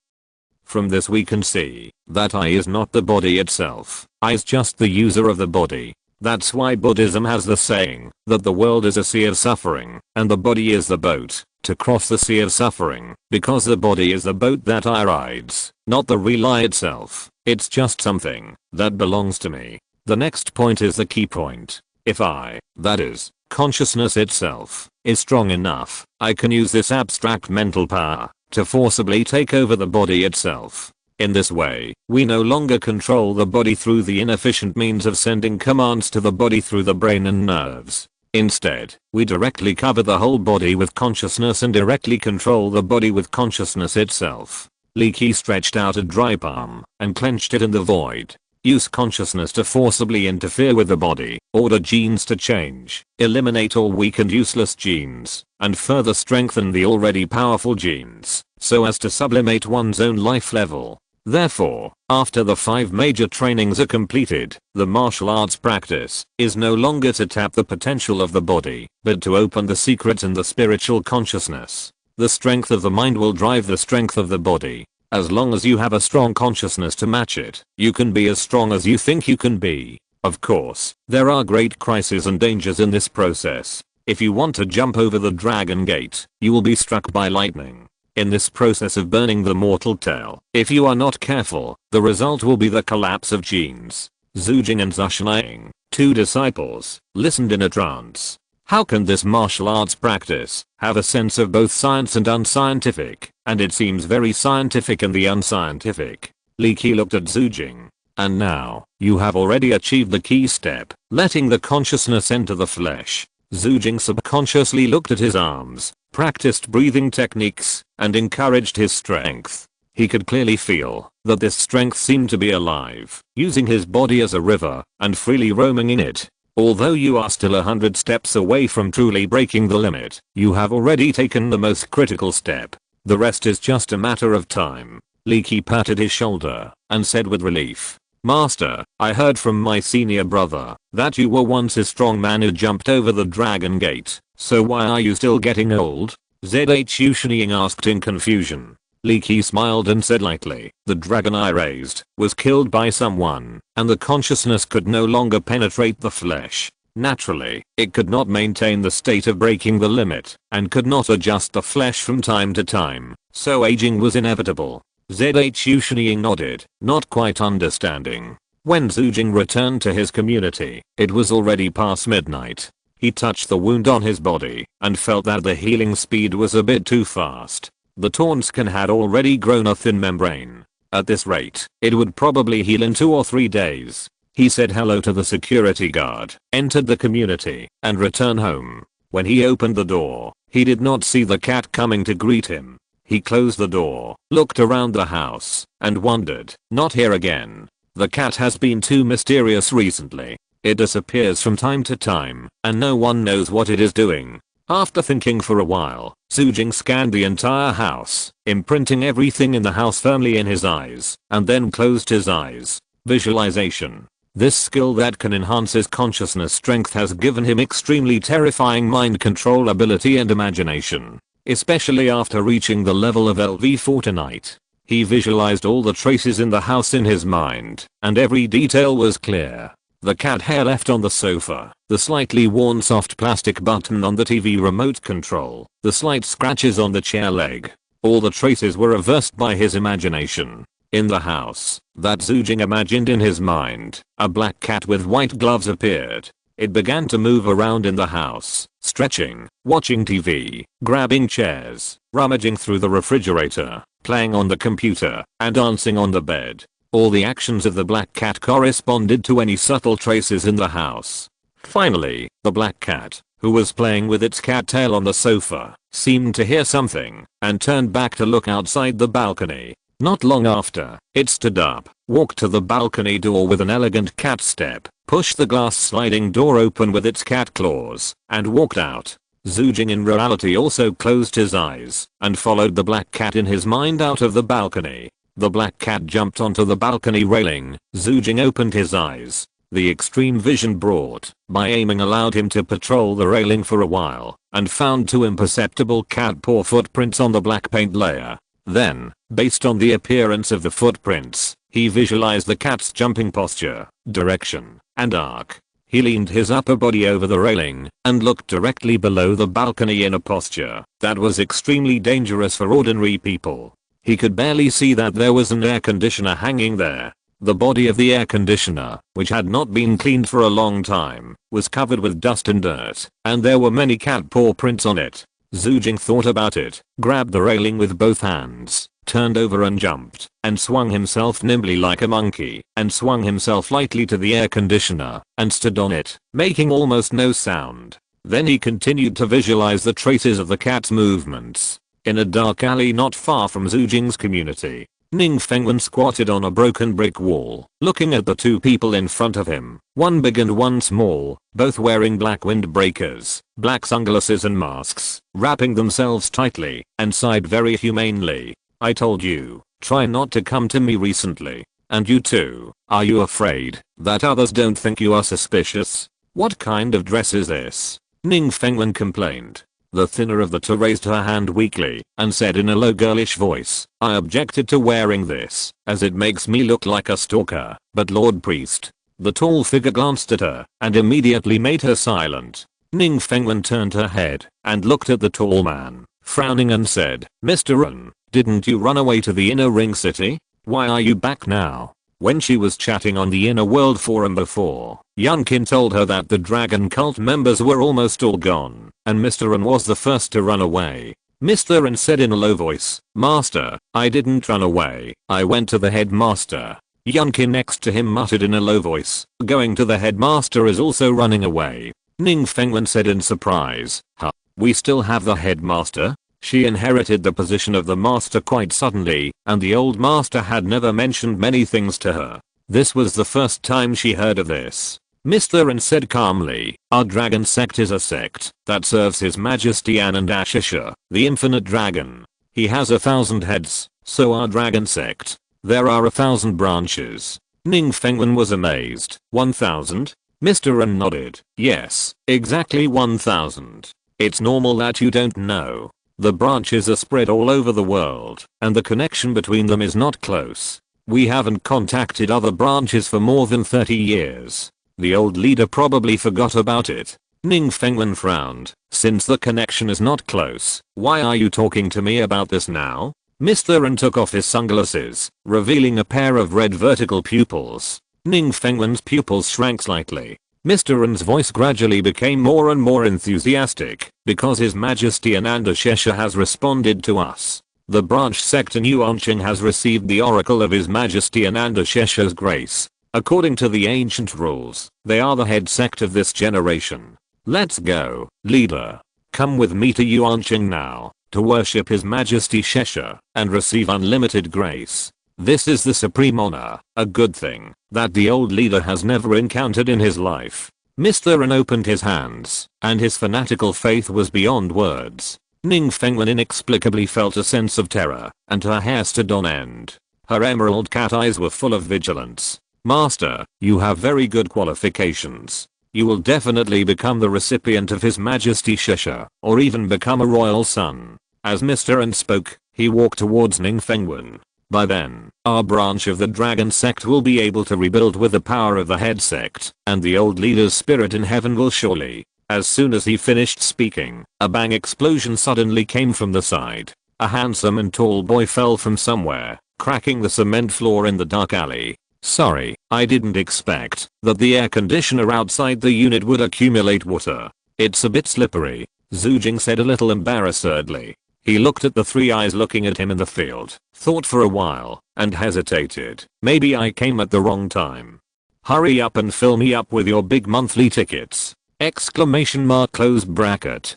From this we can see that I is not the body itself. I is just the user of the body. That's why Buddhism has the saying that the world is a sea of suffering and the body is the boat to cross the sea of suffering, because the body is the boat that I rides, not the real I itself. It's just something that belongs to me. The next point is the key point. If I, that is, consciousness itself, is strong enough, I can use this abstract mental power to forcibly take over the body itself. In this way, we no longer control the body through the inefficient means of sending commands to the body through the brain and nerves. Instead, we directly cover the whole body with consciousness and directly control the body with consciousness itself. Li Qi stretched out a dry palm and clenched it in the void. Use consciousness to forcibly interfere with the body, order genes to change, eliminate all weak and useless genes, and further strengthen the already powerful genes, so as to sublimate one's own life level. Therefore, after the 5 major trainings are completed, the martial arts practice is no longer to tap the potential of the body, but to open the secrets in the spiritual consciousness. The strength of the mind will drive the strength of the body. As long as you have a strong consciousness to match it, you can be as strong as you think you can be. Of course, there are great crises and dangers in this process. If you want to jump over the dragon gate, you will be struck by lightning. In this process of burning the mortal tail, if you are not careful, the result will be the collapse of genes. Xue Jing and Xue Jing, 2 disciples, listened in a trance. How can this martial arts practice have a sense of both science and unscientific? And it seems very scientific in the unscientific. Li Qi looked at Xue Jing. And now, you have already achieved the key step, letting the consciousness enter the flesh. Xue Jing subconsciously looked at his arms, practiced breathing techniques, and encouraged his strength. He could clearly feel that this strength seemed to be alive, using his body as a river, and freely roaming in it. Although you are still 100 steps away from truly breaking the limit, you have already taken the most critical step. The rest is just a matter of time. Li Qi patted his shoulder, and said with relief, Master, I heard from my senior brother that you were once a strong man who jumped over the dragon gate, so why are you still getting old? Xue Jing asked in confusion. Li Qi smiled and said lightly, the dragon I raised was killed by someone, and the consciousness could no longer penetrate the flesh. Naturally, it could not maintain the state of breaking the limit, and could not adjust the flesh from time to time, so aging was inevitable. Xue Jing nodded, not quite understanding. When Xue Jing returned to his community, it was already past midnight. He touched the wound on his body, and felt that the healing speed was a bit too fast. The torn skin had already grown a thin membrane. At this rate, it would probably heal in 2 or 3 days. He said hello to the security guard, entered the community, and returned home. When he opened the door, he did not see the cat coming to greet him. He closed the door, looked around the house, and wondered, not here again. The cat has been too mysterious recently. It disappears from time to time, and no one knows what it is doing. After thinking for a while, Xue Jing scanned the entire house, imprinting everything in the house firmly in his eyes, and then closed his eyes. Visualization. This skill that can enhance his consciousness strength has given him extremely terrifying mind control ability and imagination. Especially after reaching the level of LV4 tonight. He visualized all the traces in the house in his mind, and every detail was clear. The cat hair left on the sofa, the slightly worn soft plastic button on the TV remote control, the slight scratches on the chair leg. All the traces were reversed by his imagination. In the house that Xue Jing imagined in his mind, a black cat with white gloves appeared. It began to move around in the house, stretching, watching TV, grabbing chairs, rummaging through the refrigerator, playing on the computer, and dancing on the bed. All the actions of the black cat corresponded to any subtle traces in the house. Finally, the black cat, who was playing with its cat tail on the sofa, seemed to hear something, and turned back to look outside the balcony. Not long after, it stood up, walked to the balcony door with an elegant cat step, pushed the glass sliding door open with its cat claws, and walked out. Xue Jing in reality also closed his eyes, and followed the black cat in his mind out of the balcony. The black cat jumped onto the balcony railing. Xue Jing opened his eyes. The extreme vision brought by aiming allowed him to patrol the railing for a while, and found 2 imperceptible cat paw footprints on the black paint layer. Then, based on the appearance of the footprints, he visualized the cat's jumping posture, direction, and arc. He leaned his upper body over the railing, and looked directly below the balcony in a posture that was extremely dangerous for ordinary people. He could barely see that there was an air conditioner hanging there. The body of the air conditioner, which had not been cleaned for a long time, was covered with dust and dirt, and there were many cat paw prints on it. Xue Jing thought about it, grabbed the railing with both hands, turned over and jumped, and swung himself nimbly like a monkey, and swung himself lightly to the air conditioner, and stood on it, making almost no sound. Then he continued to visualize the traces of the cat's movements. In a dark alley not far from Xue Jing's community, Ning Fengwen squatted on a broken brick wall, looking at the 2 people in front of him, one big and one small, both wearing black windbreakers, black sunglasses and masks, wrapping themselves tightly, and sighed very humanely. I told you, try not to come to me recently. And you too, are you afraid that others don't think you are suspicious? What kind of dress is this? Ning Fengwen complained. The thinner of the 2 raised her hand weakly, and said in a low girlish voice, I objected to wearing this, as it makes me look like a stalker, but Lord Priest. The tall figure glanced at her, and immediately made her silent. Ning Fengwen turned her head and looked at the tall man, frowning and said, Mr. Ren, didn't you run away to the inner ring city? Why are you back now? When she was chatting on the Inner World forum before, Yunkin told her that the dragon cult members were almost all gone, and Mr. Ren was the first to run away. Mr. Ren said in a low voice, Master, I didn't run away, I went to the headmaster. Yunkin next to him muttered in a low voice, going to the headmaster is also running away. Ning Fengwen said in surprise, huh, we still have the headmaster? She inherited the position of the master quite suddenly, and the old master had never mentioned many things to her. This was the first time she heard of this. Mr. Ren said calmly, our dragon sect is a sect that serves His Majesty Anandashasha, the infinite dragon. He has 1,000 heads, so our dragon sect. There are 1,000 branches. Ning Fengwen was amazed. 1,000? Mr. Ren nodded. Yes, exactly 1,000. It's normal that you don't know. The branches are spread all over the world, and the connection between them is not close. We haven't contacted other branches for more than 30 years. The old leader probably forgot about it. Ning Fengwen frowned. Since the connection is not close, why are you talking to me about this now? Mr. Ren took off his sunglasses, revealing a pair of red vertical pupils. Ning Fengwen's pupils shrank slightly. Mr. Ren's voice gradually became more and more enthusiastic, because His Majesty Anandashasha has responded to us. The branch sect in Yuanqing has received the oracle of His Majesty Anandashasha's grace. According to the ancient rules, they are the head sect of this generation. Let's go, leader. Come with me to Yuanqing now, to worship His Majesty Shesha, and receive unlimited grace. This is the supreme honor, a good thing, that the old leader has never encountered in his life. Mr. Ren opened his hands, and his fanatical faith was beyond words. Ning Fengwen inexplicably felt a sense of terror, and her hair stood on end. Her emerald cat eyes were full of vigilance. Master, you have very good qualifications. You will definitely become the recipient of His Majesty Shesha, or even become a royal son. As Mr. Ren spoke, he walked towards Ning Fengwen. By then, our branch of the dragon sect will be able to rebuild with the power of the head sect, and the old leader's spirit in heaven will surely. As soon as he finished speaking, a bang explosion suddenly came from the side. A handsome and tall boy fell from somewhere, cracking the cement floor in the dark alley. Sorry, I didn't expect that the air conditioner outside the unit would accumulate water. It's a bit slippery, Xue Jing said a little embarrassedly. He looked at the three eyes looking at him in the field, thought for a while, and hesitated. Maybe I came at the wrong time. Hurry up and fill me up with your big monthly tickets! Exclamation mark close bracket.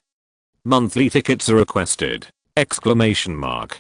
Monthly tickets are requested! Exclamation mark.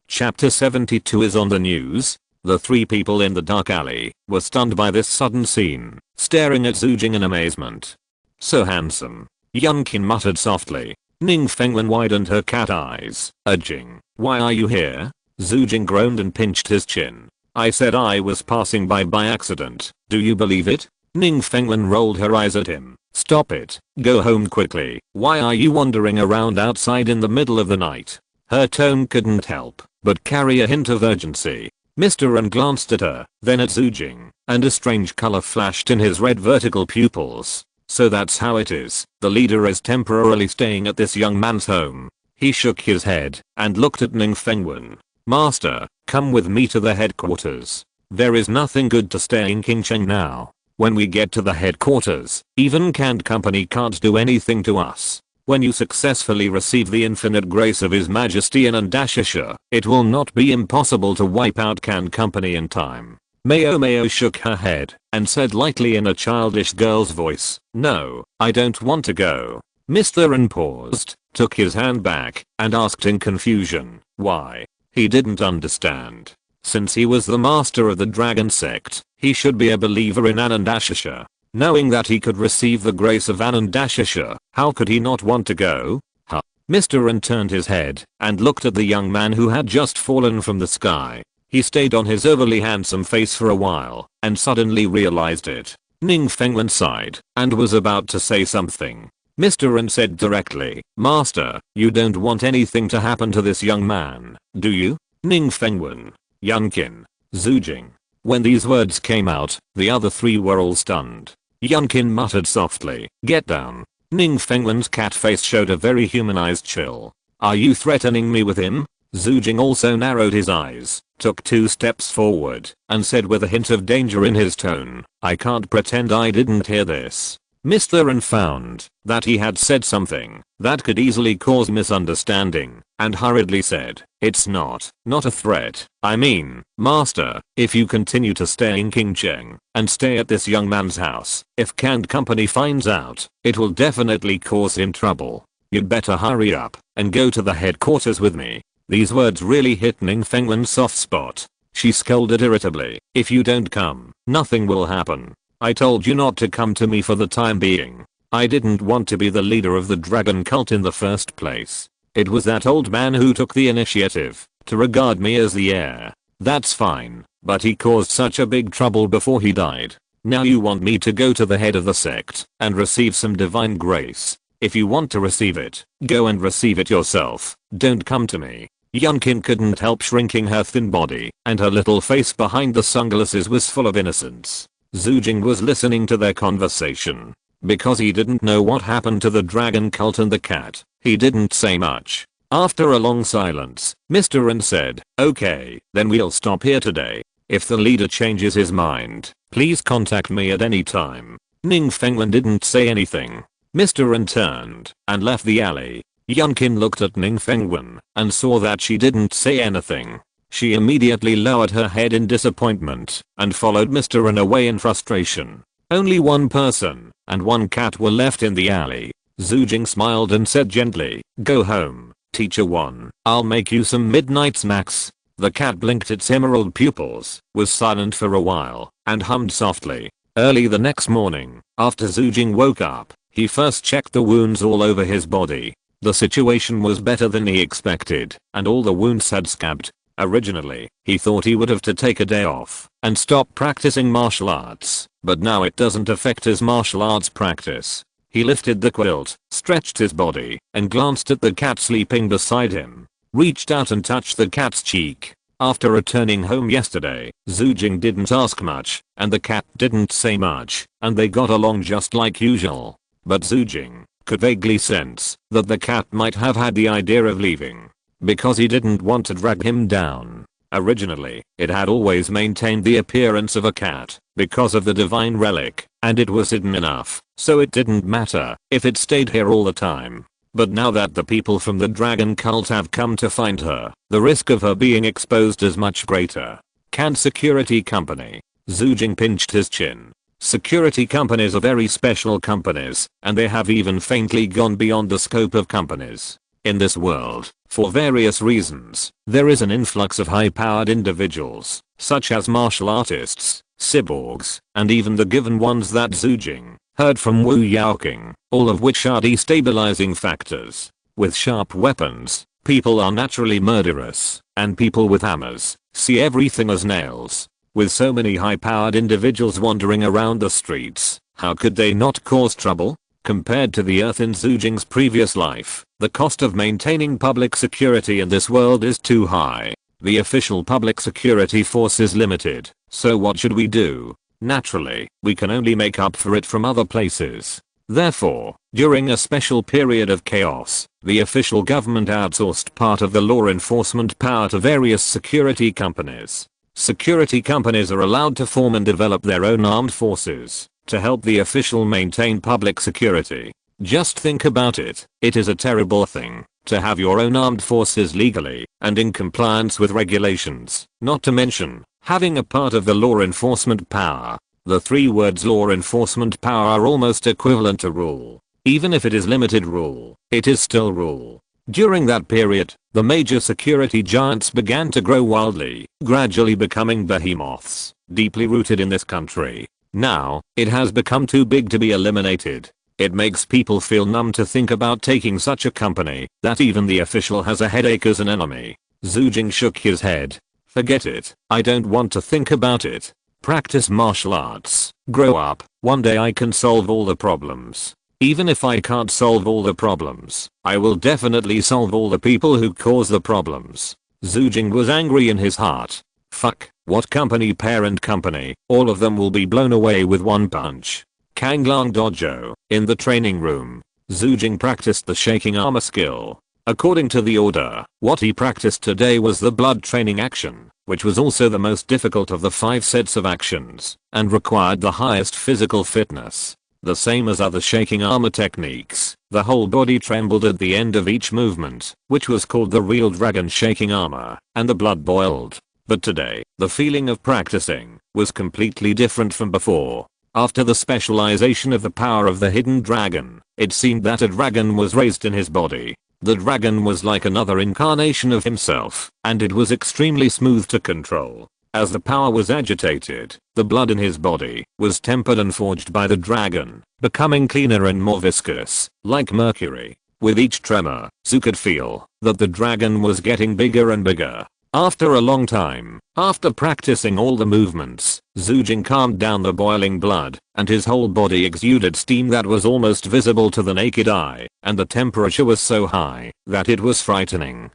Chapter 72 is on the news. The three people in the dark alley were stunned by this sudden scene, staring at Xue Jing in amazement. So handsome. Yunkin muttered softly. Ning Fengwen widened her cat eyes. Jing, why are you here? Xue Jing groaned and pinched his chin. I said I was passing by accident. Do you believe it? Ning Fengwen rolled her eyes at him. Stop it. Go home quickly. Why are you wandering around outside in the middle of the night? Her tone couldn't help but carry a hint of urgency. Mr. Ren glanced at her, then at Xue Jing, and a strange color flashed in his red vertical pupils. So that's how it is. The leader is temporarily staying at this young man's home. He shook his head and looked at Ning Fengwen. Master, come with me to the headquarters. There is nothing good to stay in Qingcheng now. When we get to the headquarters, even Canned Company can't do anything to us. When you successfully receive the infinite grace of His Majesty Anandashasha, it will not be impossible to wipe out Canned Company in time. Mao shook her head and said lightly in a childish girl's voice, no, I don't want to go. Mr. Ren paused, took his hand back, and asked in confusion, why? He didn't understand. Since he was the master of the dragon sect, he should be a believer in Anandashasha. Knowing that he could receive the grace of Anandashasha, how could he not want to go? Huh. Mr. Ren turned his head and looked at the young man who had just fallen from the sky. He stayed on his overly handsome face for a while, and suddenly realized it. Ning Fengwen sighed, and was about to say something. Mr. Ren said directly, Master, you don't want anything to happen to this young man, do you? Ning Fengwen, Yunkin, Xue Jing. When these words came out, the other three were all stunned. Yunkin muttered softly, get down. Ning Fengwen's cat face showed a very humanized chill. Are you threatening me with him? Xue Jing also narrowed his eyes, took 2 steps forward, and said with a hint of danger in his tone, I can't pretend I didn't hear this. Mr. Ren found that he had said something that could easily cause misunderstanding, and hurriedly said, it's not a threat. I mean, master, if you continue to stay in Qingcheng and stay at this young man's house, if Canned Company finds out, it will definitely cause him trouble. You'd better hurry up and go to the headquarters with me. These words really hit Ning Fengwen's soft spot. She scolded irritably, if you don't come, nothing will happen. I told you not to come to me for the time being. I didn't want to be the leader of the dragon cult in the first place. It was that old man who took the initiative to regard me as the heir. That's fine, but he caused such a big trouble before he died. Now you want me to go to the head of the sect and receive some divine grace. If you want to receive it, go and receive it yourself. Don't come to me. Yunkin couldn't help shrinking her thin body, and her little face behind the sunglasses was full of innocence. Xue Jing was listening to their conversation. Because he didn't know what happened to the dragon cult and the cat, he didn't say much. After a long silence, Mr. Ren said, okay, then we'll stop here today. If the leader changes his mind, please contact me at any time. Ning Fengwen didn't say anything. Mr. Ren turned and left the alley. Yunkin looked at Ning Fengwen and saw that she didn't say anything. She immediately lowered her head in disappointment and followed Mr. Ren away in frustration. Only one person and one cat were left in the alley. Xue Jing smiled and said gently, go home, teacher 1. I'll make you some midnight snacks. The cat blinked its emerald pupils, was silent for a while, and hummed softly. Early the next morning, after Xue Jing woke up, he first checked the wounds all over his body. The situation was better than he expected, and all the wounds had scabbed. Originally, he thought he would have to take a day off and stop practicing martial arts, but now it doesn't affect his martial arts practice. He lifted the quilt, stretched his body, and glanced at the cat sleeping beside him. Reached out and touched the cat's cheek. After returning home yesterday, Xue Jing didn't ask much, and the cat didn't say much, and they got along just like usual. But Xue Jing could vaguely sense that the cat might have had the idea of leaving, because he didn't want to drag him down. Originally, it had always maintained the appearance of a cat because of the divine relic, and it was hidden enough, so it didn't matter if it stayed here all the time. But now that the people from the dragon cult have come to find her, the risk of her being exposed is much greater. Canned Security Company. Xue Jing pinched his chin. Security companies are very special companies, and they have even faintly gone beyond the scope of companies. In this world, for various reasons, there is an influx of high-powered individuals, such as martial artists, cyborgs, and even the given ones that Xue Jing heard from Wu Yaoqing, all of which are destabilizing factors. With sharp weapons, people are naturally murderous, and people with hammers see everything as nails. With so many high-powered individuals wandering around the streets, how could they not cause trouble? Compared to the Earth in Xue Jing's previous life, the cost of maintaining public security in this world is too high. The official public security force is limited, so what should we do? Naturally, we can only make up for it from other places. Therefore, during a special period of chaos, the official government outsourced part of the law enforcement power to various security companies. Security companies are allowed to form and develop their own armed forces to help the official maintain public security. Just think about it. It is a terrible thing to have your own armed forces legally and in compliance with regulations, not to mention having a part of the law enforcement power. The 3 words law enforcement power are almost equivalent to rule. Even if it is limited rule, it is still rule. During that period, the major security giants began to grow wildly, gradually becoming behemoths, deeply rooted in this country. Now, it has become too big to be eliminated. It makes people feel numb to think about taking such a company that even the official has a headache as an enemy. Xue Jing shook his head. Forget it. I don't want to think about it. Practice martial arts. Grow up. One day I can solve all the problems. Even if I can't solve all the problems, I will definitely solve all the people who cause the problems. Xue Jing was angry in his heart. Fuck, what company, parent company, all of them will be blown away with one punch. Kanglang Dojo, in the training room. Xue Jing practiced the shaking armor skill. According to the order, what he practiced today was the blood training action, which was also the most difficult of the 5 sets of actions, and required the highest physical fitness. The same as other shaking armor techniques, the whole body trembled at the end of each movement, which was called the real dragon shaking armor, and the blood boiled. But today, the feeling of practicing was completely different from before. After the specialization of the power of the hidden dragon, it seemed that a dragon was raised in his body. The dragon was like another incarnation of himself, and it was extremely smooth to control. As the power was agitated, the blood in his body was tempered and forged by the dragon, becoming cleaner and more viscous, like mercury. With each tremor, Xue could feel that the dragon was getting bigger and bigger. After a long time, after practicing all the movements, Xue Jing calmed down the boiling blood, and his whole body exuded steam that was almost visible to the naked eye, and the temperature was so high that it was frightening.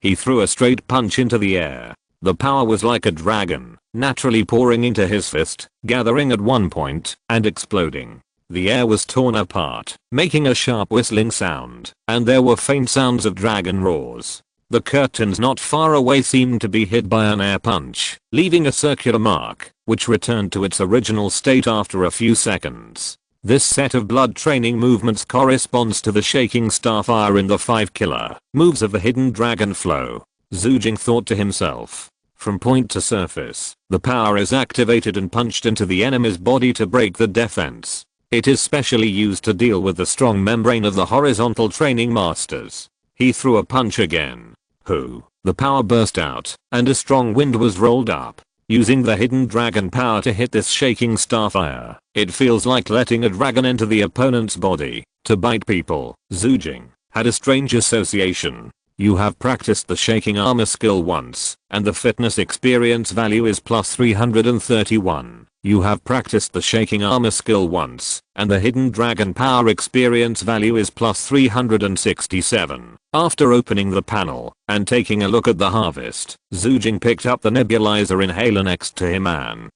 He threw a straight punch into the air. The power was like a dragon, naturally pouring into his fist, gathering at one point, and exploding. The air was torn apart, making a sharp whistling sound, and there were faint sounds of dragon roars. The curtains not far away seemed to be hit by an air punch, leaving a circular mark, which returned to its original state after a few seconds. This set of blood training movements corresponds to the shaking starfire in the 5 killer moves of the hidden dragon flow. Xue Jing thought to himself. From point to surface, the power is activated and punched into the enemy's body to break the defense. It is specially used to deal with the strong membrane of the horizontal training masters. He threw a punch again. The power burst out, and a strong wind was rolled up. Using the hidden dragon power to hit this shaking starfire, it feels like letting a dragon enter the opponent's body to bite people. Xue Jing had a strange association. You have practiced the shaking armor skill once, and the fitness experience value is plus 331. You have practiced the shaking armor skill once, and the hidden dragon power experience value is plus 367. After opening the panel and taking a look at the harvest, Xue Jing picked up the nebulizer inhaler next to him and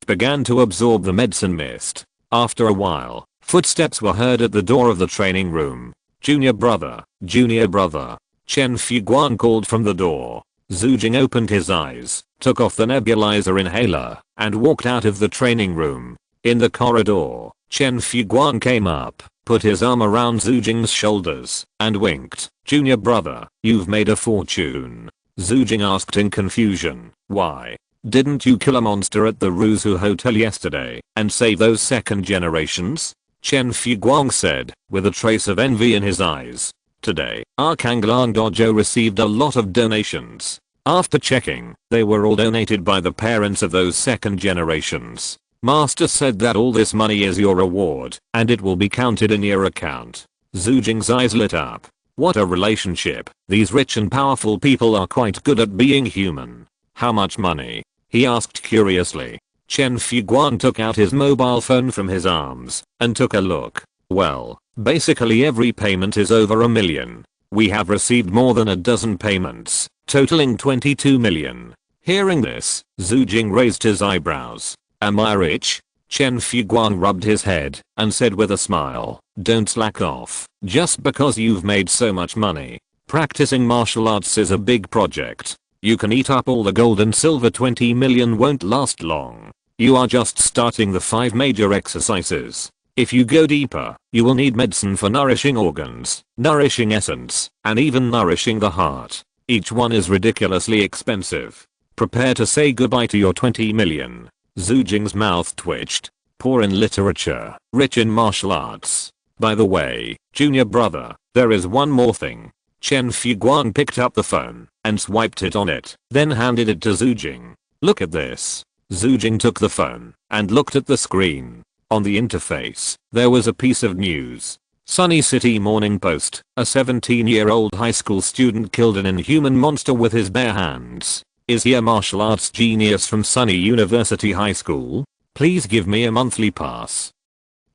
began to absorb the medicine mist. After a while, footsteps were heard at the door of the training room. Junior brother, Chen Fuguan called from the door. Xue Jing opened his eyes, took off the nebulizer inhaler, and walked out of the training room. In the corridor, Chen Fuguan came up, put his arm around Xue Jing's shoulders, and winked. Junior brother, you've made a fortune. Xue Jing asked in confusion. Why? Didn't you kill a monster at the Ruzu Hotel yesterday and save those second generations? Chen Fuguang said, with a trace of envy in his eyes. Today, our Kanglang dojo received a lot of donations. After checking, they were all donated by the parents of those second generations. Master said that all this money is your reward, and it will be counted in your account. Xue Jing's eyes lit up. What a relationship. These rich and powerful people are quite good at being human. How much money? He asked curiously. Chen Fuguan took out his mobile phone from his arms and took a look. Well, basically every payment is over $1 million. We have received more than a dozen payments, totaling 22 million. Hearing this, Xue Jing raised his eyebrows. Am I rich? Chen Fuguan rubbed his head and said with a smile, don't slack off, just because you've made so much money. Practicing martial arts is a big project. You can eat up all the gold and silver. 20 million won't last long. You are just starting the 5 major exercises. If you go deeper, you will need medicine for nourishing organs, nourishing essence, and even nourishing the heart. Each one is ridiculously expensive. Prepare to say goodbye to your 20 million. Xue Jing's mouth twitched. Poor in literature, rich in martial arts. By the way, junior brother, there is one more thing. Chen Fuguan picked up the phone and swiped it on it, then handed it to Xue Jing. Look at this. Xue Jing took the phone and looked at the screen. On the interface, there was a piece of news. Sunny City Morning Post, a 17-year-old high school student killed an inhuman monster with his bare hands. Is he a martial arts genius from Sunny University High School? Please give me a monthly pass.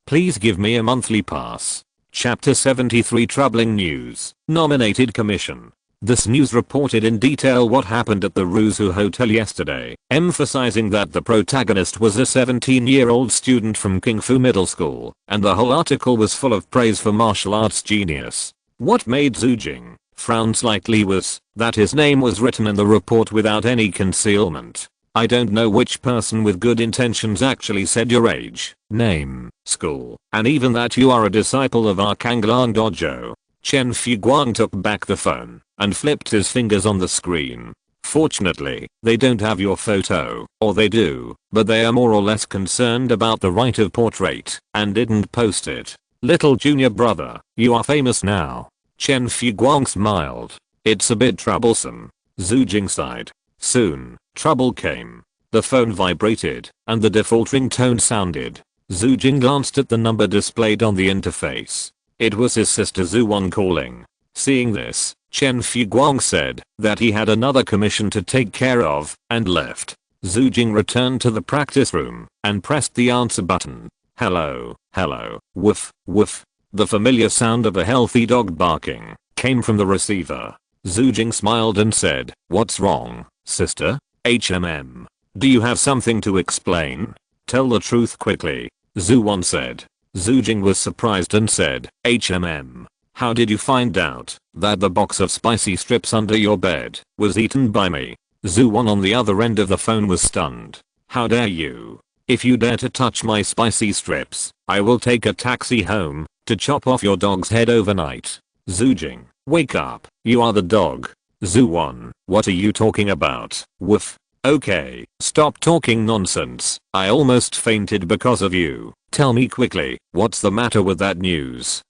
Please give me a monthly pass. Chapter 73 Troubling News. Nominated Commission. This news reported in detail what happened at the Rusu Hotel yesterday, emphasizing that the protagonist was a 17-year-old student from Kung Fu Middle School, and the whole article was full of praise for martial arts genius. What made Xue Jing frown slightly was that his name was written in the report without any concealment. I don't know which person with good intentions actually said your age, name, school, and even that you are a disciple of our Kanglang Dojo. Chen Fuguang took back the phone and flipped his fingers on the screen. Fortunately, they don't have your photo, or they do, but they are more or less concerned about the right of portrait and didn't post it. Little junior brother, you are famous now. Chen Fuguang smiled. It's a bit troublesome. Xue Jing sighed. Soon, trouble came. The phone vibrated, and the default ringtone sounded. Xue Jing glanced at the number displayed on the interface. It was his sister Zuwon calling. Seeing this, Chen Fuguang said that he had another commission to take care of and left. Xue Jing returned to the practice room and pressed the answer button. Hello, hello, woof, woof. The familiar sound of a healthy dog barking came from the receiver. Xue Jing smiled and said, "What's wrong, sister? HMM. Do you have something to explain? Tell the truth quickly," Zuwon said. Xue Jing was surprised and said, "HMM. How did you find out that the box of spicy strips under your bed was eaten by me?" Zuwon on the other end of the phone was stunned. "How dare you? If you dare to touch my spicy strips, I will take a taxi home to chop off your dog's head overnight." Xue Jing, wake up, you are the dog. Zuwon, what are you talking about? Woof. Okay, stop talking nonsense. I almost fainted because of you. Tell me quickly, what's the matter with that news?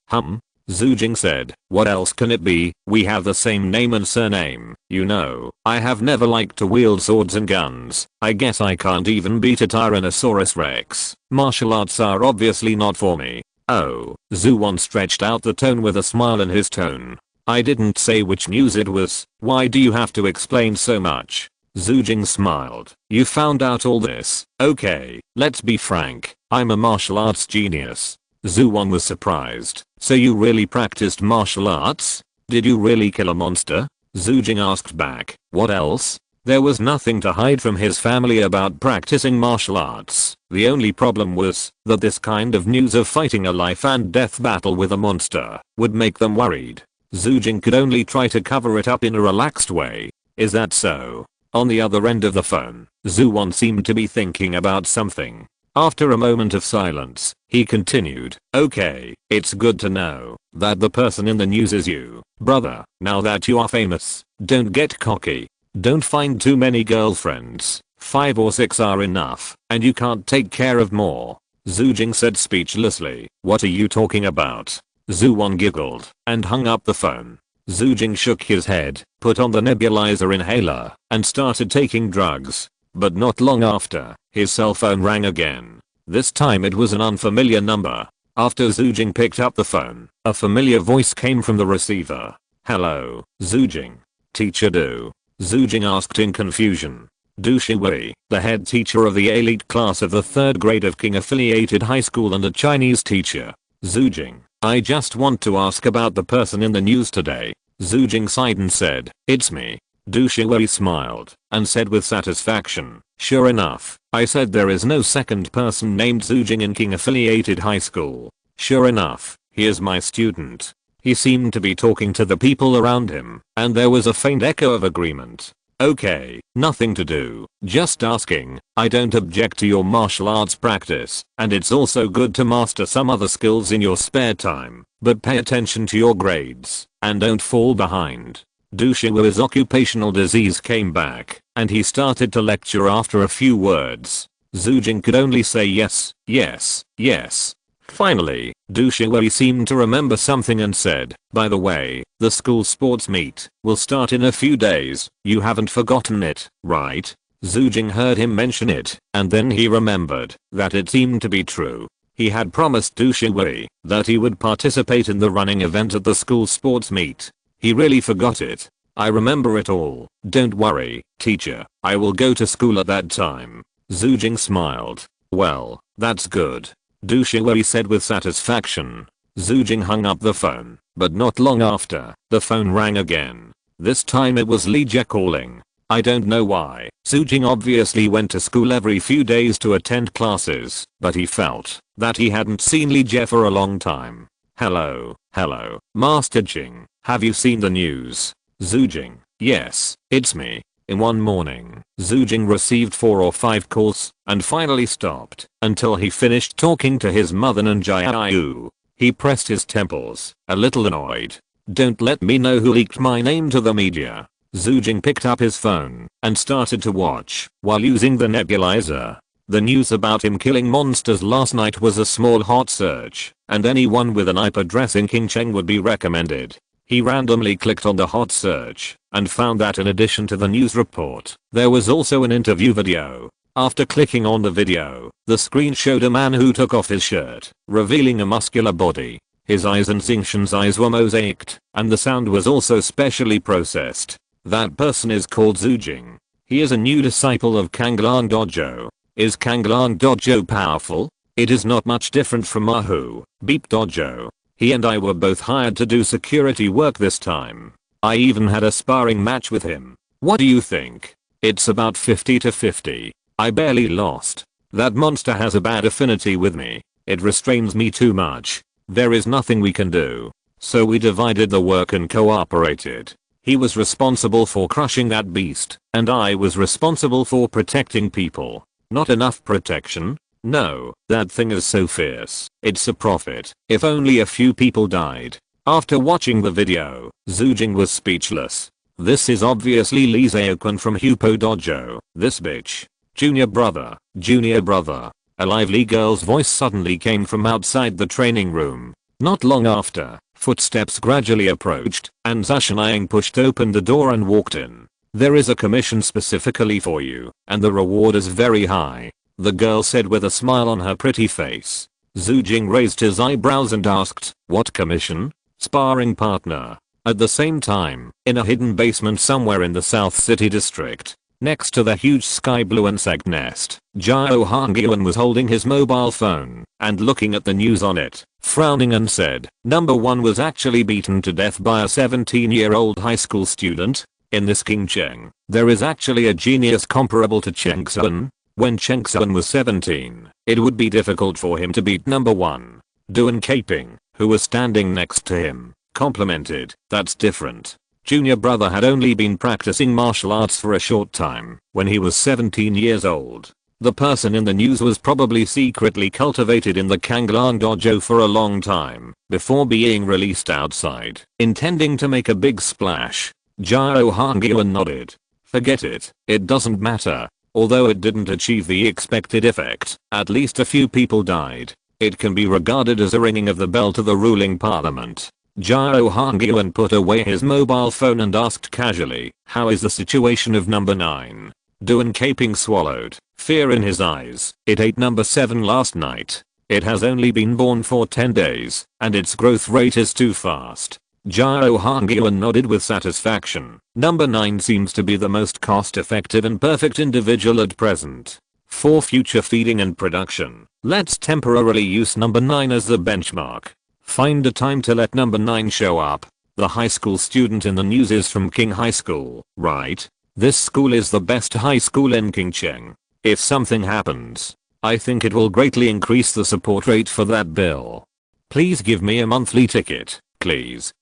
Xue Jing said, what else can it be? We have the same name and surname. You know, I have never liked to wield swords and guns. I guess I can't even beat a Tyrannosaurus Rex. Martial arts are obviously not for me. Oh, Zuwon stretched out the tone with a smile in his tone. I didn't say which news it was. Why do you have to explain so much? Xue Jing smiled. You found out all this. Okay, let's be frank. I'm a martial arts genius. Zuwon was surprised. So you really practiced martial arts? Did you really kill a monster? Xue Jing asked back. What else? There was nothing to hide from his family about practicing martial arts. The only problem was that this kind of news of fighting a life and death battle with a monster would make them worried. Xue Jing could only try to cover it up in a relaxed way. Is that so? On the other end of the phone, Zuwon seemed to be thinking about something. After a moment of silence, he continued, okay, it's good to know that the person in the news is you, brother. Now that you are famous, don't get cocky. Don't find too many girlfriends. 5 or 6 are enough, and you can't take care of more. Xue Jing said speechlessly, what are you talking about? Zuwon giggled and hung up the phone. Xue Jing shook his head, put on the nebulizer inhaler, and started taking drugs. But not long after, his cell phone rang again. This time it was an unfamiliar number. After Xue Jing picked up the phone, a familiar voice came from the receiver. Hello, Xue Jing. Teacher Du. Xue Jing asked in confusion. Du Shiwei, the head teacher of the elite class of the 3rd grade of King affiliated high school and a Chinese teacher. Xue Jing, I just want to ask about the person in the news today. Xue Jing sighed and said, it's me. Du Shiwei smiled and said with satisfaction, sure enough, I said there is no second person named Xue Jing in King affiliated high school. Sure enough, he is my student. He seemed to be talking to the people around him, and there was a faint echo of agreement. Okay, nothing to do, just asking. I don't object to your martial arts practice, and it's also good to master some other skills in your spare time, but pay attention to your grades, and don't fall behind. Du Shiwei's occupational disease came back, and he started to lecture after a few words. Xue Jing could only say yes, yes, yes. Finally, Du Shiwei seemed to remember something and said, by the way, the school sports meet will start in a few days. You haven't forgotten it, right? Xue Jing heard him mention it, and then he remembered that it seemed to be true. He had promised Du Shiwei that he would participate in the running event at the school sports meet. He really forgot it. I remember it all. Don't worry, teacher. I will go to school at that time. Xue Jing smiled. Well, that's good. Du Shiwei said with satisfaction. Xue Jing hung up the phone, but not long after, the phone rang again. This time it was Li Jie calling. I don't know why. Xue Jing obviously went to school every few days to attend classes, but he felt that he hadn't seen Li Jie for a long time. Hello, Master Jing, have you seen the news? Xue Jing, yes, it's me. In one morning, Xue Jing received 4 or 5 calls and finally stopped until he finished talking to his mother Nanjiayu. He pressed his temples, a little annoyed. Don't let me know who leaked my name to the media. Xue Jing picked up his phone and started to watch while using the nebulizer. The news about him killing monsters last night was a small hot search, and anyone with an IP address in Qingcheng would be recommended. He randomly clicked on the hot search and found that in addition to the news report, there was also an interview video. After clicking on the video, the screen showed a man who took off his shirt, revealing a muscular body. His eyes and Xingtian's eyes were mosaiced, and the sound was also specially processed. That person is called Xue Jing. He is a new disciple of Kanglang Dojo. Is Kanglang Dojo powerful? It is not much different from Mahu Beep Dojo. He and I were both hired to do security work this time. I even had a sparring match with him. What do you think? It's about 50-50. I barely lost. That monster has a bad affinity with me. It restrains me too much. There is nothing we can do. So we divided the work and cooperated. He was responsible for crushing that beast, and I was responsible for protecting people. Not enough protection? No, that thing is so fierce. It's a profit. If only a few people died. After watching the video, Xue Jing was speechless. This is obviously Li Zhaoquan from Hupo Dojo. This bitch. Junior brother. A lively girl's voice suddenly came from outside the training room. Not long after, footsteps gradually approached, and Zhashiniang pushed open the door and walked in. There is a commission specifically for you, and the reward is very high, the girl said with a smile on her pretty face. Xue Jing raised his eyebrows and asked, what commission? Sparring partner. At the same time, in a hidden basement somewhere in the South City district, next to the huge sky blue insect nest, Zhao Hangyuan was holding his mobile phone and looking at the news on it, frowning and said, Number 1 was actually beaten to death by a 17-year-old high school student. In this Qingcheng, there is actually a genius comparable to Cheng Sun. When Cheng Sun was 17, it would be difficult for him to beat number 1. Duan Caping, who was standing next to him, complimented, that's different. Junior brother had only been practicing martial arts for a short time when he was 17 years old. The person in the news was probably secretly cultivated in the Kanglang Dojo for a long time before being released outside, intending to make a big splash. Zhao Hangyuan nodded. Forget it, it doesn't matter. Although it didn't achieve the expected effect, at least a few people died. It can be regarded as a ringing of the bell to the ruling parliament. Zhao Hangyuan put away his mobile phone and asked casually, how is the situation of number 9? Duan Caping swallowed, fear in his eyes. It ate number 7 last night. It has only been born for 10 days, and its growth rate is too fast. Zhao Hangyuan nodded with satisfaction. Number 9 seems to be the most cost-effective and perfect individual at present. For future feeding and production, let's temporarily use number 9 as the benchmark. Find a time to let number 9 show up. The high school student in the news is from King High School, right? This school is the best high school in Qingcheng. If something happens, I think it will greatly increase the support rate for that bill. Please give me a monthly ticket, please.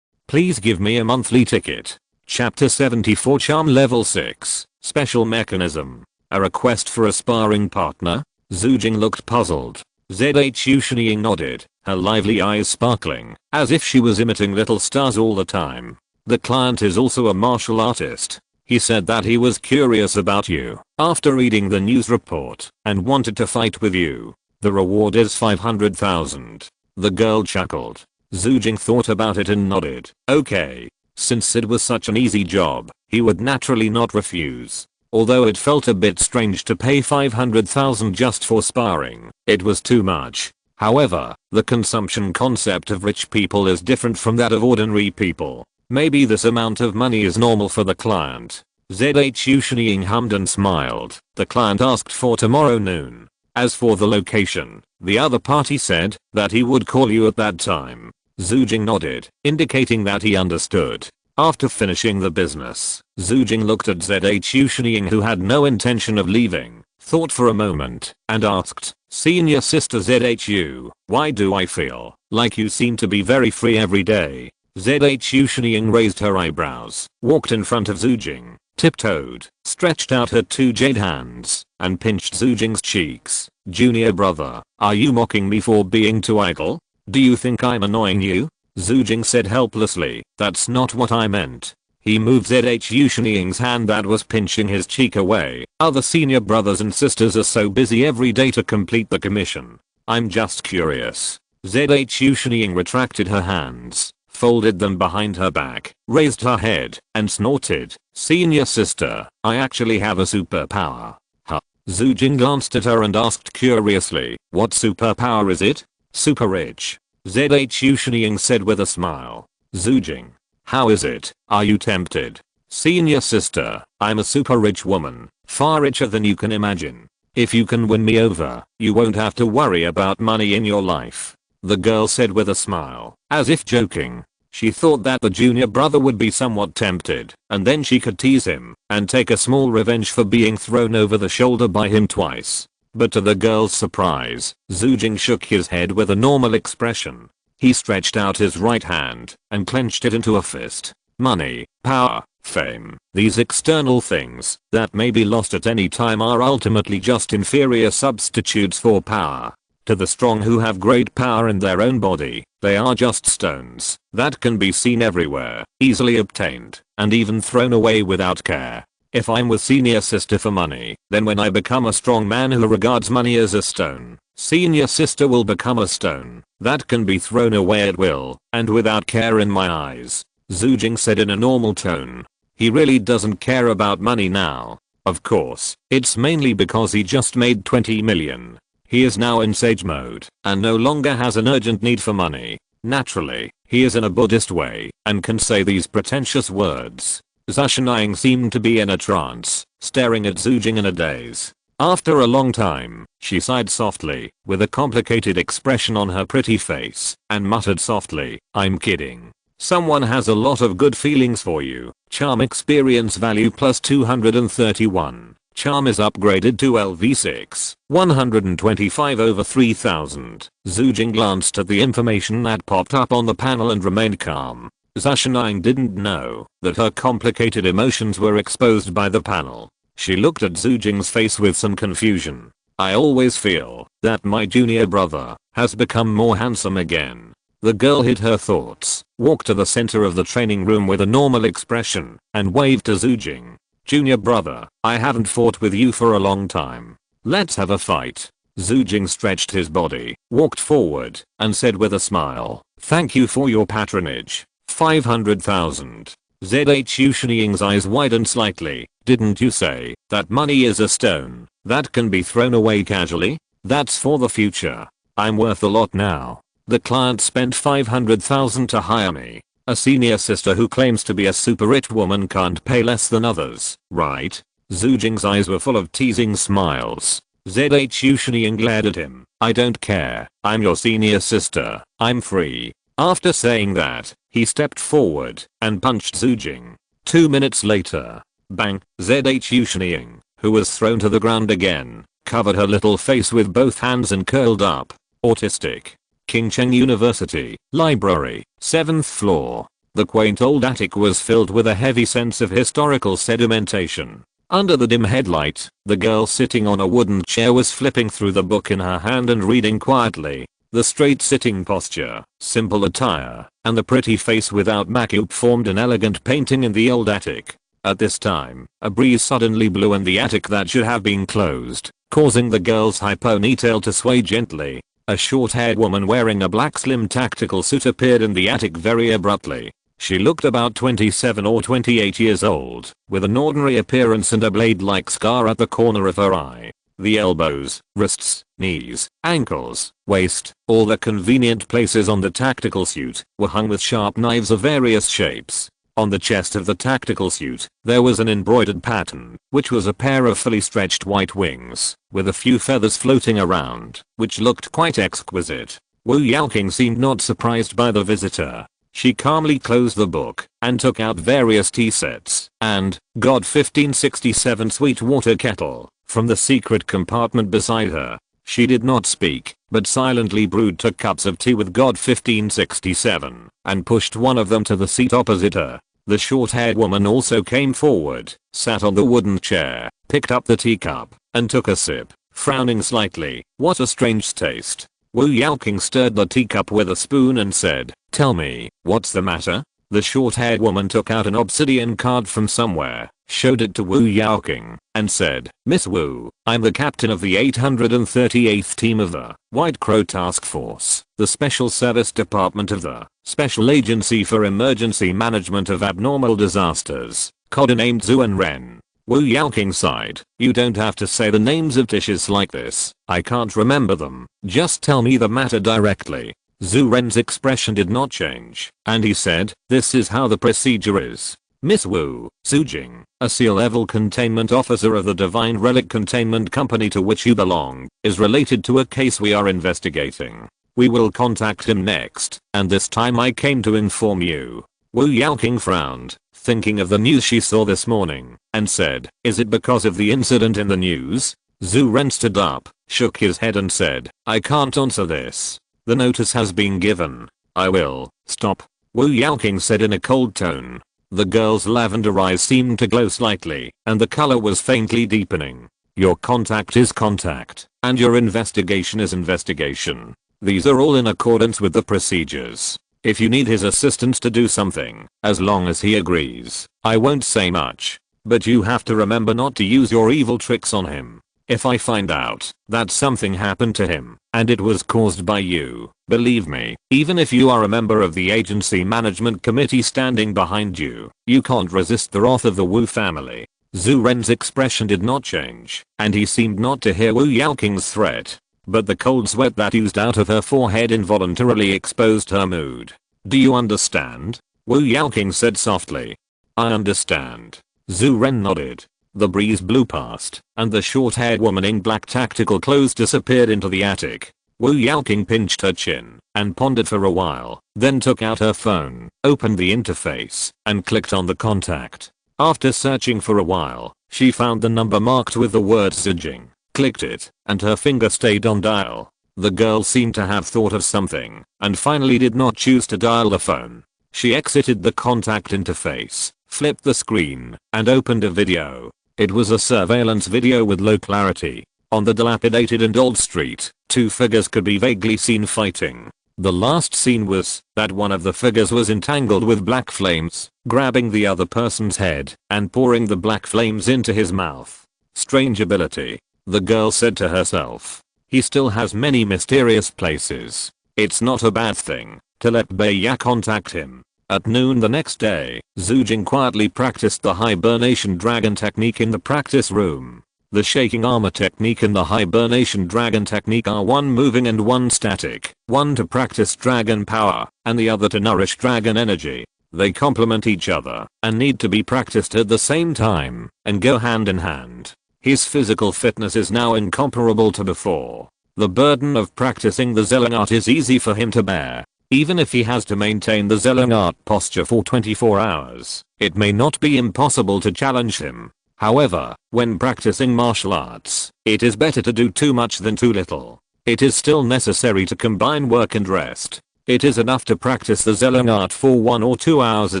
Please give me a monthly ticket. Chapter 74 Charm Level 6, Special Mechanism. A request for a sparring partner? Xue Jing looked puzzled. Zhu nodded, her lively eyes sparkling, as if she was emitting little stars all the time. The client is also a martial artist. He said that he was curious about you after reading the news report and wanted to fight with you. The reward is 500,000. The girl chuckled. Xue Jing thought about it and nodded. Okay. Since it was such an easy job, he would naturally not refuse. Although it felt a bit strange to pay 500,000 just for sparring, it was too much. However, the consumption concept of rich people is different from that of ordinary people. Maybe this amount of money is normal for the client. Zhu hummed and smiled. The client asked for tomorrow noon. As for the location, the other party said that he would call you at that time. Xue Jing nodded, indicating that he understood. After finishing the business, Xue Jing looked at Zhu Ying, who had no intention of leaving, thought for a moment, and asked, "Senior sister Zhu, why do I feel like you seem to be very free every day?" Zhu Ying raised her eyebrows, walked in front of Xue Jing, tiptoed, stretched out her two jade hands, and pinched Xue Jing's cheeks. "Junior brother, are you mocking me for being too idle? Do you think I'm annoying you?" Xue Jing said helplessly, "That's not what I meant." He moved Zhu Ying's hand that was pinching his cheek away. "Other senior brothers and sisters are so busy every day to complete the commission. I'm just curious." Zhu Ying retracted her hands, folded them behind her back, raised her head, and snorted, "Senior sister, I actually have a superpower." Huh? Xue Jing glanced at her and asked curiously, "What superpower is it?" "Super rich," Zhu Ying said with a smile. Xue Jing, "How is it? Are you tempted?" "Senior sister, I'm a super rich woman, far richer than you can imagine. If you can win me over, you won't have to worry about money in your life," the girl said with a smile, as if joking. She thought that the junior brother would be somewhat tempted, and then she could tease him and take a small revenge for being thrown over the shoulder by him twice. But to the girl's surprise, Xue Jing shook his head with a normal expression. He stretched out his right hand and clenched it into a fist. "Money, power, fame, these external things that may be lost at any time are ultimately just inferior substitutes for power. To the strong who have great power in their own body, they are just stones that can be seen everywhere, easily obtained, and even thrown away without care. If I'm with senior sister for money, then when I become a strong man who regards money as a stone, senior sister will become a stone that can be thrown away at will and without care in my eyes," Xue Jing said in a normal tone. He really doesn't care about money now. Of course, it's mainly because he just made 20 million. He is now in sage mode and no longer has an urgent need for money. Naturally, he is in a Buddhist way and can say these pretentious words. Ying seemed to be in a trance, staring at Xue Jing in a daze. After a long time, she sighed softly, with a complicated expression on her pretty face, and muttered softly, "I'm kidding. Someone has a lot of good feelings for you. Charm experience value plus 231. Charm is upgraded to LV6, 125 over 3000. Xue Jing glanced at the information that popped up on the panel and remained calm. Ying didn't know that her complicated emotions were exposed by the panel. She looked at Xue Jing's face with some confusion. "I always feel that my junior brother has become more handsome again." The girl hid her thoughts, walked to the center of the training room with a normal expression, and waved to Xue Jing. "Junior brother, I haven't fought with you for a long time. Let's have a fight." Xue Jing stretched his body, walked forward, and said with a smile, "Thank you for your patronage. 500,000. Zhu Ying's eyes widened slightly. "Didn't you say that money is a stone that can be thrown away casually? That's for the future. I'm worth a lot now. The client spent 500,000 to hire me. A senior sister who claims to be a super rich woman can't pay less than others, right?" Xue Jing's eyes were full of teasing smiles. Zhu Ying glared at him. "I don't care. I'm your senior sister. I'm free." After saying that, he stepped forward and punched Xue Jing. 2 minutes later, bang, Zhu Ying, who was thrown to the ground again, covered her little face with both hands and curled up. Autistic. King Cheng University, Library, 7th floor. The quaint old attic was filled with a heavy sense of historical sedimentation. Under the dim headlight, the girl sitting on a wooden chair was flipping through the book in her hand and reading quietly. The straight sitting posture, simple attire, and the pretty face without makeup formed an elegant painting in the old attic. At this time, a breeze suddenly blew in the attic that should have been closed, causing the girl's high ponytail to sway gently. A short-haired woman wearing a black slim tactical suit appeared in the attic very abruptly. She looked about 27 or 28 years old, with an ordinary appearance and a blade-like scar at the corner of her eye. The elbows, wrists, knees, ankles, waist, all the convenient places on the tactical suit, were hung with sharp knives of various shapes. On the chest of the tactical suit, there was an embroidered pattern, which was a pair of fully stretched white wings, with a few feathers floating around, which looked quite exquisite. Wu Yaoqing seemed not surprised by the visitor. She calmly closed the book and took out various tea sets and God 1567 sweet water kettle from the secret compartment beside her. She did not speak, but silently brewed 2 cups of tea with God 1567 and pushed one of them to the seat opposite her. The short-haired woman also came forward, sat on the wooden chair, picked up the teacup, and took a sip, frowning slightly. What a strange taste. Wu Yaoqing stirred the teacup with a spoon and said, "Tell me, what's the matter?" The short-haired woman took out an obsidian card from somewhere, showed it to Wu Yaoqing, and said, "Miss Wu, I'm the captain of the 838th team of the White Crow Task Force, the Special Service Department of the Special Agency for Emergency Management of Abnormal Disasters, codenamed Zhuan Ren." Wu Yaoqing sighed. "You don't have to say the names of dishes like this. I can't remember them. Just tell me the matter directly." Zhu Ren's expression did not change, and he said, "This is how the procedure is. Miss Wu, Xue Jing, a SEAL-level containment officer of the Divine Relic Containment Company to which you belong, is related to a case we are investigating. We will contact him next, and this time I came to inform you." Wu Yaoqing frowned, thinking of the news she saw this morning, and said, "Is it because of the incident in the news?" Zhu Ren stood up, shook his head and said, "I can't answer this. The notice has been given. I will stop," Wu Yaoqing said in a cold tone. The girl's lavender eyes seemed to glow slightly, and the color was faintly deepening. "Your contact is contact, and your investigation is investigation. These are all in accordance with the procedures. If you need his assistance to do something, as long as he agrees, I won't say much. But you have to remember not to use your evil tricks on him. If I find out that something happened to him, and it was caused by you, believe me, even if you are a member of the agency management committee standing behind you, you can't resist the wrath of the Wu family." Zhu Ren's expression did not change, and he seemed not to hear Wu Yaoqing's threat. But the cold sweat that oozed out of her forehead involuntarily exposed her mood. "Do you understand?" Wu Yaoqing said softly. "I understand." Zhu Ren nodded. The breeze blew past, and the short-haired woman in black tactical clothes disappeared into the attic. Wu Yaoqing pinched her chin and pondered for a while, then took out her phone, opened the interface, and clicked on the contact. After searching for a while, she found the number marked with the word Xue Jing, clicked it, and her finger stayed on dial. The girl seemed to have thought of something, and finally did not choose to dial the phone. She exited the contact interface, flipped the screen, and opened a video. It was a surveillance video with low clarity. On the dilapidated and old street, 2 figures could be vaguely seen fighting. The last scene was that one of the figures was entangled with black flames, grabbing the other person's head and pouring the black flames into his mouth. Strange ability, the girl said to herself. He still has many mysterious places. It's not a bad thing to let Beiya contact him. At noon the next day, Xue Jing quietly practiced the hibernation dragon technique in the practice room. The shaking armor technique and the hibernation dragon technique are one moving and one static, one to practice dragon power, and the other to nourish dragon energy. They complement each other, and need to be practiced at the same time, and go hand in hand. His physical fitness is now incomparable to before. The burden of practicing the Zelling art is easy for him to bear. Even if he has to maintain the Zelling art posture for 24 hours, it may not be impossible to challenge him. However, when practicing martial arts, it is better to do too much than too little. It is still necessary to combine work and rest. It is enough to practice the Zelling art for 1 or 2 hours a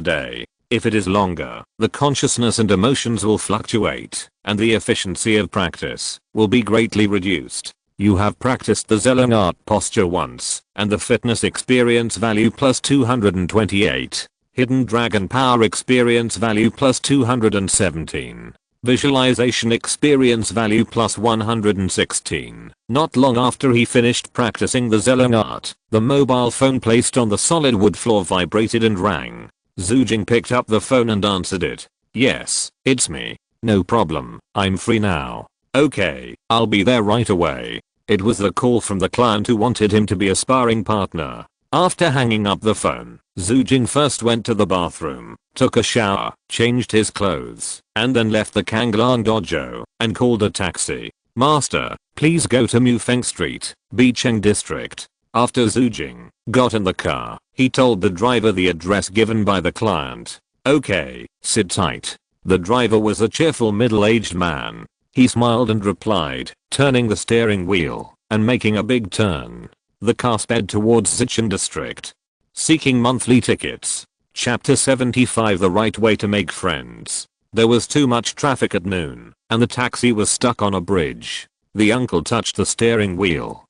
day. If it is longer, the consciousness and emotions will fluctuate, and the efficiency of practice will be greatly reduced. You have practiced the Zelling art posture once, and the fitness experience value plus 228. Hidden dragon power experience value plus 217. Visualization experience value plus 116. Not long after he finished practicing the Zelling art, the mobile phone placed on the solid wood floor vibrated and rang. Xue Jing picked up the phone and answered it. "Yes, it's me. No problem, I'm free now." "Okay, I'll be there right away." It was the call from the client who wanted him to be a sparring partner. After hanging up the phone, Xue Jing first went to the bathroom, took a shower, changed his clothes, and then left the Kanglang dojo and called a taxi. "Master, please go to Mufeng Street, Bicheng District." After Xue Jing got in the car, he told the driver the address given by the client. "Okay, sit tight." The driver was a cheerful middle-aged man. He smiled and replied, turning the steering wheel and making a big turn. The car sped towards Xue Jing district. Seeking monthly tickets. Chapter 75 The right way to make friends. There was too much traffic at noon, and the taxi was stuck on a bridge. The uncle touched the steering wheel,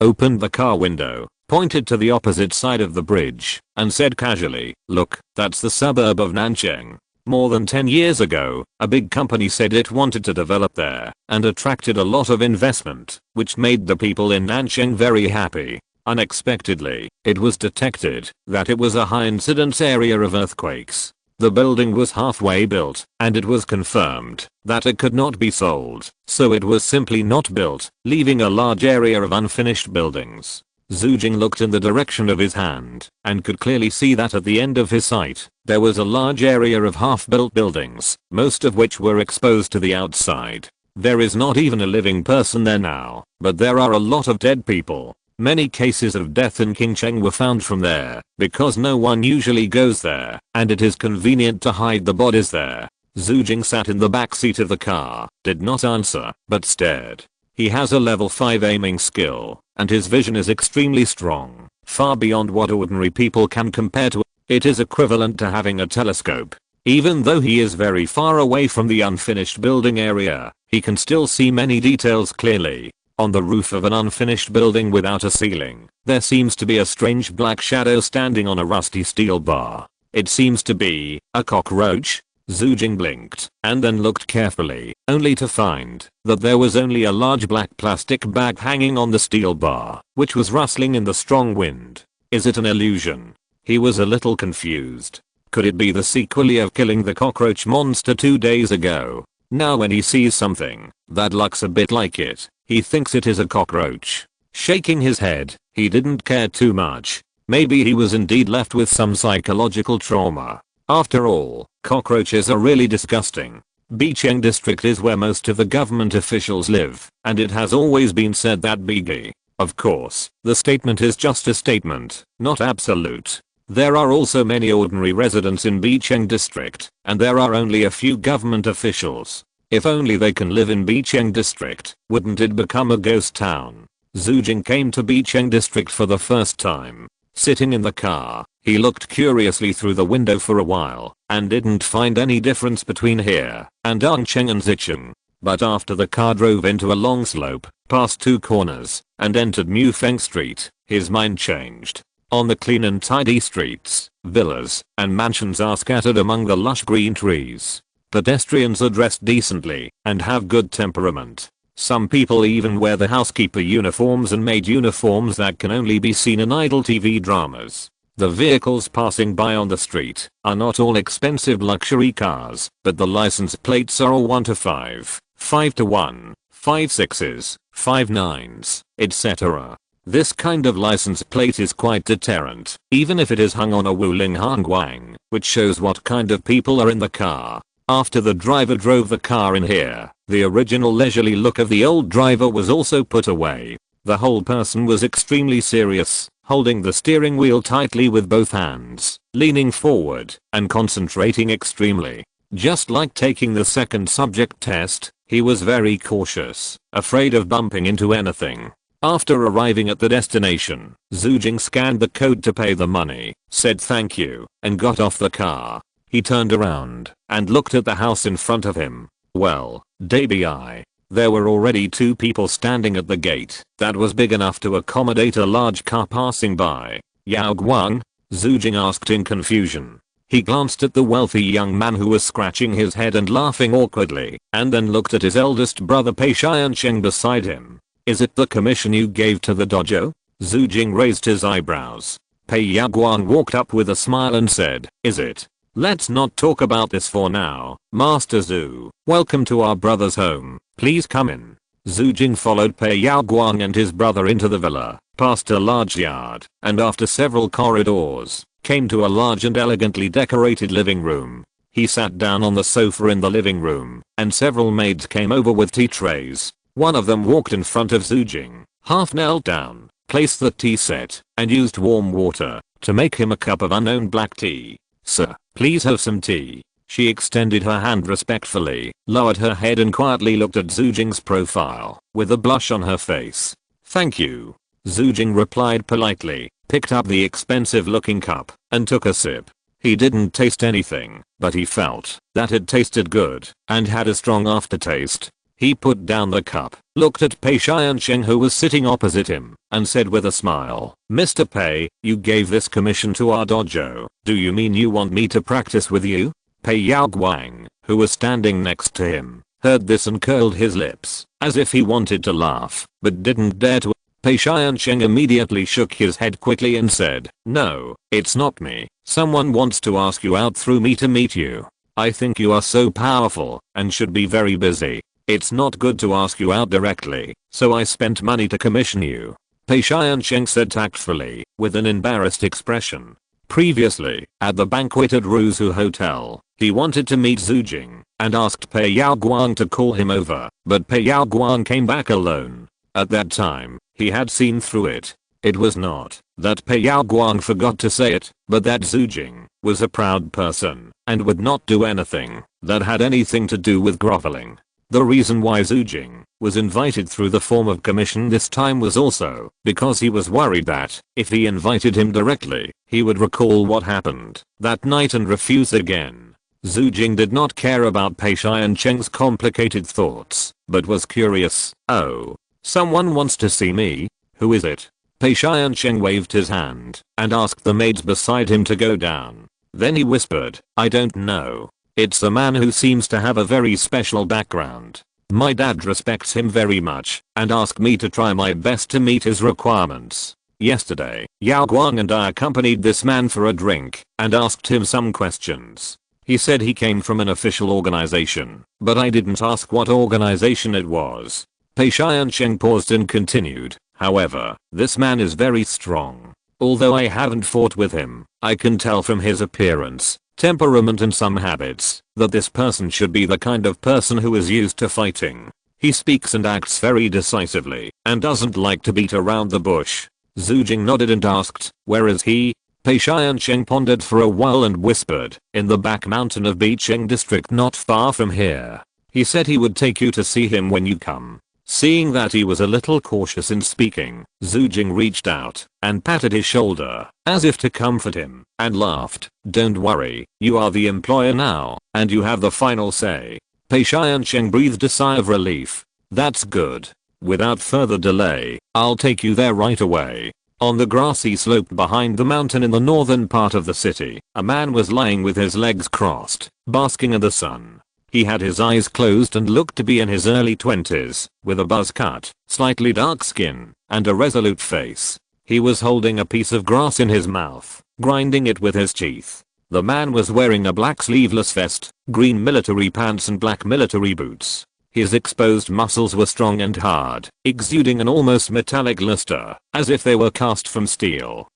opened the car window, pointed to the opposite side of the bridge, and said casually, "Look, that's the suburb of Nancheng." More than 10 years ago, a big company said it wanted to develop there, and attracted a lot of investment, which made the people in Nancheng very happy. Unexpectedly, it was detected that it was a high incidence area of earthquakes. The building was halfway built, and it was confirmed that it could not be sold, so it was simply not built, leaving a large area of unfinished buildings. Xue Jing looked in the direction of his hand, and could clearly see that at the end of his sight, there was a large area of half-built buildings, most of which were exposed to the outside. There is not even a living person there now, but there are a lot of dead people. Many cases of death in Qingcheng were found from there, because no one usually goes there, and it is convenient to hide the bodies there. Xue Jing sat in the back seat of the car, did not answer, but stared. He has a level 5 aiming skill, and his vision is extremely strong, far beyond what ordinary people can compare to. It is equivalent to having a telescope. Even though he is very far away from the unfinished building area, he can still see many details clearly. On the roof of an unfinished building without a ceiling, there seems to be a strange black shadow standing on a rusty steel bar. It seems to be a cockroach. Xue Jing blinked and then looked carefully, only to find that there was only a large black plastic bag hanging on the steel bar, which was rustling in the strong wind. Is it an illusion? He was a little confused. Could it be the sequel of killing the cockroach monster 2 days ago? Now when he sees something that looks a bit like it, he thinks it is a cockroach. Shaking his head, he didn't care too much. Maybe he was indeed left with some psychological trauma. After all, cockroaches are really disgusting. Bicheng district is where most of the government officials live, and it has always been said that Bigi. Of course, the statement is just a statement, not absolute. There are also many ordinary residents in Bicheng district, and there are only a few government officials. If only they can live in Bicheng district, wouldn't it become a ghost town? Xue Jing came to Bicheng district for the first time. Sitting in the car, he looked curiously through the window for a while, and didn't find any difference between here and Dongcheng and Zicheng. But after the car drove into a long slope, past 2 corners, and entered Mufeng Street, his mind changed. On the clean and tidy streets, villas and mansions are scattered among the lush green trees. Pedestrians are dressed decently and have good temperament. Some people even wear the housekeeper uniforms and maid uniforms that can only be seen in idle TV dramas. The vehicles passing by on the street are not all expensive luxury cars, but the license plates are all 1 to 5, 5 to 1, 5 6s, 5 9s, etc. This kind of license plate is quite deterrent, even if it is hung on a Wuling Hangguang, which shows what kind of people are in the car. After the driver drove the car in here, the original leisurely look of the old driver was also put away. The whole person was extremely serious, holding the steering wheel tightly with both hands, leaning forward, and concentrating extremely. Just like taking the second subject test, he was very cautious, afraid of bumping into anything. After arriving at the destination, Xue Jing scanned the code to pay the money, said thank you, and got off the car. He turned around and looked at the house in front of him. Well, DBI. There were already 2 people standing at the gate that was big enough to accommodate a large car passing by. Yao Guang? Xue Jing asked in confusion. He glanced at the wealthy young man who was scratching his head and laughing awkwardly, and then looked at his eldest brother Pei Xiancheng beside him. Is it the commission you gave to the dojo? Xue Jing raised his eyebrows. Pei Yaguan walked up with a smile and said, is it? Let's not talk about this for now. Master Xu, welcome to our brother's home. Please come in. Xue Jing followed Pei Yaoguang and his brother into the villa, past a large yard, and after several corridors, came to a large and elegantly decorated living room. He sat down on the sofa in the living room, and several maids came over with tea trays. One of them walked in front of Xue Jing, half knelt down, placed the tea set, and used warm water to make him a cup of unknown black tea. "Sir, please have some tea." She extended her hand respectfully, lowered her head and quietly looked at Xue Jing's profile, with a blush on her face. "Thank you." Xue Jing replied politely, picked up the expensive looking cup, and took a sip. He didn't taste anything, but he felt that it tasted good, and had a strong aftertaste. He put down the cup, looked at Pei Xiansheng who was sitting opposite him, and said with a smile, "Mr. Pei, you gave this commission to our dojo. Do you mean you want me to practice with you?" Pei Yaoguang, who was standing next to him, heard this and curled his lips, as if he wanted to laugh, but didn't dare to. Pei Xiansheng immediately shook his head quickly and said, "No, it's not me. Someone wants to ask you out through me to meet you. I think you are so powerful, and should be very busy. It's not good to ask you out directly, so I spent money to commission you." Pei Xiansheng said tactfully, with an embarrassed expression. Previously, at the banquet at Ruzu Hotel, he wanted to meet Xue Jing, and asked Pei Yaoguang to call him over, but Pei Yaoguang came back alone. At that time, he had seen through it. It was not that Pei Yaoguang forgot to say it, but that Xue Jing was a proud person, and would not do anything that had anything to do with groveling. The reason why Xue Jing was invited through the form of commission this time was also because he was worried that, if he invited him directly, he would recall what happened that night and refuse again. Xue Jing did not care about Pei Xiansheng's complicated thoughts, but was curious. "Oh, someone wants to see me? Who is it?" Pei Xiansheng waved his hand and asked the maids beside him to go down. Then he whispered, "I don't know. It's a man who seems to have a very special background. My dad respects him very much and asked me to try my best to meet his requirements. Yesterday, Yao Guang and I accompanied this man for a drink and asked him some questions. He said he came from an official organization, but I didn't ask what organization it was." Pei Xiansheng paused and continued, "However, this man is very strong. Although I haven't fought with him, I can tell from his appearance, temperament and some habits, that this person should be the kind of person who is used to fighting. He speaks and acts very decisively, and doesn't like to beat around the bush." Xue Jing nodded and asked, "Where is he?" Pei Xiansheng pondered for a while and whispered, "In the back mountain of Bicheng district not far from here. He said he would take you to see him when you come." Seeing that he was a little cautious in speaking, Xue Jing reached out and patted his shoulder, as if to comfort him, and laughed, "Don't worry, you are the employer now, and you have the final say." Pei Xiansheng breathed a sigh of relief. "That's good. Without further delay, I'll take you there right away." On the grassy slope behind the mountain in the northern part of the city, a man was lying with his legs crossed, basking in the sun. He had his eyes closed and looked to be in his early 20s, with a buzz cut, slightly dark skin, and a resolute face. He was holding a piece of grass in his mouth, grinding it with his teeth. The man was wearing a black sleeveless vest, green military pants and black military boots. His exposed muscles were strong and hard, exuding an almost metallic luster, as if they were cast from steel.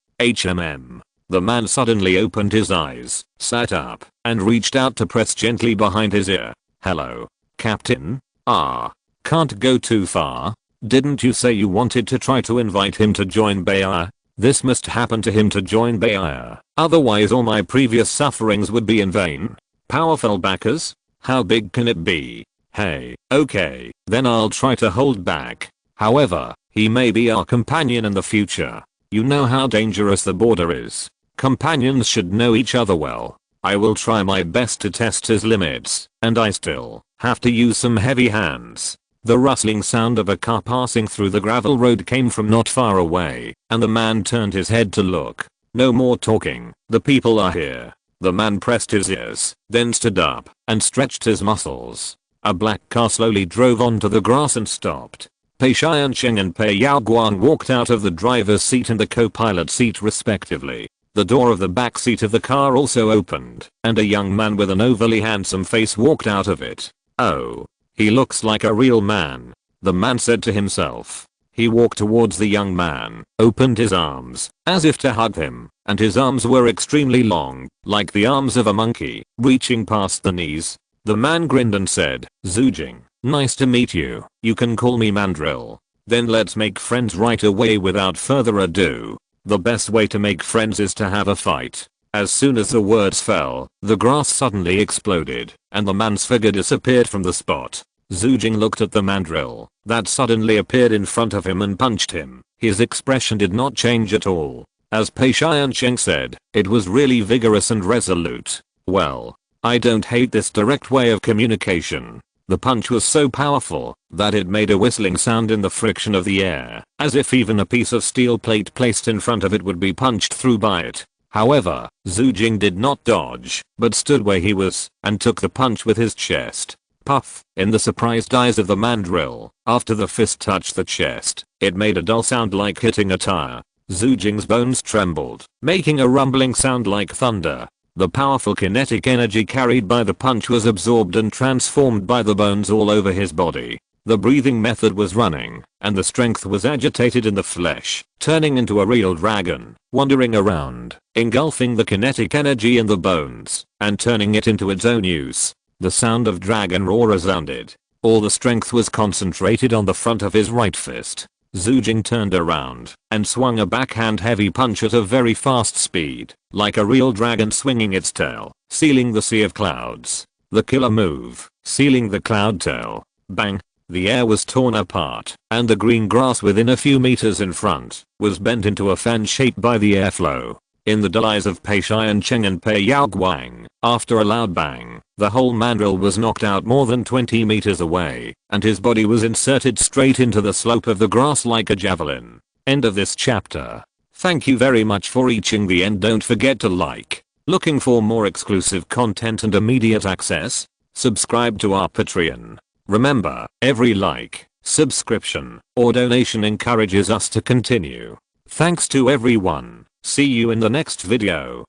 The man suddenly opened his eyes, sat up, and reached out to press gently behind his ear. "Hello, Captain? Can't go too far. Didn't you say you wanted to try to invite him to join Bayer? This must happen to him to join Bayer, otherwise all my previous sufferings would be in vain. Powerful backers? How big can it be? Hey, okay, then I'll try to hold back. However, he may be our companion in the future. You know how dangerous the border is. Companions should know each other well. I will try my best to test his limits, and I still have to use some heavy hands." The rustling sound of a car passing through the gravel road came from not far away, and the man turned his head to look. "No more talking, the people are here." The man pressed his ears, then stood up, and stretched his muscles. A black car slowly drove onto the grass and stopped. Pei Xiansheng and Pei Yaoguang walked out of the driver's seat and the co-pilot seat respectively. The door of the back seat of the car also opened, and a young man with an overly handsome face walked out of it. "Oh, he looks like a real man," the man said to himself. He walked towards the young man, opened his arms, as if to hug him, and his arms were extremely long, like the arms of a monkey, reaching past the knees. The man grinned and said, "Xue Jing, nice to meet you. You can call me Mandrill." Then let's make friends right away without further ado. The best way to make friends is to have a fight. As soon as the words fell, the grass suddenly exploded, and the man's figure disappeared from the spot. Xue Jing looked at the mandrill that suddenly appeared in front of him and punched him. His expression did not change at all. As Pei Xiancheng said, it was really vigorous and resolute. Well, I don't hate this direct way of communication. The punch was so powerful that it made a whistling sound in the friction of the air, as if even a piece of steel plate placed in front of it would be punched through by it. However, Xue Jing did not dodge, but stood where he was and took the punch with his chest. Puff! In the surprised eyes of the mandrill, after the fist touched the chest, it made a dull sound like hitting a tire. Xue Jing's bones trembled, making a rumbling sound like thunder. The powerful kinetic energy carried by the punch was absorbed and transformed by the bones all over his body. The breathing method was running, and the strength was agitated in the flesh, turning into a real dragon, wandering around, engulfing the kinetic energy in the bones, and turning it into its own use. The sound of dragon roar resounded. All the strength was concentrated on the front of his right fist. Xue Jing turned around and swung a backhand heavy punch at a very fast speed, like a real dragon swinging its tail, sealing the sea of clouds. The killer move, sealing the cloud tail. Bang! The air was torn apart, and the green grass within a few meters in front was bent into a fan shape by the airflow. In the dull eyes of Pei Xiancheng and Pei Yaoguang, after a loud bang, the whole mandrill was knocked out more than 20 meters away, and his body was inserted straight into the slope of the grass like a javelin. End of this chapter. Thank you very much for reaching the end. Don't forget to like. Looking for more exclusive content and immediate access? Subscribe to our Patreon. Remember, every like, subscription, or donation encourages us to continue. Thanks to everyone. See you in the next video.